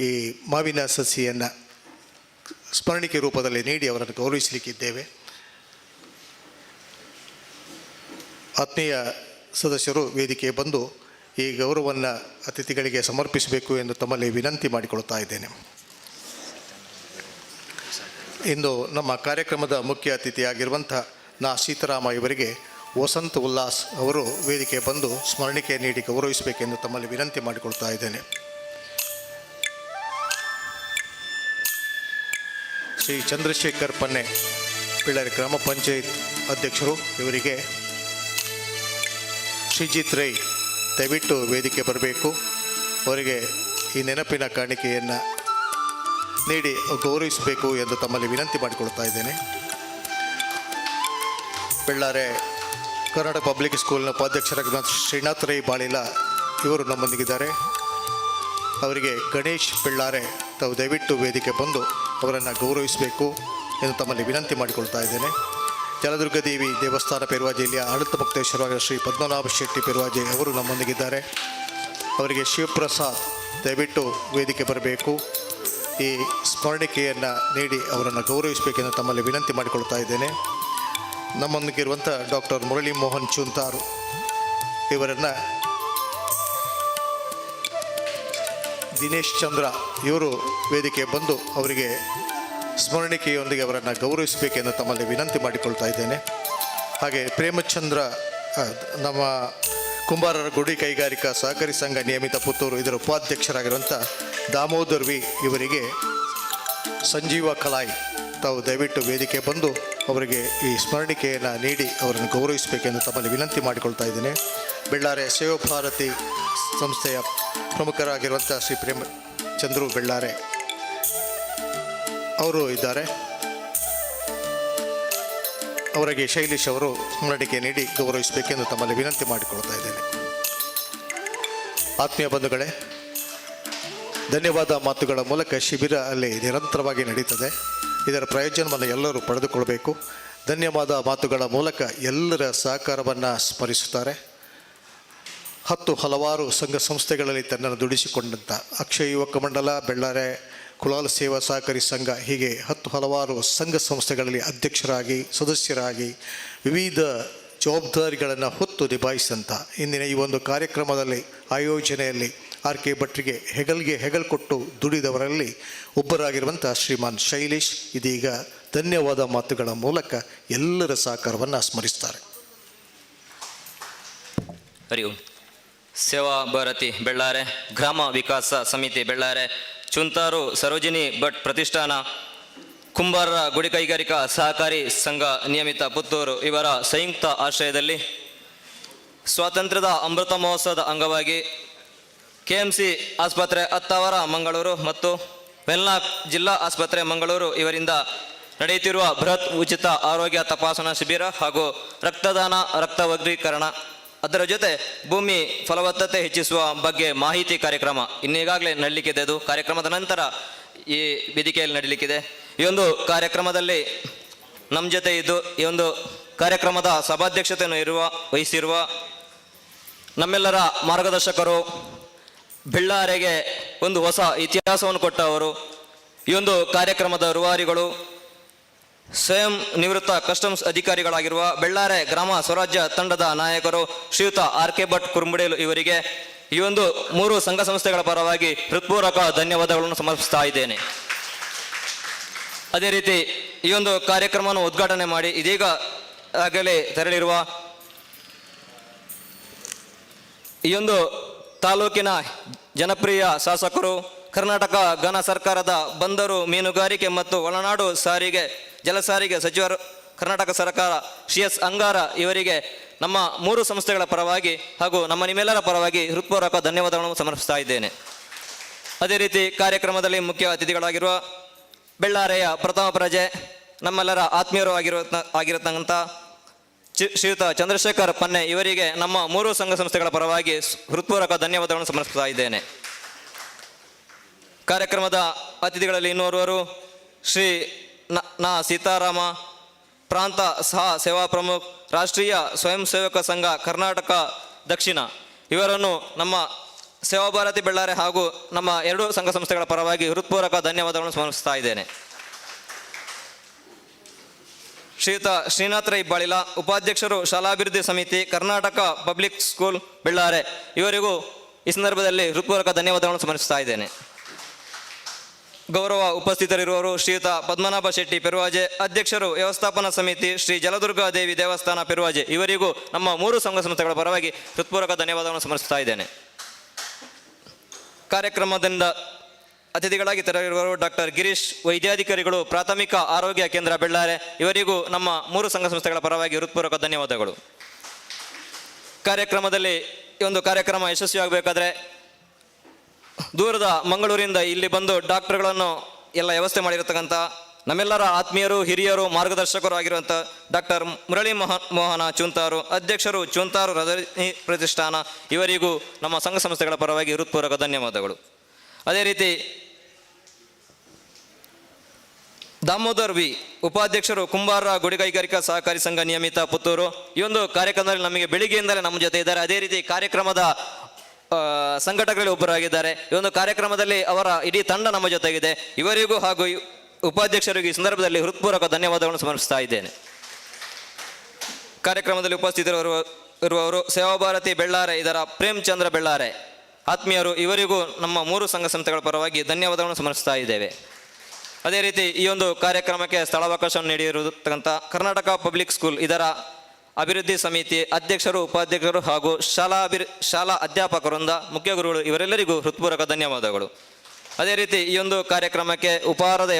ಈ ಮಾವಿನ ಸಸಿಯನ್ನು ಸ್ಮರಣಿಕೆ ರೂಪದಲ್ಲಿ ನೀಡಿ ಅವರನ್ನು ಗೌರವಿಸಲಿಕ್ಕಿದ್ದೇವೆ. ಆತ್ಮೀಯ ಸದಸ್ಯರು ವೇದಿಕೆಗೆ ಬಂದು ಈ ಗೌರವವನ್ನು ಅತಿಥಿಗಳಿಗೆ ಸಮರ್ಪಿಸಬೇಕು ಎಂದು ತಮ್ಮಲ್ಲಿ ವಿನಂತಿ ಮಾಡಿಕೊಳ್ತಾ ಇದ್ದೇನೆ. ಇಂದು ನಮ್ಮ ಕಾರ್ಯಕ್ರಮದ ಮುಖ್ಯ ಅತಿಥಿಯಾಗಿರುವಂಥ ನಾ ಸೀತಾರಾಮ ಇವರಿಗೆ ವಸಂತ್ ಉಲ್ಲಾಸ್ ಅವರು ವೇದಿಕೆ ಬಂದು ಸ್ಮರಣಿಕೆ ನೀಡಿ ಗೌರವಿಸಬೇಕೆಂದು ತಮ್ಮಲ್ಲಿ ವಿನಂತಿ ಮಾಡಿಕೊಳ್ತಾ ಇದ್ದೇನೆ. ಶ್ರೀ ಚಂದ್ರಶೇಖರ್ ಪನ್ನೆ ಪಿಳ್ಳರೆ ಗ್ರಾಮ ಪಂಚಾಯತ್ ಅಧ್ಯಕ್ಷರು ಇವರಿಗೆ ಶ್ರೀಜಿತ್ ರೈ ದಯವಿಟ್ಟು ವೇದಿಕೆ ಬರಬೇಕು. ಅವರಿಗೆ ಈ ನೆನಪಿನ ಕಾಣಿಕೆಯನ್ನು ನೀಡಿ ಗೌರವಿಸಬೇಕು ಎಂದು ತಮ್ಮಲ್ಲಿ ವಿನಂತಿ ಮಾಡಿಕೊಳ್ತಾ ಇದ್ದೇನೆ. ಬೆಳ್ಳಾರೆ ಕರ್ನಾಟಕ ಪಬ್ಲಿಕ್ ಸ್ಕೂಲ್ನ ಉಪಾಧ್ಯಕ್ಷರಾಗಿರುವ ಶ್ರೀನಾಥ್ ರೈ ಬಾಳಿಲ ಇವರು ನಮ್ಮೊಂದಿಗಿದ್ದಾರೆ. ಅವರಿಗೆ ಗಣೇಶ್ ಬೆಳ್ಳಾರೆ ತಾವು ದಯವಿಟ್ಟು ವೇದಿಕೆ ಬಂದು ಅವರನ್ನು ಗೌರವಿಸಬೇಕು ಎಂದು ತಮ್ಮಲ್ಲಿ ವಿನಂತಿ ಮಾಡಿಕೊಳ್ತಾ ಇದ್ದೇನೆ. ಜಲದುರ್ಗ ದೇವಿ ದೇವಸ್ಥಾನ ಪೆರುವಾಜೆಯಲ್ಲಿ ಆಡಳಿತ ಮುಕ್ತೇಶ್ವರರಾದ ಶ್ರೀ ಪದ್ಮನಾಭ ಶೆಟ್ಟಿ ಪೆರುವಾಜೆ ಅವರು ನಮ್ಮೊಂದಿಗಿದ್ದಾರೆ. ಅವರಿಗೆ ಶಿವಪ್ರಸಾದ್ ದಯವಿಟ್ಟು ವೇದಿಕೆ ಬರಬೇಕು. ಈ ಸ್ಮರಣಿಕೆಯನ್ನು ನೀಡಿ ಅವರನ್ನು ಗೌರವಿಸಬೇಕೆಂದು ತಮ್ಮಲ್ಲಿ ವಿನಂತಿ ಮಾಡಿಕೊಳ್ತಾ ಇದ್ದೇನೆ. ನಮ್ಮೊಂದಿಗಿರುವಂಥ ಡಾಕ್ಟರ್ ಮುರಳಿ ಮೋಹನ್ ಚೂಂತಾರು ಇವರನ್ನು ದಿನೇಶ್ ಚಂದ್ರ ಇವರು ವೇದಿಕೆ ಬಂದು ಅವರಿಗೆ ಸ್ಮರಣಿಕೆಯೊಂದಿಗೆ ಅವರನ್ನು ಗೌರವಿಸಬೇಕೆಂದು ತಮ್ಮಲ್ಲಿ ವಿನಂತಿ ಮಾಡಿಕೊಳ್ತಾ ಇದ್ದೇನೆ. ಹಾಗೆ ಪ್ರೇಮಚಂದ್ರ ನಮ್ಮ ಕುಂಬಾರರ ಗುಡಿ ಕೈಗಾರಿಕಾ ಸಹಕಾರಿ ಸಂಘ ನಿಯಮಿತ ಪುತ್ತೂರು ಇದರ ಉಪಾಧ್ಯಕ್ಷರಾಗಿರುವಂಥ ದಾಮೋದರ್ ವಿ ಇವರಿಗೆ ಸಂಜೀವ ಕಲಾಯಿ ತಾವು ದಯವಿಟ್ಟು ವೇದಿಕೆ ಬಂದು ಅವರಿಗೆ ಈ ಸ್ಮರಣಿಕೆಯನ್ನು ನೀಡಿ ಅವರನ್ನು ಗೌರವಿಸಬೇಕೆಂದು ತಮ್ಮಲ್ಲಿ ವಿನಂತಿ ಮಾಡಿಕೊಳ್ತಾ ಇದ್ದೇನೆ. ಬೆಳ್ಳಾರೆ ಸೇವಾಭಾರತಿ ಸಂಸ್ಥೆಯ ಪ್ರಮುಖರಾಗಿರುವಂಥ ಶ್ರೀ ಪ್ರೇಮಚಂದ್ರು ಬೆಳ್ಳಾರೆ ಅವರು ಇದ್ದಾರೆ. ಅವರಿಗೆ ಶೈಲೇಶ್ ಅವರು ಸ್ಮರಣಿಕೆ ನೀಡಿ ಗೌರವಿಸಬೇಕೆಂದು ತಮ್ಮಲ್ಲಿ ವಿನಂತಿ ಮಾಡಿಕೊಳ್ತಾ ಇದ್ದೇನೆ. ಆತ್ಮೀಯ ಬಂಧುಗಳೇ, ಧನ್ಯವಾದ ಮಾತುಗಳ ಮೂಲಕ ಶಿಬಿರ ಅಲ್ಲಿ ನಿರಂತರವಾಗಿ ನಡೀತದೆ. ಇದರ ಪ್ರಯೋಜನವನ್ನು ಎಲ್ಲರೂ ಪಡೆದುಕೊಳ್ಬೇಕು. ಧನ್ಯವಾದ ಮಾತುಗಳ ಮೂಲಕ ಎಲ್ಲರ ಸಹಕಾರವನ್ನು ಸ್ಮರಿಸುತ್ತಾರೆ. ಹಲವಾರು ಸಂಘ ಸಂಸ್ಥೆಗಳಲ್ಲಿ ತನ್ನನ್ನು ದುಡಿಸಿಕೊಂಡಂಥ ಅಕ್ಷಯ ಯುವಕ ಮಂಡಲ, ಬೆಳ್ಳಾರೆ ಕುಲಾಲ ಸೇವಾ ಸಹಕಾರಿ ಸಂಘ, ಹೀಗೆ ಹಲವಾರು ಸಂಘ ಸಂಸ್ಥೆಗಳಲ್ಲಿ ಅಧ್ಯಕ್ಷರಾಗಿ ಸದಸ್ಯರಾಗಿ ವಿವಿಧ ಜವಾಬ್ದಾರಿಗಳನ್ನು ಹೊತ್ತು ನಿಭಾಯಿಸಿದಂಥ ಇಂದಿನ ಈ ಒಂದು ಕಾರ್ಯಕ್ರಮದಲ್ಲಿ ಆಯೋಜನೆಯಲ್ಲಿ ಆರ್ ಕೆ ಭಟ್ರಿಗೆ ಹೆಗಲು ಕೊಟ್ಟು ದುಡಿದವರಲ್ಲಿ ಒಬ್ಬರಾಗಿರುವಂಥ ಶ್ರೀಮಾನ್ ಶೈಲೇಶ್ ಇದೀಗ ಧನ್ಯವಾದ ಮಾತುಗಳ ಮೂಲಕ ಎಲ್ಲರ ಸಹಕಾರವನ್ನು ಸ್ಮರಿಸ್ತಾರೆ. ಹರಿ ಓಂ. ಸೇವಾ ಭಾರತಿ ಬೆಳ್ಳಾರೆ, ಗ್ರಾಮ ವಿಕಾಸ ಸಮಿತಿ ಬೆಳ್ಳಾರೆ, ಚುಂತಾರು ಸರೋಜಿನಿ ಭಟ್ ಪ್ರತಿಷ್ಠಾನ, ಕುಂಬಾರರ ಗುಡಿ ಕೈಗಾರಿಕಾ ಸಹಕಾರಿ ಸಂಘ ನಿಯಮಿತ ಪುತ್ತೂರು ಇವರ ಸಂಯುಕ್ತ ಆಶ್ರಯದಲ್ಲಿ ಸ್ವಾತಂತ್ರ್ಯದ ಅಮೃತ ಮಹೋತ್ಸವದ ಅಂಗವಾಗಿ KMC ಆಸ್ಪತ್ರೆ ಹತ್ತಾವರ ಮಂಗಳೂರು ಮತ್ತು ವೆನ್ಲಾಕ್ ಜಿಲ್ಲಾ ಆಸ್ಪತ್ರೆ ಮಂಗಳೂರು ಇವರಿಂದ ನಡೆಯುತ್ತಿರುವ ಬೃಹತ್ ಉಚಿತ ಆರೋಗ್ಯ ತಪಾಸಣಾ ಶಿಬಿರ ಹಾಗೂ ರಕ್ತದಾನ, ರಕ್ತ ವರ್ಗೀಕರಣ, ಅದರ ಜೊತೆ ಭೂಮಿ ಫಲವತ್ತತೆ ಹೆಚ್ಚಿಸುವ ಬಗ್ಗೆ ಮಾಹಿತಿ ಕಾರ್ಯಕ್ರಮ ಇನ್ನೀಗಾಗಲೇ ನಡೀಲಿಕ್ಕಿದೆ. ಅದು ಕಾರ್ಯಕ್ರಮದ ನಂತರ ಈ ವೇದಿಕೆಯಲ್ಲಿ ನಡೀಲಿಕ್ಕಿದೆ. ಈ ಒಂದು ಕಾರ್ಯಕ್ರಮದಲ್ಲಿ ನಮ್ಮ ಜೊತೆ ಇದ್ದು ಈ ಒಂದು ಕಾರ್ಯಕ್ರಮದ ಸಭಾಧ್ಯಕ್ಷತೆಯನ್ನು ವಹಿಸಿರುವ ನಮ್ಮೆಲ್ಲರ ಮಾರ್ಗದರ್ಶಕರು, ಬೆಳ್ಳಾರೆಗೆ ಒಂದು ಹೊಸ ಇತಿಹಾಸವನ್ನು ಕೊಟ್ಟವರು, ಈ ಒಂದು ಕಾರ್ಯಕ್ರಮದ ರೂವಾರಿಗಳು, ಸ್ವಯಂ ನಿವೃತ್ತ ಕಸ್ಟಮ್ಸ್ ಅಧಿಕಾರಿಗಳಾಗಿರುವ ಬೆಳ್ಳಾರೆ ಗ್ರಾಮ ಸ್ವರಾಜ್ಯ ತಂಡದ ನಾಯಕರು ಶ್ರೀಯುತ ಆರ್ ಕೆ ಭಟ್ ಕುರುಂಬುಡೇಲು ಇವರಿಗೆ ಈ ಒಂದು 3 ಸಂಘ ಸಂಸ್ಥೆಗಳ ಪರವಾಗಿ ಹೃತ್ಪೂರ್ವಕ ಧನ್ಯವಾದಗಳನ್ನು ಸಮರ್ಪಿಸ್ತಾ ಇದ್ದೇನೆ. ಅದೇ ರೀತಿ ಈ ಒಂದು ಕಾರ್ಯಕ್ರಮವನ್ನು ಉದ್ಘಾಟನೆ ಮಾಡಿ ಇದೀಗ ಆಗಲೇ ತೆರಳಿರುವ ಈ ಒಂದು ತಾಲೂಕಿನ ಜನಪ್ರಿಯ ಶಾಸಕರು, ಕರ್ನಾಟಕ ಘನ ಸರ್ಕಾರದ ಬಂದರು, ಮೀನುಗಾರಿಕೆ ಮತ್ತು ಒಳನಾಡು ಸಾರಿಗೆ ಜಲ ಸಾರಿಗೆ ಸಚಿವರು, ಕರ್ನಾಟಕ ಸರ್ಕಾರ CS ಅಂಗಾರ ಇವರಿಗೆ ನಮ್ಮ 3 ಸಂಸ್ಥೆಗಳ ಪರವಾಗಿ ಹಾಗೂ ನಮ್ಮ ನಿಮ್ಮೆಲ್ಲರ ಪರವಾಗಿ ಹೃತ್ಪೂರ್ವಕ ಧನ್ಯವಾದಗಳನ್ನು ಸಮರ್ಪಿಸ್ತಾ ಇದ್ದೇನೆ. ಅದೇ ರೀತಿ ಕಾರ್ಯಕ್ರಮದಲ್ಲಿ ಮುಖ್ಯ ಅತಿಥಿಗಳಾಗಿರುವ ಬೆಳ್ಳಾರೆಯ ಪ್ರಥಮ ಪ್ರಜೆ, ನಮ್ಮೆಲ್ಲರ ಆತ್ಮೀಯರು ಆಗಿರತಕ್ಕಂಥ ಶ್ರೀಯುತ ಚಂದ್ರಶೇಖರ್ ಪನ್ನೆ ಇವರಿಗೆ ನಮ್ಮ 3 ಸಂಘ ಸಂಸ್ಥೆಗಳ ಪರವಾಗಿ ಹೃತ್ಪೂರ್ವಕ ಧನ್ಯವಾದಗಳನ್ನು ಸಮರ್ಪಿಸ್ತಾ ಇದ್ದೇನೆ. ಕಾರ್ಯಕ್ರಮದ ಅತಿಥಿಗಳಲ್ಲಿ ಇನ್ನೋರ್ವರು ಶ್ರೀ ನಾ ಸೀತಾರಾಮ, ಪ್ರಾಂತ ಸಹ ಸೇವಾ ಪ್ರಮುಖ್, ರಾಷ್ಟ್ರೀಯ ಸ್ವಯಂ ಸೇವಕ ಸಂಘ ಕರ್ನಾಟಕ ದಕ್ಷಿಣ ಇವರನ್ನು ನಮ್ಮ ಸೇವಾ ಭಾರತಿ ಬೆಳ್ಳಾರೆ ಹಾಗೂ ನಮ್ಮ ಎರಡೂ ಸಂಘ ಸಂಸ್ಥೆಗಳ ಪರವಾಗಿ ಹೃತ್ಪೂರ್ವಕ ಧನ್ಯವಾದಗಳನ್ನು ಸಮರ್ಪಿಸ್ತಾ ಇದ್ದೇನೆ. ಶ್ರೀಯುತ ಶ್ರೀನಾಥ್ ರೈ ಬಾಳಿಲ, ಉಪಾಧ್ಯಕ್ಷರು ಶಾಲಾಭಿವೃದ್ಧಿ ಸಮಿತಿ ಕರ್ನಾಟಕ ಪಬ್ಲಿಕ್ ಸ್ಕೂಲ್ ಬೆಳ್ಳಾರೆ, ಇವರಿಗೂ ಈ ಸಂದರ್ಭದಲ್ಲಿ ಹೃತ್ಪೂರ್ವಕ ಧನ್ಯವಾದಗಳನ್ನು ಸಮರ್ಪಿಸ್ತಾ ಇದ್ದೇನೆ. ಗೌರವ ಉಪಸ್ಥಿತರಿರುವವರು ಶ್ರೀಯುತ ಪದ್ಮನಾಭ ಶೆಟ್ಟಿ ಪೆರುವಾಜೆ, ಅಧ್ಯಕ್ಷರು ವ್ಯವಸ್ಥಾಪನಾ ಸಮಿತಿ ಶ್ರೀ ಜಲದುರ್ಗಾ ದೇವಿ ದೇವಸ್ಥಾನ ಪೆರುವಾಜೆ, ಇವರಿಗೂ ನಮ್ಮ ಮೂರು ಸಂಘ ಸಂಸ್ಥೆಗಳ ಪರವಾಗಿ ಹೃತ್ಪೂರ್ವಕ ಧನ್ಯವಾದಗಳನ್ನು ಸಮರ್ಪಿಸ್ತಾ ಇದ್ದೇನೆ. ಕಾರ್ಯಕ್ರಮದಿಂದ ಅತಿಥಿಗಳಾಗಿ ತೆರಳಿರುವವರು ಡಾಕ್ಟರ್ ಗಿರೀಶ್, ವೈದ್ಯಾಧಿಕಾರಿಗಳು, ಪ್ರಾಥಮಿಕ ಆರೋಗ್ಯ ಕೇಂದ್ರ ಬೆಳ್ಳಾರೆ, ಇವರಿಗೂ ನಮ್ಮ ಮೂರು ಸಂಘ ಸಂಸ್ಥೆಗಳ ಪರವಾಗಿ ಹೃತ್ಪೂರ್ವಕ ಧನ್ಯವಾದಗಳು. ಕಾರ್ಯಕ್ರಮದಲ್ಲಿ ಈ ಒಂದು ಕಾರ್ಯಕ್ರಮ ಯಶಸ್ವಿಯಾಗಬೇಕಾದ್ರೆ ದೂರದ ಮಂಗಳೂರಿಂದ ಇಲ್ಲಿ ಬಂದು ಡಾಕ್ಟರ್ಗಳನ್ನು ಎಲ್ಲ ವ್ಯವಸ್ಥೆ ಮಾಡಿರತಕ್ಕಂಥ ನಮ್ಮೆಲ್ಲರ ಆತ್ಮೀಯರು, ಹಿರಿಯರು, ಮಾರ್ಗದರ್ಶಕರು ಆಗಿರುವಂಥ ಡಾಕ್ಟರ್ ಮುರಳಿ ಮೋಹನ ಚೂಂತಾರು, ಅಧ್ಯಕ್ಷರು ಚೂಂತಾರು ರಜನಿ ಪ್ರತಿಷ್ಠಾನ, ಇವರಿಗೂ ನಮ್ಮ ಸಂಘ ಸಂಸ್ಥೆಗಳ ಪರವಾಗಿ ಹೃತ್ಪೂರ್ವಕ ಧನ್ಯವಾದಗಳು. ಅದೇ ರೀತಿ ದಾಮೋದರ್ ವಿ, ಉಪಾಧ್ಯಕ್ಷರು ಕುಂಬಾರ ಗುಡಿಕೈಗಾರಿಕಾ ಸಹಕಾರಿ ಸಂಘ ನಿಯಮಿತ ಪುತ್ತೂರು, ಈ ಒಂದು ಕಾರ್ಯಕ್ರಮದಲ್ಲಿ ನಮಗೆ ಬೆಳಿಗ್ಗೆಯಿಂದಲೇ ನಮ್ಮ ಜೊತೆ ಇದ್ದಾರೆ. ಅದೇ ರೀತಿ ಕಾರ್ಯಕ್ರಮದ ಸಂಘಟಕರಲ್ಲಿ ಒಬ್ಬರಾಗಿದ್ದಾರೆ. ಈ ಒಂದು ಕಾರ್ಯಕ್ರಮದಲ್ಲಿ ಅವರ ಇಡೀ ತಂಡ ನಮ್ಮ ಜೊತೆಗಿದೆ. ಇವರಿಗೂ ಹಾಗೂ ಉಪಾಧ್ಯಕ್ಷರಿಗೂ ಈ ಸಂದರ್ಭದಲ್ಲಿ ಹೃತ್ಪೂರ್ವಕ ಧನ್ಯವಾದಗಳನ್ನು ಸಮರ್ಪಿಸ್ತಾ ಇದ್ದೇನೆ. ಕಾರ್ಯಕ್ರಮದಲ್ಲಿ ಉಪಸ್ಥಿತರಿರುವವರು ಸೇವಾ ಭಾರತಿ ಬೆಳ್ಳಾರೆ, ಇದರ ಪ್ರೇಮ್ ಚಂದ್ರ ಬೆಳ್ಳಾರೆ ಆತ್ಮೀಯರು, ಇವರಿಗೂ ನಮ್ಮ ಮೂರು ಸಂಘ ಸಂಸ್ಥೆಗಳ ಪರವಾಗಿ ಧನ್ಯವಾದಗಳನ್ನು ಸಮರ್ಪಿಸ್ತಾ ಇದ್ದೇವೆ. ಅದೇ ರೀತಿ ಈ ಒಂದು ಕಾರ್ಯಕ್ರಮಕ್ಕೆ ಸ್ಥಳಾವಕಾಶವನ್ನು ನೀಡಿರತಕ್ಕಂಥ ಕರ್ನಾಟಕ ಪಬ್ಲಿಕ್ ಸ್ಕೂಲ್ ಇದರ ಅಭಿವೃದ್ಧಿ ಸಮಿತಿ ಅಧ್ಯಕ್ಷರು, ಉಪಾಧ್ಯಕ್ಷರು ಹಾಗೂ ಶಾಲಾ ಅಧ್ಯಾಪಕರಿಂದ ಮುಖ್ಯ ಗುರುಗಳು, ಇವರೆಲ್ಲರಿಗೂ ಹೃತ್ಪೂರ್ವಕ ಧನ್ಯವಾದಗಳು. ಅದೇ ರೀತಿ ಈ ಒಂದು ಕಾರ್ಯಕ್ರಮಕ್ಕೆ ಉಪಹಾರದ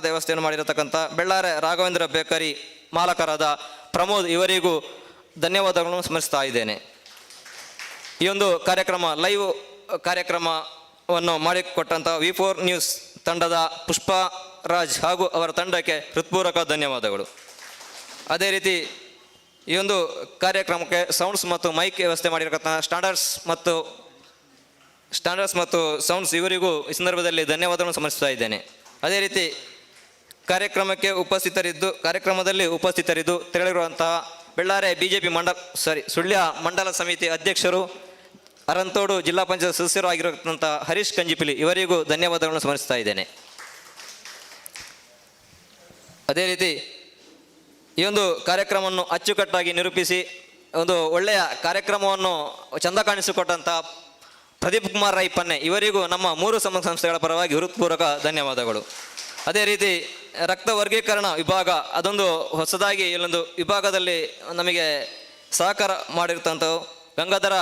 ವ್ಯವಸ್ಥೆಯನ್ನು ಮಾಡಿರತಕ್ಕಂಥ ಬೆಳ್ಳಾರೆ ರಾಘವೇಂದ್ರ ಬೇಕರಿ ಮಾಲಕರಾದ ಪ್ರಮೋದ್, ಇವರಿಗೂ ಧನ್ಯವಾದಗಳನ್ನು ಸ್ಮರಿಸ್ತಾ ಇದ್ದೇನೆ. ಈ ಒಂದು ಲೈವ್ ಕಾರ್ಯಕ್ರಮವನ್ನು ಮಾಡಿಕೊಟ್ಟಂಥ V4 ನ್ಯೂಸ್ ತಂಡದ ಪುಷ್ಪರಾಜ್ ಹಾಗೂ ಅವರ ತಂಡಕ್ಕೆ ಹೃತ್ಪೂರ್ವಕ ಧನ್ಯವಾದಗಳು. ಅದೇ ರೀತಿ ಈ ಒಂದು ಕಾರ್ಯಕ್ರಮಕ್ಕೆ ಸೌಂಡ್ಸ್ ಮತ್ತು ಮೈಕ್ ವ್ಯವಸ್ಥೆ ಮಾಡಿರತಕ್ಕಂಥ ಸ್ಟ್ಯಾಂಡರ್ಡ್ಸ್ ಮತ್ತು ಸೌಂಡ್ಸ್, ಇವರಿಗೂ ಈ ಸಂದರ್ಭದಲ್ಲಿ ಧನ್ಯವಾದಗಳನ್ನು ಸಮರ್ಪಿಸ್ತಾ ಇದ್ದೇನೆ. ಅದೇ ರೀತಿ ಕಾರ್ಯಕ್ರಮದಲ್ಲಿ ಉಪಸ್ಥಿತರಿದ್ದು ತೆರಳಿರುವಂತಹ ಬೆಳ್ಳಾರೆ ಬಿಜೆಪಿ ಸುಳ್ಯ ಮಂಡಲ ಸಮಿತಿ ಅಧ್ಯಕ್ಷರು, ಅರಂತೋಡು ಜಿಲ್ಲಾ ಪಂಚಾಯತ್ ಸದಸ್ಯರು ಆಗಿರತಕ್ಕಂಥ ಹರೀಶ್ ಕಂಜಿಪಿಲಿ, ಇವರಿಗೂ ಧನ್ಯವಾದಗಳನ್ನು ಸಮರ್ಪಿಸ್ತಾ ಇದ್ದೇನೆ. ಅದೇ ರೀತಿ ಈ ಒಂದು ಕಾರ್ಯಕ್ರಮವನ್ನು ಅಚ್ಚುಕಟ್ಟಾಗಿ ನಿರೂಪಿಸಿ ಒಂದು ಒಳ್ಳೆಯ ಕಾರ್ಯಕ್ರಮವನ್ನು ಚಂದ ಕಾಣಿಸಿಕೊಟ್ಟಂಥ ಪ್ರದೀಪ್ ಕುಮಾರ್ ರೈ ಪನ್ನೆ, ಇವರಿಗೂ ನಮ್ಮ ಮೂರು ಸಂಸ್ಥೆಗಳ ಪರವಾಗಿ ಹೃತ್ಪೂರ್ವಕ ಧನ್ಯವಾದಗಳು. ಅದೇ ರೀತಿ ರಕ್ತ ವರ್ಗೀಕರಣ ವಿಭಾಗ, ಅದೊಂದು ಹೊಸದಾಗಿ ಇಲ್ಲೊಂದು ವಿಭಾಗದಲ್ಲಿ ನಮಗೆ ಸಹಕಾರ ಮಾಡಿರ್ತಂಥವು ಗಂಗಾಧರಿ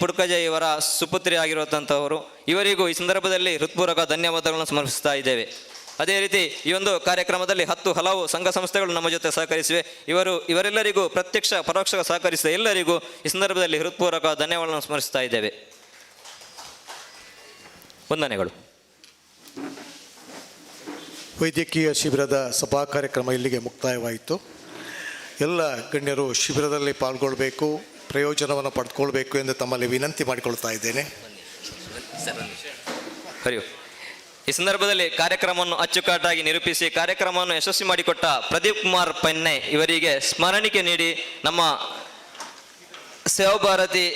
ಪುಡ್ಕಜೆ ಇವರ ಸುಪುತ್ರಿ ಆಗಿರುವಂಥವರು, ಇವರಿಗೂ ಈ ಸಂದರ್ಭದಲ್ಲಿ ಹೃತ್ಪೂರ್ವಕ ಧನ್ಯವಾದಗಳನ್ನು ಸಮರ್ಪಿಸ್ತಾ ಇದ್ದೇವೆ. ಅದೇ ರೀತಿ ಈ ಒಂದು ಕಾರ್ಯಕ್ರಮದಲ್ಲಿ ಹಲವು ಸಂಘ ಸಂಸ್ಥೆಗಳು ನಮ್ಮ ಜೊತೆ ಸಹಕರಿಸಿವೆ. ಇವರೆಲ್ಲರಿಗೂ ಪ್ರತ್ಯಕ್ಷ ಪರೋಕ್ಷ ಸಹಕರಿಸಿದ ಎಲ್ಲರಿಗೂ ಈ ಸಂದರ್ಭದಲ್ಲಿ ಹೃತ್ಪೂರ್ವಕ ಧನ್ಯವಾದಗಳನ್ನು ಸ್ಮರಿಸ್ತಾ ಇದ್ದೇವೆ. ವಂದನೆಗಳು. ವೈದ್ಯಕೀಯ ಶಿಬಿರದ ಸಭಾ ಕಾರ್ಯಕ್ರಮ ಇಲ್ಲಿಗೆ ಮುಕ್ತಾಯವಾಯಿತು. ಎಲ್ಲ ಗಣ್ಯರು ಶಿಬಿರದಲ್ಲಿ ಪಾಲ್ಗೊಳ್ಳಬೇಕು, ಪ್ರಯೋಜನವನ್ನು ಪಡೆದುಕೊಳ್ಬೇಕು ಎಂದು ತಮ್ಮಲ್ಲಿ ವಿನಂತಿ ಮಾಡಿಕೊಳ್ತಾ ಇದ್ದೇನೆ. ಹರಿಯೋ. ಈ ಸಂದರ್ಭದಲ್ಲಿ ಕಾರ್ಯಕ್ರಮವನ್ನು ಅಚ್ಚುಕಟ್ಟಾಗಿ ನಿರೂಪಿಸಿ ಕಾರ್ಯಕ್ರಮವನ್ನು ಯಶಸ್ವಿ ಮಾಡಿಕೊಟ್ಟ ಪ್ರದೀಪ್ ಕುಮಾರ್ ಪನ್ನೆ ಇವರಿಗೆ ಸ್ಮರಣಿಕೆ ನೀಡಿ ನಮ್ಮ ಸೇವಾ ಭಾರತಿ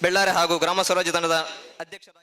ಬೆಳ್ಳಾರೆ ಹಾಗೂ ಗ್ರಾಮ ಸ್ವರಾಜ್ಯ ತಂಡದ ಅಧ್ಯಕ್ಷರಾಗಿ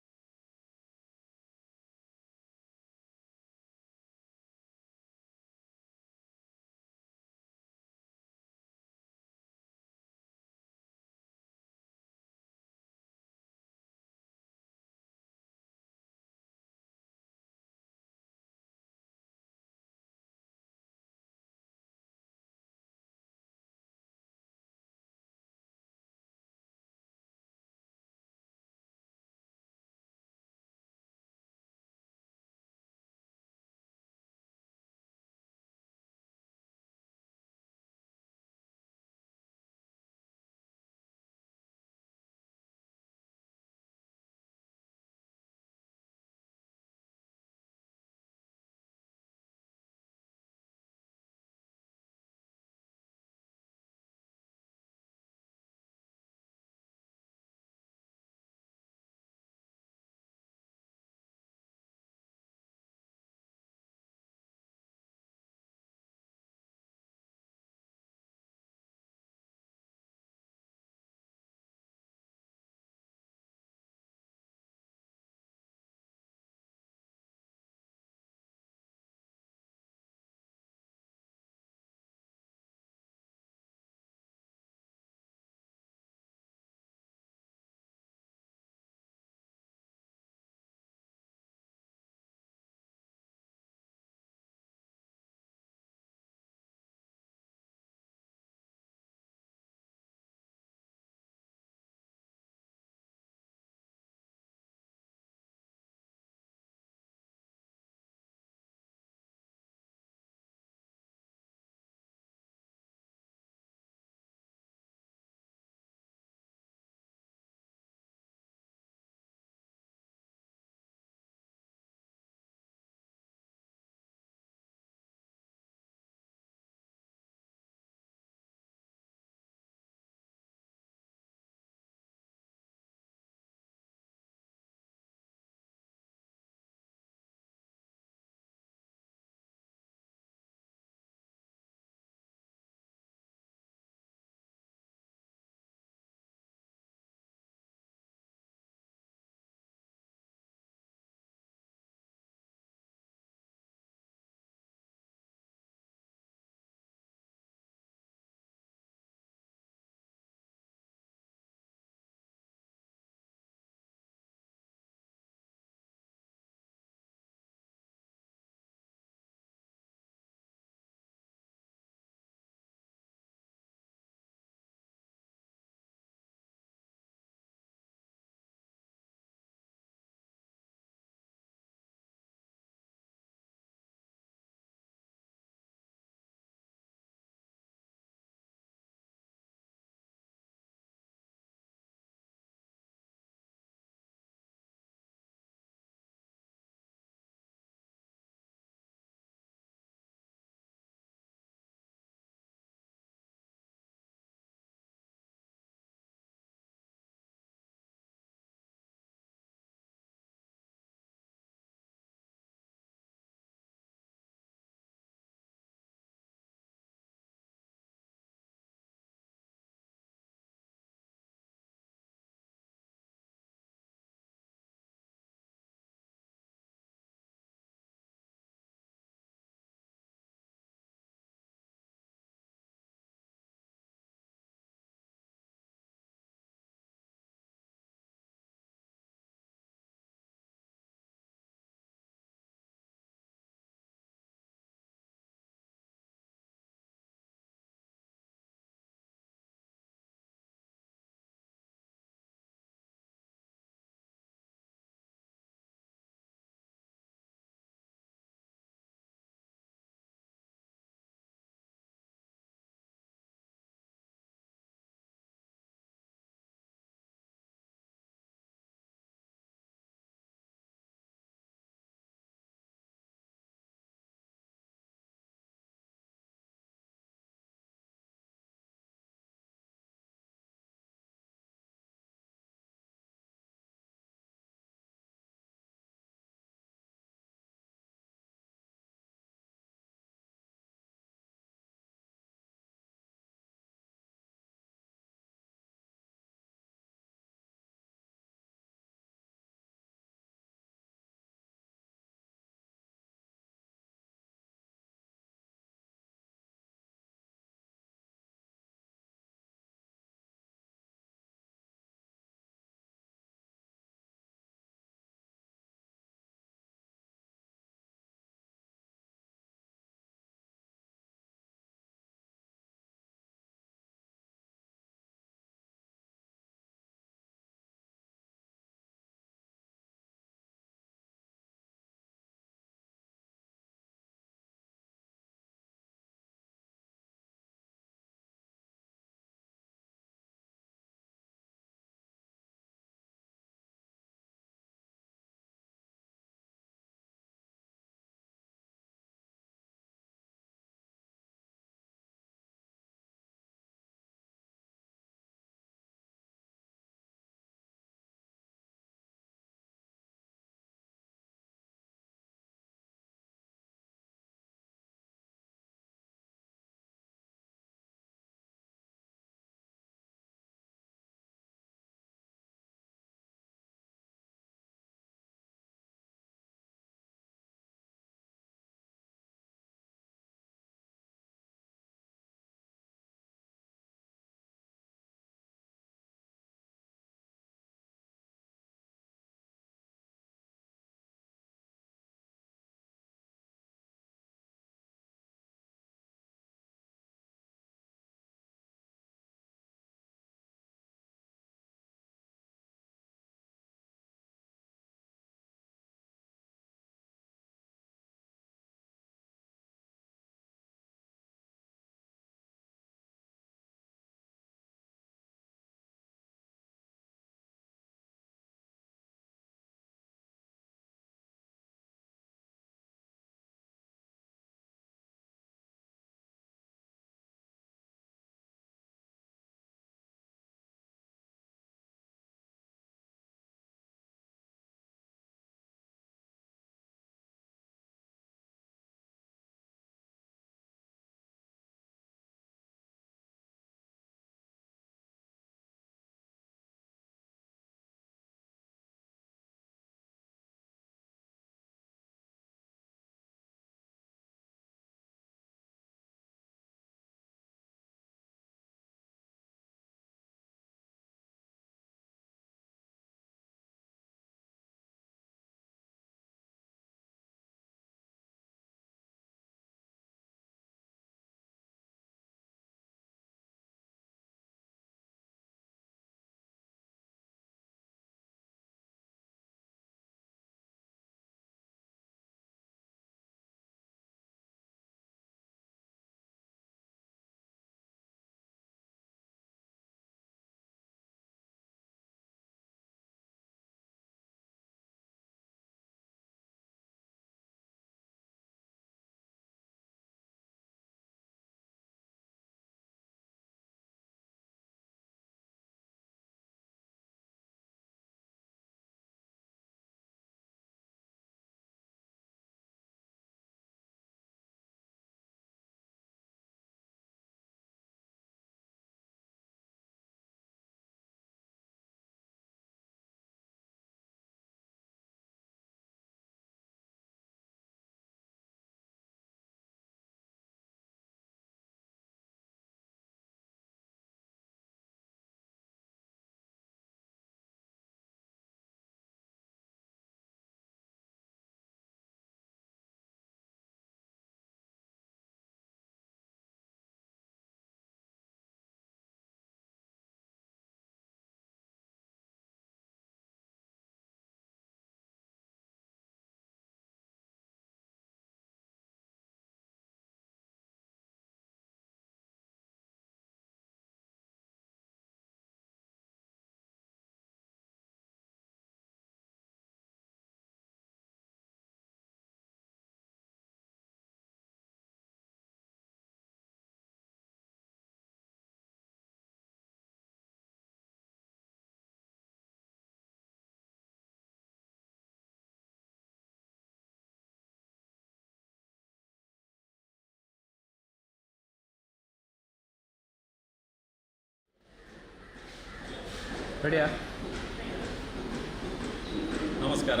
ನಮಸ್ಕಾರ.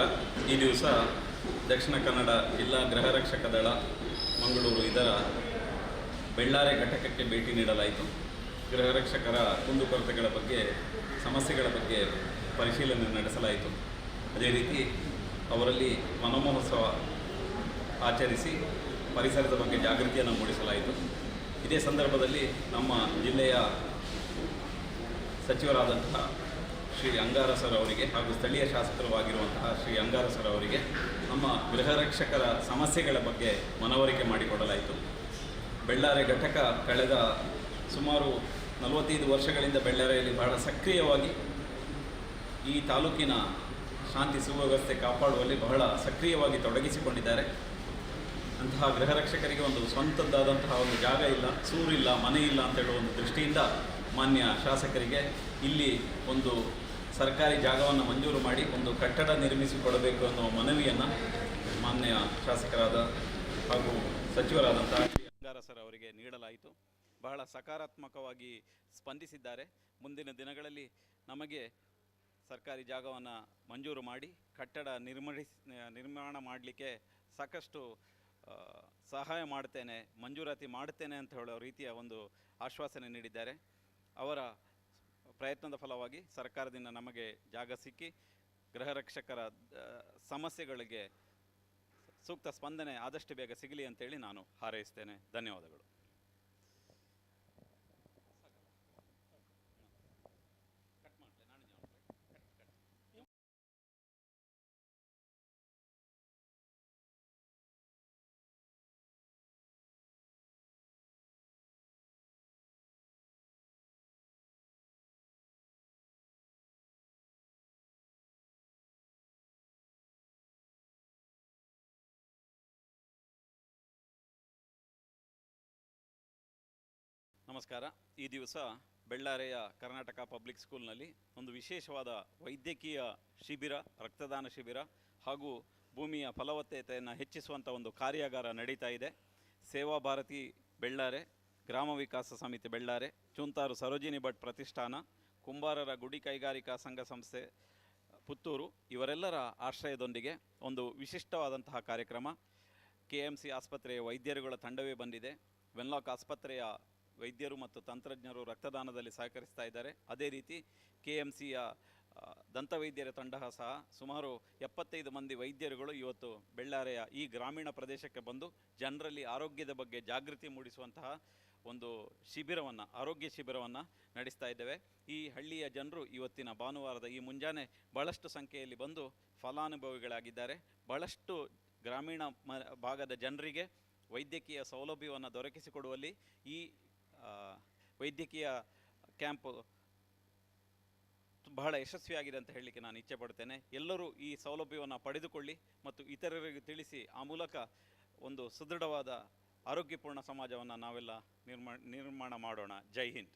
ಈ ದಿವಸ ದಕ್ಷಿಣ ಕನ್ನಡ ಜಿಲ್ಲಾ ಗೃಹ ರಕ್ಷಕ ದಳ ಮಂಗಳೂರು ಇದರ ಬೆಳ್ಳಾರೆ ಘಟಕಕ್ಕೆ ಭೇಟಿ ನೀಡಲಾಯಿತು. ಗೃಹ ರಕ್ಷಕರ ಕುಂದುಕೊರತೆಗಳ ಬಗ್ಗೆ, ಸಮಸ್ಯೆಗಳ ಬಗ್ಗೆ ಪರಿಶೀಲನೆ ನಡೆಸಲಾಯಿತು. ಅದೇ ರೀತಿ ಅವರಲ್ಲಿ ವನಮಹೋತ್ಸವ ಆಚರಿಸಿ ಪರಿಸರದ ಬಗ್ಗೆ ಜಾಗೃತಿಯನ್ನು ಮೂಡಿಸಲಾಯಿತು. ಇದೇ ಸಂದರ್ಭದಲ್ಲಿ ನಮ್ಮ ಜಿಲ್ಲೆಯ ಸಚಿವರಾದಂತಹ ಶ್ರೀ ಅಂಗಾರಸರ್ ಅವರಿಗೆ ಹಾಗೂ ಸ್ಥಳೀಯ ಶಾಸಕರು ಆಗಿರುವಂತಹ ಶ್ರೀ ಅಂಗಾರಸರ್ ಅವರಿಗೆ ನಮ್ಮ ಗೃಹ ರಕ್ಷಕರ ಸಮಸ್ಯೆಗಳ ಬಗ್ಗೆ ಮನವರಿಕೆ ಮಾಡಿಕೊಡಲಾಯಿತು. ಬೆಳ್ಳಾರೆ ಘಟಕ ಕಳೆದ ಸುಮಾರು 45 ವರ್ಷಗಳಿಂದ ಬೆಳ್ಳಾರೆಯಲ್ಲಿ ಬಹಳ ಸಕ್ರಿಯವಾಗಿ ಈ ತಾಲೂಕಿನ ಶಾಂತಿ ಸುವ್ಯವಸ್ಥೆ ಕಾಪಾಡುವಲ್ಲಿ ಬಹಳ ಸಕ್ರಿಯವಾಗಿ ತೊಡಗಿಸಿಕೊಂಡಿದ್ದಾರೆ. ಅಂತಹ ಗೃಹ ರಕ್ಷಕರಿಗೆ ಒಂದು ಸ್ವಂತದ್ದಾದಂತಹ ಒಂದು ಜಾಗ ಇಲ್ಲ, ಸೂರಿಲ್ಲ, ಮನೆ ಇಲ್ಲ ಅಂತ ಹೇಳುವ ಒಂದು ದೃಷ್ಟಿಯಿಂದ ಮಾನ್ಯ ಶಾಸಕರಿಗೆ ಇಲ್ಲಿ ಒಂದು ಸರ್ಕಾರಿ ಜಾಗವನ್ನು ಮಂಜೂರು ಮಾಡಿ ಒಂದು ಕಟ್ಟಡ ನಿರ್ಮಿಸಿಕೊಡಬೇಕು ಅನ್ನುವ ಮನವಿಯನ್ನು ಮಾನ್ಯ ಶಾಸಕರಾದ ಹಾಗೂ ಸಚಿವರಾದಂತಹ ಶ್ರೀ ಅಂಗಾರಸರ್ ಅವರಿಗೆ ನೀಡಲಾಯಿತು. ಬಹಳ ಸಕಾರಾತ್ಮಕವಾಗಿ ಸ್ಪಂದಿಸಿದ್ದಾರೆ. ಮುಂದಿನ ದಿನಗಳಲ್ಲಿ ನಮಗೆ ಸರ್ಕಾರಿ ಜಾಗವನ್ನು ಮಂಜೂರು ಮಾಡಿ ಕಟ್ಟಡ ನಿರ್ಮಾಣ ಮಾಡಲಿಕ್ಕೆ ಸಾಕಷ್ಟು ಸಹಾಯ ಮಾಡ್ತೇನೆ, ಮಂಜೂರಾತಿ ಮಾಡ್ತೇನೆ ಅಂತ ಹೇಳೋ ರೀತಿಯ ಒಂದು ಆಶ್ವಾಸನೆ ನೀಡಿದ್ದಾರೆ. ಅವರ ಪ್ರಯತ್ನದ ಫಲವಾಗಿ ಸರ್ಕಾರದಿಂದ ನಮಗೆ ಜಾಗ ಸಿಕ್ಕಿ ಗೃಹ ರಕ್ಷಕರ ಸಮಸ್ಯೆಗಳಿಗೆ ಸೂಕ್ತ ಸ್ಪಂದನೆ ಆದಷ್ಟು ಬೇಗ ಸಿಗಲಿ ಅಂತೇಳಿ ನಾನು ಹಾರೈಸ್ತೇನೆ. ಧನ್ಯವಾದಗಳು. ನಮಸ್ಕಾರ. ಈ ದಿವಸ ಬೆಳ್ಳಾರೆಯ ಕರ್ನಾಟಕ ಪಬ್ಲಿಕ್ ಸ್ಕೂಲ್ನಲ್ಲಿ ಒಂದು ವಿಶೇಷವಾದ ವೈದ್ಯಕೀಯ ಶಿಬಿರ, ರಕ್ತದಾನ ಶಿಬಿರ ಹಾಗೂ ಭೂಮಿಯ ಫಲವತ್ತತೆಯನ್ನು ಹೆಚ್ಚಿಸುವಂಥ ಒಂದು ಕಾರ್ಯಾಗಾರ ನಡೀತಾ ಇದೆ. ಸೇವಾ ಭಾರತಿ ಬೆಳ್ಳಾರೆ, ಗ್ರಾಮ ವಿಕಾಸ ಸಮಿತಿ ಬೆಳ್ಳಾರೆ, ಚುಂತಾರು ಸರೋಜಿನಿ ಭಟ್ ಪ್ರತಿಷ್ಠಾನ, ಕುಂಬಾರರ ಗುಡಿ ಕೈಗಾರಿಕಾ ಸಂಘ ಸಂಸ್ಥೆ ಪುತ್ತೂರು ಇವರೆಲ್ಲರ ಆಶ್ರಯದೊಂದಿಗೆ ಒಂದು ವಿಶಿಷ್ಟವಾದಂತಹ ಕಾರ್ಯಕ್ರಮ. KMC ಆಸ್ಪತ್ರೆಯ ವೈದ್ಯರುಗಳ ತಂಡವೇ ಬಂದಿದೆ. ವೆನ್ಲಾಕ್ ಆಸ್ಪತ್ರೆಯ ವೈದ್ಯರು ಮತ್ತು ತಂತ್ರಜ್ಞರು ರಕ್ತದಾನದಲ್ಲಿ ಸಹಕರಿಸ್ತಾ ಇದ್ದಾರೆ. ಅದೇ ರೀತಿ KMCಯ ದಂತವೈದ್ಯರ ತಂಡ ಸಹ ಸುಮಾರು 75 ಮಂದಿ ವೈದ್ಯರುಗಳು ಇವತ್ತು ಬೆಳ್ಳಾರೆಯ ಈ ಗ್ರಾಮೀಣ ಪ್ರದೇಶಕ್ಕೆ ಬಂದು ಜನರಲ್ಲಿ ಆರೋಗ್ಯದ ಬಗ್ಗೆ ಜಾಗೃತಿ ಮೂಡಿಸುವಂತಹ ಒಂದು ಶಿಬಿರವನ್ನು, ಆರೋಗ್ಯ ಶಿಬಿರವನ್ನು ನಡೆಸ್ತಾ ಇದ್ದೇವೆ. ಈ ಹಳ್ಳಿಯ ಜನರು ಇವತ್ತಿನ ಭಾನುವಾರದ ಈ ಮುಂಜಾನೆ ಬಹಳಷ್ಟು ಸಂಖ್ಯೆಯಲ್ಲಿ ಬಂದು ಫಲಾನುಭವಿಗಳಾಗಿದ್ದಾರೆ. ಬಹಳಷ್ಟು ಗ್ರಾಮೀಣ ಭಾಗದ ಜನರಿಗೆ ವೈದ್ಯಕೀಯ ಸೌಲಭ್ಯವನ್ನು ದೊರಕಿಸಿಕೊಡುವಲ್ಲಿ ಈ ವೈದ್ಯಕೀಯ ಕ್ಯಾಂಪ್ ಬಹಳ ಯಶಸ್ವಿಯಾಗಿದೆ ಅಂತ ಹೇಳಲಿಕ್ಕೆ ನಾನು ಇಚ್ಛೆ ಪಡ್ತೇನೆ. ಎಲ್ಲರೂ ಈ ಸೌಲಭ್ಯವನ್ನು ಪಡೆದುಕೊಳ್ಳಿ ಮತ್ತು ಇತರರಿಗೆ ತಿಳಿಸಿ ಆ ಮೂಲಕ ಒಂದು ಸುದೃಢವಾದ ಆರೋಗ್ಯಪೂರ್ಣ ಸಮಾಜವನ್ನು ನಾವೆಲ್ಲ ನಿರ್ಮಾಣ ಮಾಡೋಣ. ಜೈ ಹಿಂದ್.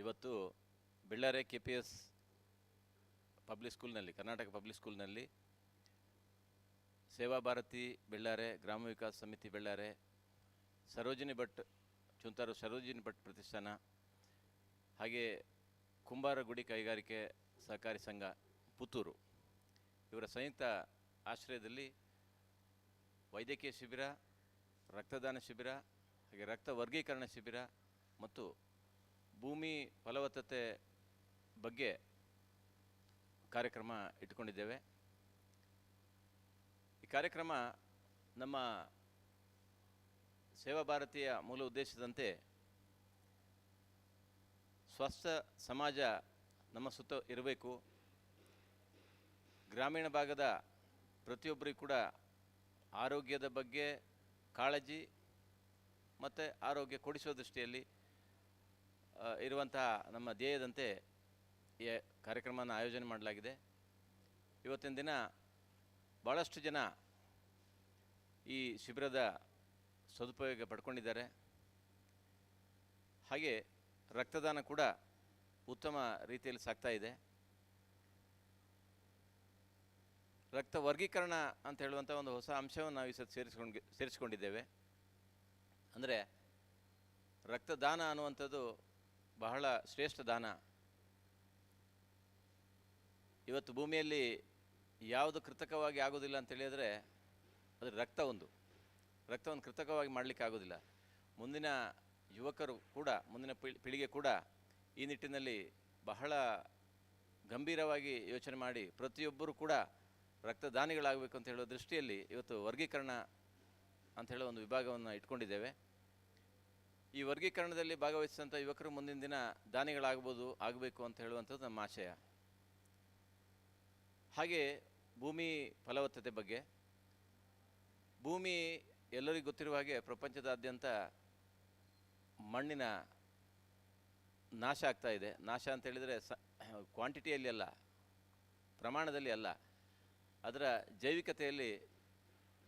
ಇವತ್ತು ಬೆಳ್ಳಾರೆ KPS ಪಬ್ಲಿಕ್ ಸ್ಕೂಲ್ನಲ್ಲಿ, ಕರ್ನಾಟಕ ಪಬ್ಲಿಕ್ ಸ್ಕೂಲ್ನಲ್ಲಿ ಸೇವಾ ಭಾರತಿ ಬೆಳ್ಳಾರೆ, ಗ್ರಾಮ ವಿಕಾಸ ಸಮಿತಿ ಬೆಳ್ಳಾರೆ, ಸರೋಜಿನಿ ಭಟ್ ಚುಂತಾರು ಸರೋಜಿನಿ ಭಟ್ ಪ್ರತಿಷ್ಠಾನ, ಹಾಗೆ ಕುಂಬಾರ ಗುಡಿ ಕೈಗಾರಿಕೆ ಸಹಕಾರಿ ಸಂಘ ಪುತ್ತೂರು ಇವರ ಸಂಯುಕ್ತ ಆಶ್ರಯದಲ್ಲಿ ವೈದ್ಯಕೀಯ ಶಿಬಿರ, ರಕ್ತದಾನ ಶಿಬಿರ, ಹಾಗೆ ರಕ್ತ ವರ್ಗೀಕರಣ ಶಿಬಿರ ಮತ್ತು ಭೂಮಿ ಫಲವತ್ತತೆ ಬಗ್ಗೆ ಕಾರ್ಯಕ್ರಮ ಇಟ್ಕೊಂಡಿದ್ದೇವೆ. ಈ ಕಾರ್ಯಕ್ರಮ ನಮ್ಮ ಸೇವಾ ಭಾರತೀಯ ಮೂಲ ಉದ್ದೇಶದಂತೆ ಸ್ವಸ್ಥ ಸಮಾಜ ನಮ್ಮ ಸುತ್ತ ಇರಬೇಕು, ಗ್ರಾಮೀಣ ಭಾಗದ ಪ್ರತಿಯೊಬ್ಬರಿಗೂ ಕೂಡ ಆರೋಗ್ಯದ ಬಗ್ಗೆ ಕಾಳಜಿ ಮತ್ತು ಆರೋಗ್ಯ ಕೊಡಿಸುವ ದೃಷ್ಟಿಯಲ್ಲಿ ಇರುವಂತಹ ನಮ್ಮ ಧ್ಯೇಯದಂತೆ ಈ ಕಾರ್ಯಕ್ರಮನ ಆಯೋಜನೆ ಮಾಡಲಾಗಿದೆ. ಇವತ್ತಿನ ದಿನ ಭಾಳಷ್ಟು ಜನ ಈ ಶಿಬಿರದ ಸದುಪಯೋಗ ಪಡ್ಕೊಂಡಿದ್ದಾರೆ. ಹಾಗೆ ರಕ್ತದಾನ ಕೂಡ ಉತ್ತಮ ರೀತಿಯಲ್ಲಿ ಸಾಗ್ತಾ ಇದೆ. ರಕ್ತ ವರ್ಗೀಕರಣ ಅಂತ ಹೇಳುವಂಥ ಒಂದು ಹೊಸ ಅಂಶವನ್ನು ನಾವು ಈ ಸತಿ ಸೇರಿಸಿಕೊಂಡಿದ್ದೇವೆ. ಅಂದರೆ ರಕ್ತದಾನ ಅನ್ನುವಂಥದ್ದು ಬಹಳ ಶ್ರೇಷ್ಠ ದಾನ. ಇವತ್ತು ಭೂಮಿಯಲ್ಲಿ ಯಾವುದು ಕೃತಕವಾಗಿ ಆಗೋದಿಲ್ಲ ಅಂತ ಹೇಳಿದರೆ ಅದು ರಕ್ತವನ್ನು ಕೃತಕವಾಗಿ ಮಾಡಲಿಕ್ಕೆ ಆಗೋದಿಲ್ಲ. ಮುಂದಿನ ಯುವಕರು ಕೂಡ, ಮುಂದಿನ ಪೀಳಿಗೆ ಕೂಡ ಈ ನಿಟ್ಟಿನಲ್ಲಿ ಬಹಳ ಗಂಭೀರವಾಗಿ ಯೋಚನೆ ಮಾಡಿ ಪ್ರತಿಯೊಬ್ಬರು ಕೂಡ ರಕ್ತದಾನಿಗಳಾಗಬೇಕು ಅಂತ ಹೇಳೋ ದೃಷ್ಟಿಯಲ್ಲಿ ಇವತ್ತು ವರ್ಗೀಕರಣ ಅಂತ ಹೇಳೋ ಒಂದು ವಿಭಾಗವನ್ನು ಇಟ್ಕೊಂಡಿದ್ದೇವೆ. ಈ ವರ್ಗೀಕರಣದಲ್ಲಿ ಭಾಗವಹಿಸಿದಂಥ ಯುವಕರು ಮುಂದಿನ ದಿನ ಆಗಬೇಕು ಅಂತ ಹೇಳುವಂಥದ್ದು ನಮ್ಮ ಆಶಯ. ಹಾಗೆ ಭೂಮಿ ಫಲವತ್ತತೆ ಬಗ್ಗೆ, ಭೂಮಿ ಎಲ್ಲರಿಗೂ ಗೊತ್ತಿರುವ ಹಾಗೆ ಪ್ರಪಂಚದಾದ್ಯಂತ ಮಣ್ಣಿನ ನಾಶ ಆಗ್ತಾ ಇದೆ. ನಾಶ ಅಂತ ಹೇಳಿದರೆ ಕ್ವಾಂಟಿಟಿಯಲ್ಲಿ ಅಲ್ಲ, ಪ್ರಮಾಣದಲ್ಲಿ ಅಲ್ಲ, ಅದರ ಜೈವಿಕತೆಯಲ್ಲಿ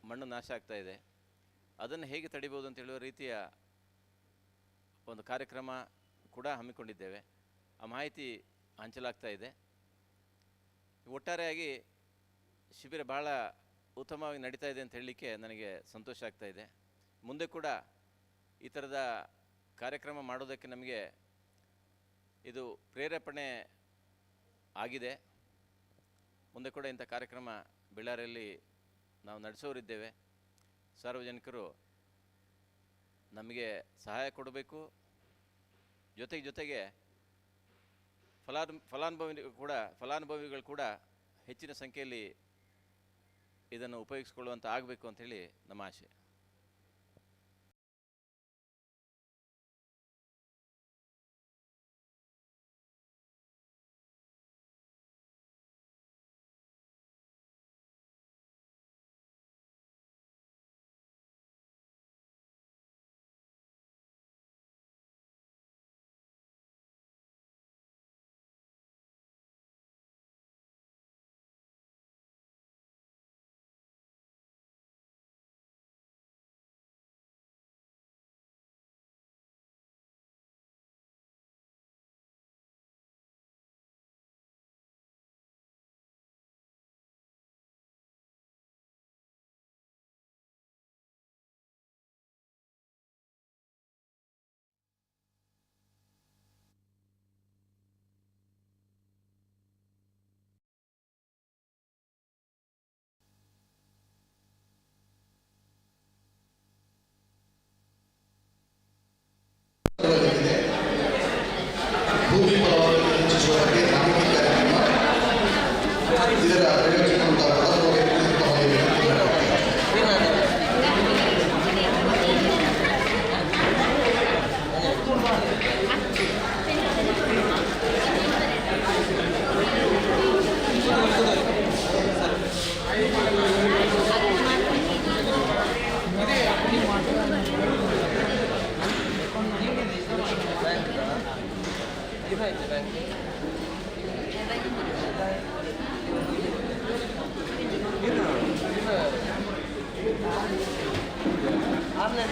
ಮಣ್ಣು ನಾಶ ಆಗ್ತಾ ಇದೆ. ಅದನ್ನು ಹೇಗೆ ತಡಿಬೋದು ಅಂತ ಹೇಳುವ ರೀತಿಯ ಒಂದು ಕಾರ್ಯಕ್ರಮ ಕೂಡ ಹಮ್ಮಿಕೊಂಡಿದ್ದೇವೆ. ಆ ಮಾಹಿತಿ ಹಂಚಲಾಗ್ತಾ ಇದೆ. ಒಟ್ಟಾರೆಯಾಗಿ ಶಿಬಿರ ಬಹಳ ಉತ್ತಮವಾಗಿ ನಡೀತಾ ಇದೆ ಅಂತ ಹೇಳಲಿಕ್ಕೆ ನನಗೆ ಸಂತೋಷ ಆಗ್ತಾ ಇದೆ. ಮುಂದೆ ಕೂಡ ಈ ಥರದ ಕಾರ್ಯಕ್ರಮ ಮಾಡೋದಕ್ಕೆ ನಮಗೆ ಇದು ಪ್ರೇರೇಪಣೆ ಆಗಿದೆ. ಮುಂದೆ ಕೂಡ ಇಂಥ ಕಾರ್ಯಕ್ರಮ ಬೆಳ್ಳಾರಿಯಲ್ಲಿ ನಾವು ನಡೆಸೋರಿದ್ದೇವೆ. ಸಾರ್ವಜನಿಕರು ನಮಗೆ ಸಹಾಯ ಕೊಡಬೇಕು. ಜೊತೆಗೆ ಫಲಾನುಭವಿಗಳು ಕೂಡ ಹೆಚ್ಚಿನ ಸಂಖ್ಯೆಯಲ್ಲಿ ಇದನ್ನು ಉಪಯೋಗಿಸಿಕೊಳ್ಳುವಂಥ ಆಗಬೇಕು ಅಂಥೇಳಿ ನಮ್ಮ ಆಶೆ. ಭೂಮಿ ಫಲವತ್ತತೆ ಹೆಚ್ಚಿಸುವ ಬಗ್ಗೆ ಜಾಗೃತಿ ಕಾರ್ಯಕ್ರಮ, ಇದರ ಪ್ರಯೋಜನ ಆಮೇಲೆ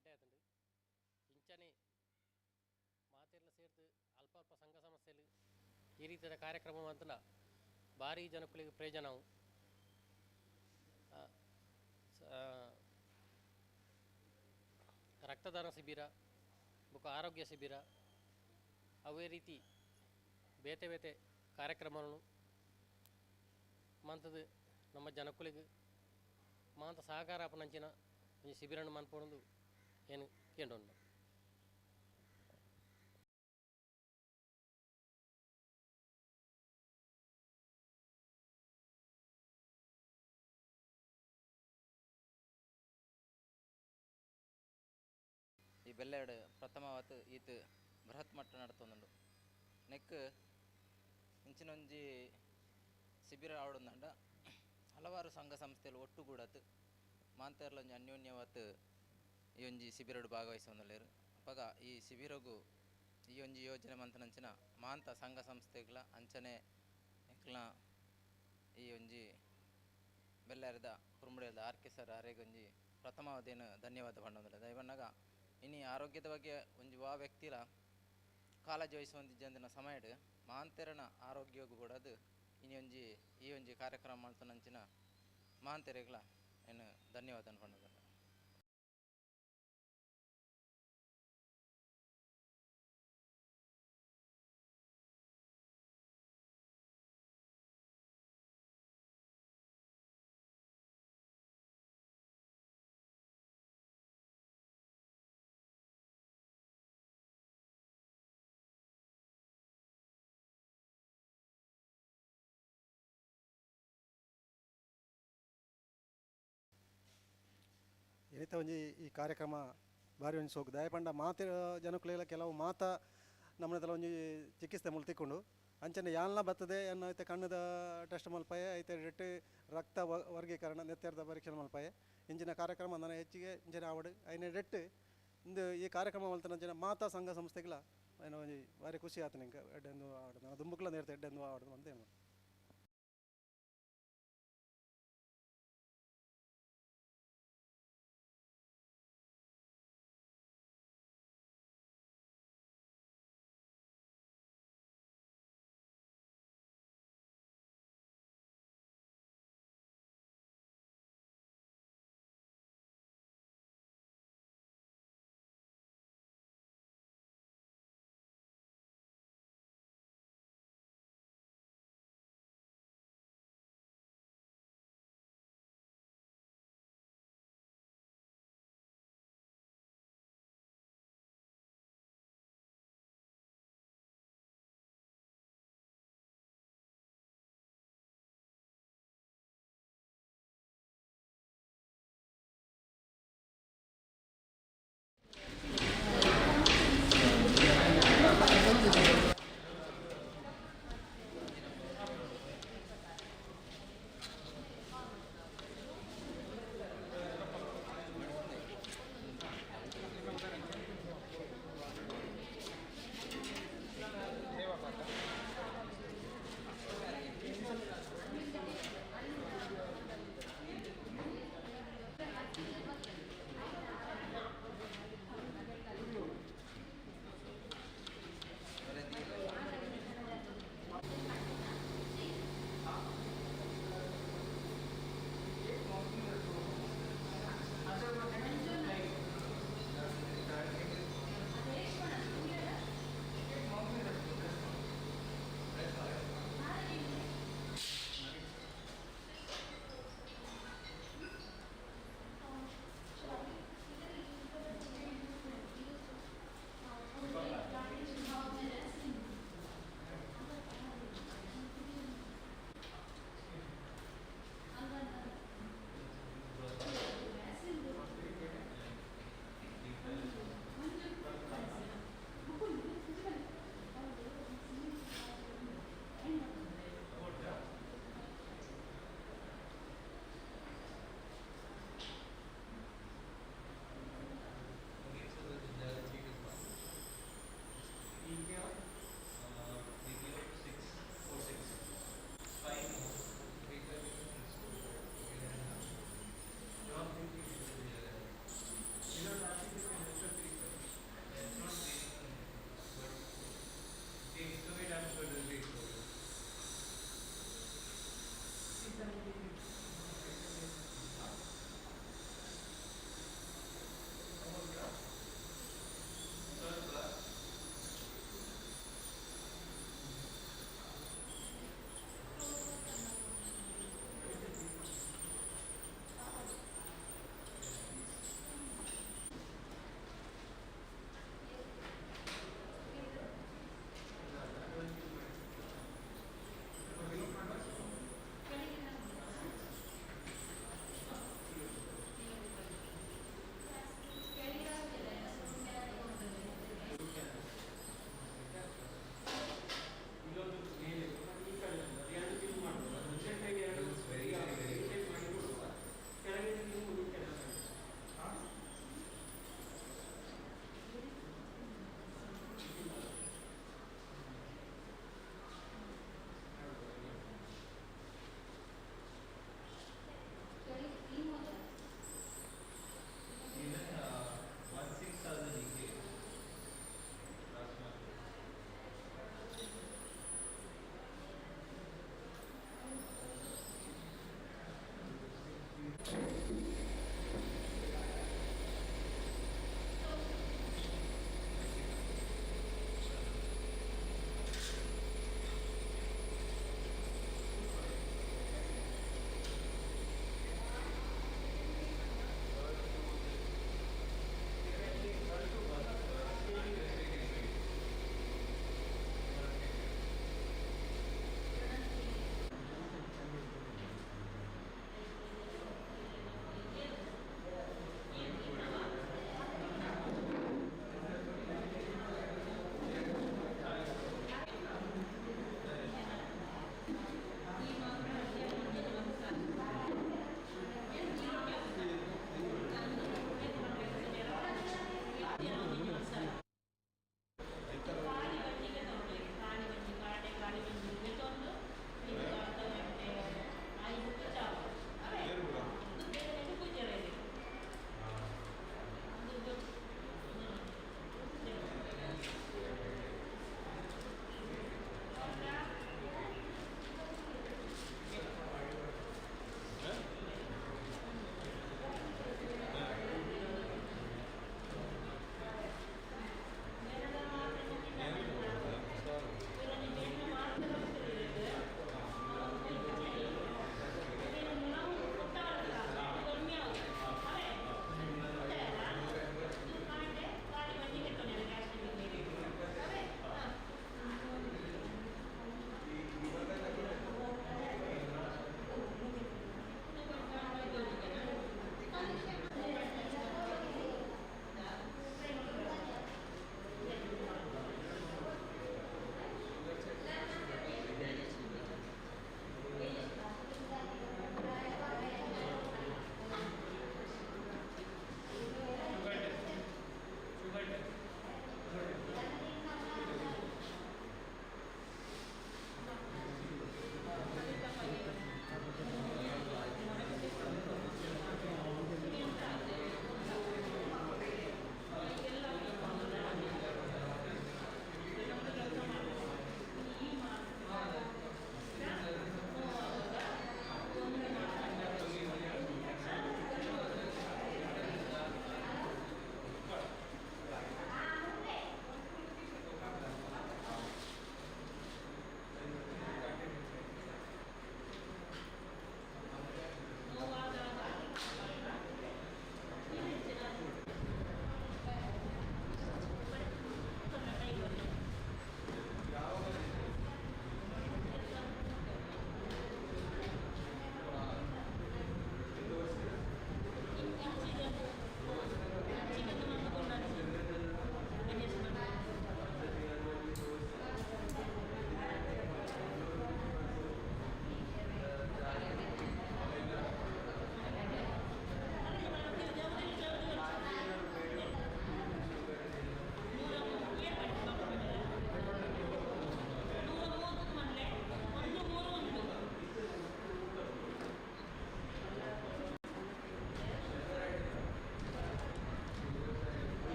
ಎಡ್ಡೆ ಆತಂಡು ಇಂಚನೆ ಮಾತೆಲ್ಲ ಸೇರ್ತು ಅಲ್ಪ ಅಲ್ಪ ಸಂಘ ಸಂಸ್ಥೆಲು ಈ ರೀತಿಯ ಕಾರ್ಯಕ್ರಮ ಅಂತಲ್ಲ ಭಾರಿ ಜನಕ್ಕಳಿಗೆ ಪ್ರಯೋಜನವು ರಕ್ತದಾನ ಶಿಬಿರ ಬುಕ್ಕ ಆರೋಗ್ಯ ಶಿಬಿರ ಅವೇ ರೀತಿ ಬೇತೆ ಬೇತೆ ಕಾರ್ಯಕ್ರಮಗಳನ್ನು ಮಂತದು ನಮ್ಮ ಜನಕ್ಕಳಿಗೆ ಮಾಂತ ಸಹಕಾರ ಅಪನಂಚಿನ ಈ ಶಿಬಿರನ್ನು ಮನ್ಪೊಂದು ಏನು ಕೇಂದ್ರ ಈ ಬೆಲ್ಲೆಡ್ ಪ್ರಥಮವತ್ ಈತ್ ಬೃಹತ್ ಮಟ್ಟ ನಡತೊಂದುಂಡು ನೆಕ್ ಇಂಚಿನೊಂಜಿ ಶಿಬಿರ ಆವೊಂದುಂಡ ಹಲವಾರು ಸಂಘ ಸಂಸ್ಥೆಲು ಒಟ್ಟುಗೂಡತ್ ಮಾಂತರ್ಲ ಒಂಜಿ ಅನ್ಯೋನ್ಯವತ್ ಈ ಒಂಜಿ ಶಿಬಿರಡು ಭಾಗವಹಿಸೊಂದುಲ್ಲೆರ್ ಅಪಗ ಈ ಶಿಬಿರಗು ಈ ಒಂಜಿ ಯೋಜನೆ ಮಂತನಂಚಿನ ಮಾಂತ ಸಂಘ ಸಂಸ್ಥೆಗಳ ಅಂಚನೆ ಎಕ್ಲ ಈ ಒಂಜಿ ಬೆಲ್ಲಾರದ ಕುರುಮುಡಿಯದ ಆರ್ಕೆ ಸರ್ ಅರೆಗೊಂಜಿ ಪ್ರಥಮವದೇನು ಧನ್ಯವಾದ ಪಂಡೊಂದುಲ್ಲೆ ದಯಬಣ್ಣಗ ಇನಿ ಆರೋಗ್ಯದ ಬಗ್ಗೆ ಒಂಜಿ ವ್ಯಕ್ತಿಲ ಕಾಳಜಿ ವಹಿಸುವಂತಿಜ್ಜಂದಿನ ಸಮಯಡ್ ಮಾಂತೆರನ ಆರೋಗ್ಯಗೂ ಕೂಡ ಅದು ಇನಿ ಈ ಒಂಜಿ ಕಾರ್ಯಕ್ರಮ ಮಾಡ್ತಾನಂಚಿನ ಮಾಂತೆರೆಗ್ಲ ಏನು ಧನ್ಯವಾದ ಪಂಡೊಂದುಲ್ಲೆ. ಏತ ಒಂಜಿ ಈ ಕಾರ್ಯಕ್ರಮ ಭಾರಿ ಒಂಜಿ ಸೋಕು ದಯಪಂಡ ಮಾತೆ ಜನಕ್ಕುಲೆಲ್ಲ ಕೆಲವು ಮಾತ ನಮ್ಮನೆಲ್ಲ ಒಂಜಿ ಚಿಕಿತ್ಸೆ ಮುಲ್ತಿಕೊಂಡು ಅಂಚನೆ ಯಾನ್ಲ ಬರ್ತದೆ ಅನ್ನೋ ಐತೆ ಕಣ್ಣದ ಟೆಸ್ಟ್ ಮಲ್ಪಯೆ ಐತೆ ಡೆಟ್ ರಕ್ತ ವರ್ಗೀಕರಣ ನೆತ್ತೆರದ ಪರೀಕ್ಷೆ ಮಲ್ಪಯೆ ಇಂಚಿನ ಕಾರ್ಯಕ್ರಮ ನನ್ನ ಹೆಚ್ಚಿಗೆ ಇಂಚಿನ ಆವಡು ಐನ ಡೆಟ್ ಇಂದು ಈ ಕಾರ್ಯಕ್ರಮ ಮಲ್ತನ ಮಾತಾ ಸಂಘ ಸಂಸ್ಥೆಗಳ ಏನೋ ಒಂಜಿ ಭಾರಿ ಖುಷಿ ಆಯ್ತು ನಿಂಗೆ ಎಡ್ಡೆಂದು ಆವಡು ನಾನು ದುಂಬುಕ್ಲ ನೇರ್ತೆ ಎಡ್ಡೆಂದು ಆವಡು ಅಂತ ಏನು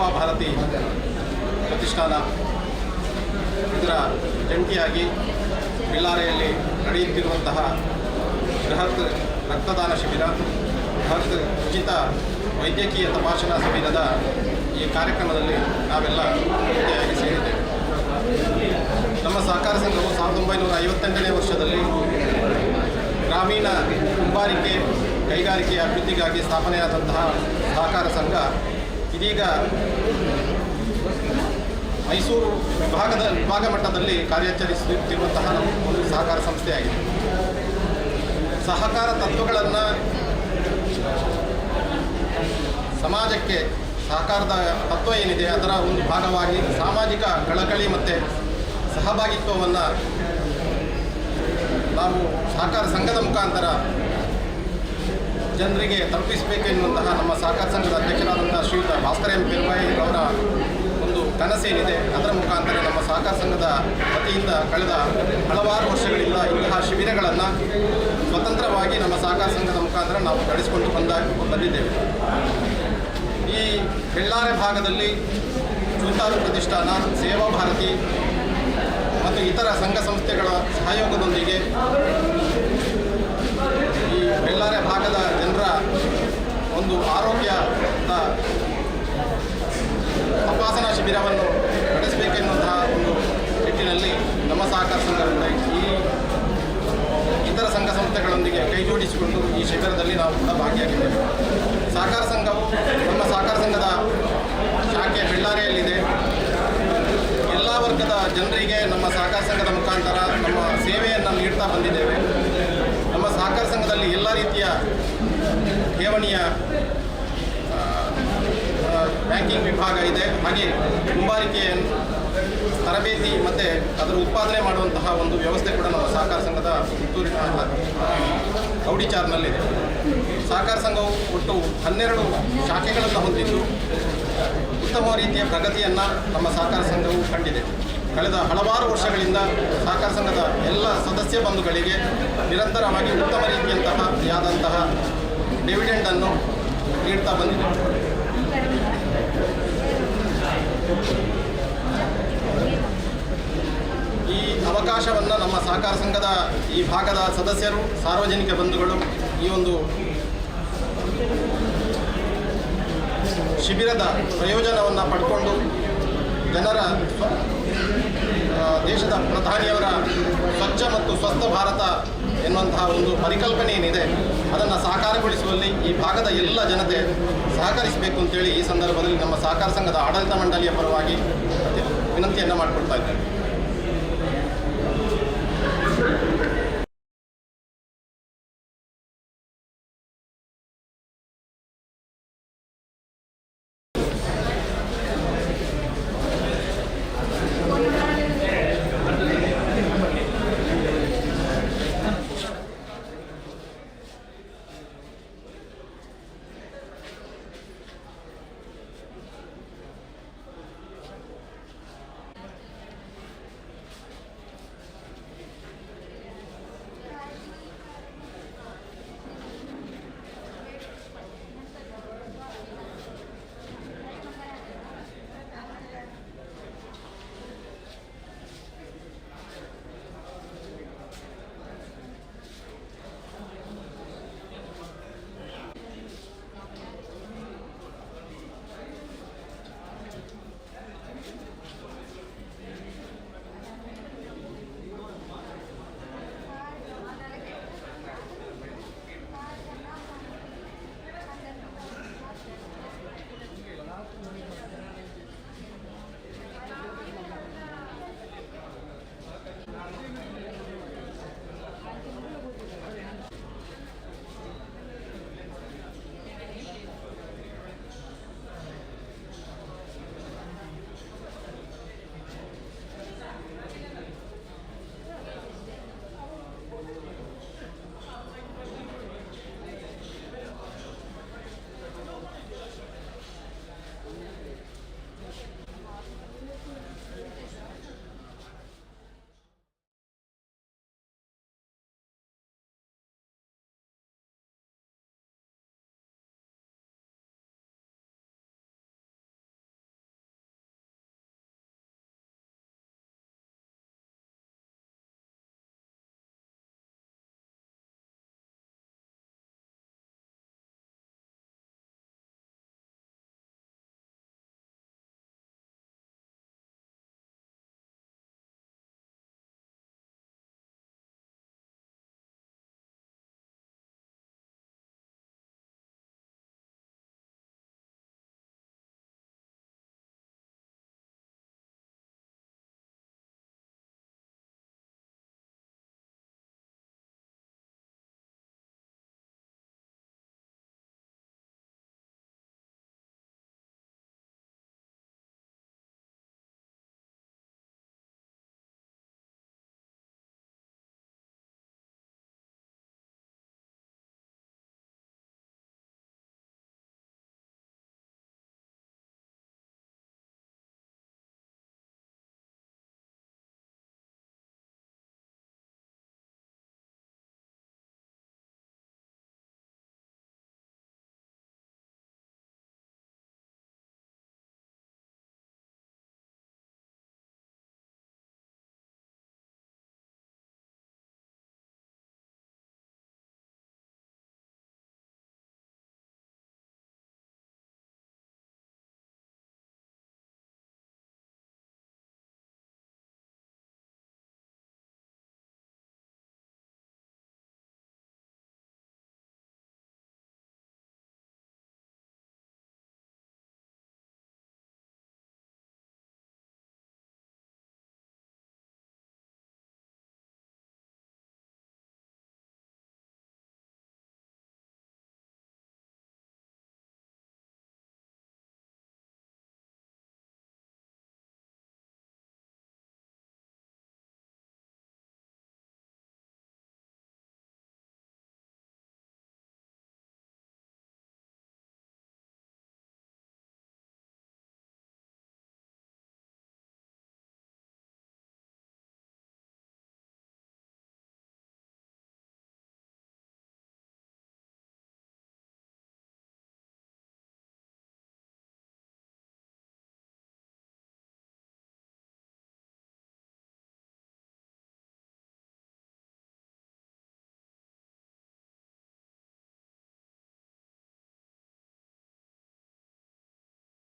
ಸೇವಾ ಭಾರತಿ ಪ್ರತಿಷ್ಠಾನ ಇದರ ಜಂಟಿಯಾಗಿ ಬೆಳ್ಳಾರೆಯಲ್ಲಿ ನಡೆಯುತ್ತಿರುವಂತಹ ಬೃಹತ್ ರಕ್ತದಾನ ಶಿಬಿರ, ಬೃಹತ್ ಉಚಿತ ವೈದ್ಯಕೀಯ ತಪಾಸಣಾ ಶಿಬಿರದ ಈ ಕಾರ್ಯಕ್ರಮದಲ್ಲಿ ನಾವೆಲ್ಲ ಜೊತೆಯಾಗಿ ಸೇರಿದ್ದೇವೆ. ನಮ್ಮ ಸಹಕಾರ ಸಂಘವು 1958ನೇ ವರ್ಷದಲ್ಲಿ ಗ್ರಾಮೀಣ ಕುಂಬಾರಿಕೆ ಕೈಗಾರಿಕೆಯ ಅಭಿವೃದ್ಧಿಗಾಗಿ ಸ್ಥಾಪನೆಯಾದಂತಹ ಸಹಕಾರ ಸಂಘ ಇದೀಗ ಮೈಸೂರು ವಿಭಾಗ ಮಟ್ಟದಲ್ಲಿ ಕಾರ್ಯಾಚರಿಸುತ್ತಿರುವಂತಹ ಒಂದು ಸಹಕಾರ ಸಂಸ್ಥೆಯಾಗಿದೆ. ಸಹಕಾರ ತತ್ವಗಳನ್ನು ಸಮಾಜಕ್ಕೆ ಸಹಕಾರದ ತತ್ವ ಏನಿದೆ ಅದರ ಒಂದು ಭಾಗವಾಗಿ ಸಾಮಾಜಿಕ ಕಳಕಳಿ ಮತ್ತು ಸಹಭಾಗಿತ್ವವನ್ನು ನಾವು ಸಹಕಾರ ಸಂಘದ ಮುಖಾಂತರ ಜನರಿಗೆ ತಲುಪಿಸಬೇಕು ಎನ್ನುವಂತಹ ನಮ್ಮ ಸಹಕಾರ ಸಂಘದ ಅಧ್ಯಕ್ಷರಾದಂಥ ಶ್ರೀಯುತ ಭಾಸ್ಕರ ಎಂ ಪೆರುವಾಯಿ ಅವರ ಒಂದು ಕನಸೇನಿದೆ ಅದರ ಮುಖಾಂತರ ನಮ್ಮ ಸಹಕಾರ ಸಂಘದ ವತಿಯಿಂದ ಕಳೆದ ಹಲವಾರು ವರ್ಷಗಳಿಂದ ಇಂತಹ ಶಿಬಿರಗಳನ್ನು ಸ್ವತಂತ್ರವಾಗಿ ನಮ್ಮ ಸಹಕಾರ ಸಂಘದ ಮುಖಾಂತರ ನಾವು ನಡೆಸಿಕೊಂಡು ಬಂದಿದ್ದೇವೆ. ಈ ಬೆಳ್ಳಾರೆ ಭಾಗದಲ್ಲಿ ಚೂತಾರು ಪ್ರತಿಷ್ಠಾನ, ಸೇವಾ ಭಾರತಿ ಮತ್ತು ಇತರ ಸಂಘ ಸಂಸ್ಥೆಗಳ ಸಹಯೋಗದೊಂದಿಗೆ ಈ ಬೆಳ್ಳಾರೆ ಭಾಗದ ಜನರ ಒಂದು ಆರೋಗ್ಯದ ತಪಾಸಣಾ ಶಿಬಿರವನ್ನು ನಡೆಸಬೇಕೆನ್ನುವಂತಹ ಒಂದು ನಿಟ್ಟಿನಲ್ಲಿ ನಮ್ಮ ಸಹಕಾರ ಸಂಘ ಈ ಇತರ ಸಂಘ ಸಂಸ್ಥೆಗಳೊಂದಿಗೆ ಕೈಜೋಡಿಸಿಕೊಂಡು ಈ ಶಿಬಿರದಲ್ಲಿ ನಾವು ಕೂಡ ಭಾಗಿಯಾಗಿದ್ದೇವೆ. ಸಹಕಾರ ಸಂಘವು ನಮ್ಮ ಸಹಕಾರ ಸಂಘದ ಶಾಖೆ ಬೆಳ್ಳಾರೆಯಲ್ಲಿದೆ. ಎಲ್ಲ ವರ್ಗದ ಜನರಿಗೆ ನಮ್ಮ ಸಹಕಾರ ಸಂಘದ ಮುಖಾಂತರ ನಮ್ಮ ಸೇವೆಯನ್ನು ನೀಡ್ತಾ ಬಂದಿದ್ದೇವೆ. ನಮ್ಮ ಸಹಕಾರ ಸಂಘದಲ್ಲಿ ಎಲ್ಲ ರೀತಿಯ ಠೇವಣಿಯ ಬ್ಯಾಂಕಿಂಗ್ ವಿಭಾಗ ಇದೆ. ಹಾಗೆ ಕುಂಬಾರಿಕೆ ತರಬೇತಿ ಮತ್ತು ಅದರ ಉತ್ಪಾದನೆ ಮಾಡುವಂತಹ ಒಂದು ವ್ಯವಸ್ಥೆ ಕೂಡ ನಮ್ಮ ಸಹಕಾರ ಸಂಘದ ಪುತ್ತೂರಿನ ಗೌಡಿಚಾರ್ನಲ್ಲಿದೆ. ಸಹಕಾರ ಸಂಘವು ಒಟ್ಟು 12 ಶಾಖೆಗಳನ್ನು ಹೊಂದಿದ್ದು ಉತ್ತಮ ರೀತಿಯ ಪ್ರಗತಿಯನ್ನು ನಮ್ಮ ಸಹಕಾರ ಸಂಘವು ಕಂಡಿದೆ. ಕಳೆದ ಹಲವಾರು ವರ್ಷಗಳಿಂದ ಸಹಕಾರ ಸಂಘದ ಎಲ್ಲ ಸದಸ್ಯ ಬಂಧುಗಳಿಗೆ ನಿರಂತರವಾಗಿ ಉತ್ತಮ ರೀತಿಯಂತಹ ಡಿವಿಡೆಂಡನ್ನು ನೀಡ್ತಾ ಬಂದಿದೆ. ಈ ಅವಕಾಶವನ್ನು ನಮ್ಮ ಸಹಕಾರ ಸಂಘದ ಈ ಭಾಗದ ಸದಸ್ಯರು, ಸಾರ್ವಜನಿಕ ಬಂಧುಗಳು ಈ ಒಂದು ಶಿಬಿರದ ಪ್ರಯೋಜನವನ್ನು ಪಡ್ಕೊಂಡು ಜನರ ದೇಶದ ಪ್ರಧಾನಿಯವರ ಸ್ವಚ್ಛ ಮತ್ತು ಸ್ವಸ್ಥ ಭಾರತ ಎನ್ನುವಂತಹ ಒಂದು ಪರಿಕಲ್ಪನೆ ಏನಿದೆ ಅದನ್ನು ಸಾಕಾರಗೊಳಿಸುವಲ್ಲಿ ಈ ಭಾಗದ ಎಲ್ಲ ಜನತೆ ಸಹಕರಿಸಬೇಕು ಅಂತೇಳಿ ಈ ಸಂದರ್ಭದಲ್ಲಿ ನಮ್ಮ ಸಹಕಾರ ಸಂಘದ ಆಡಳಿತ ಮಂಡಳಿಯ ಪರವಾಗಿ ವಿನಂತಿಯನ್ನು ಮಾಡಿಕೊಡ್ತಾ ಇದ್ದೇವೆ.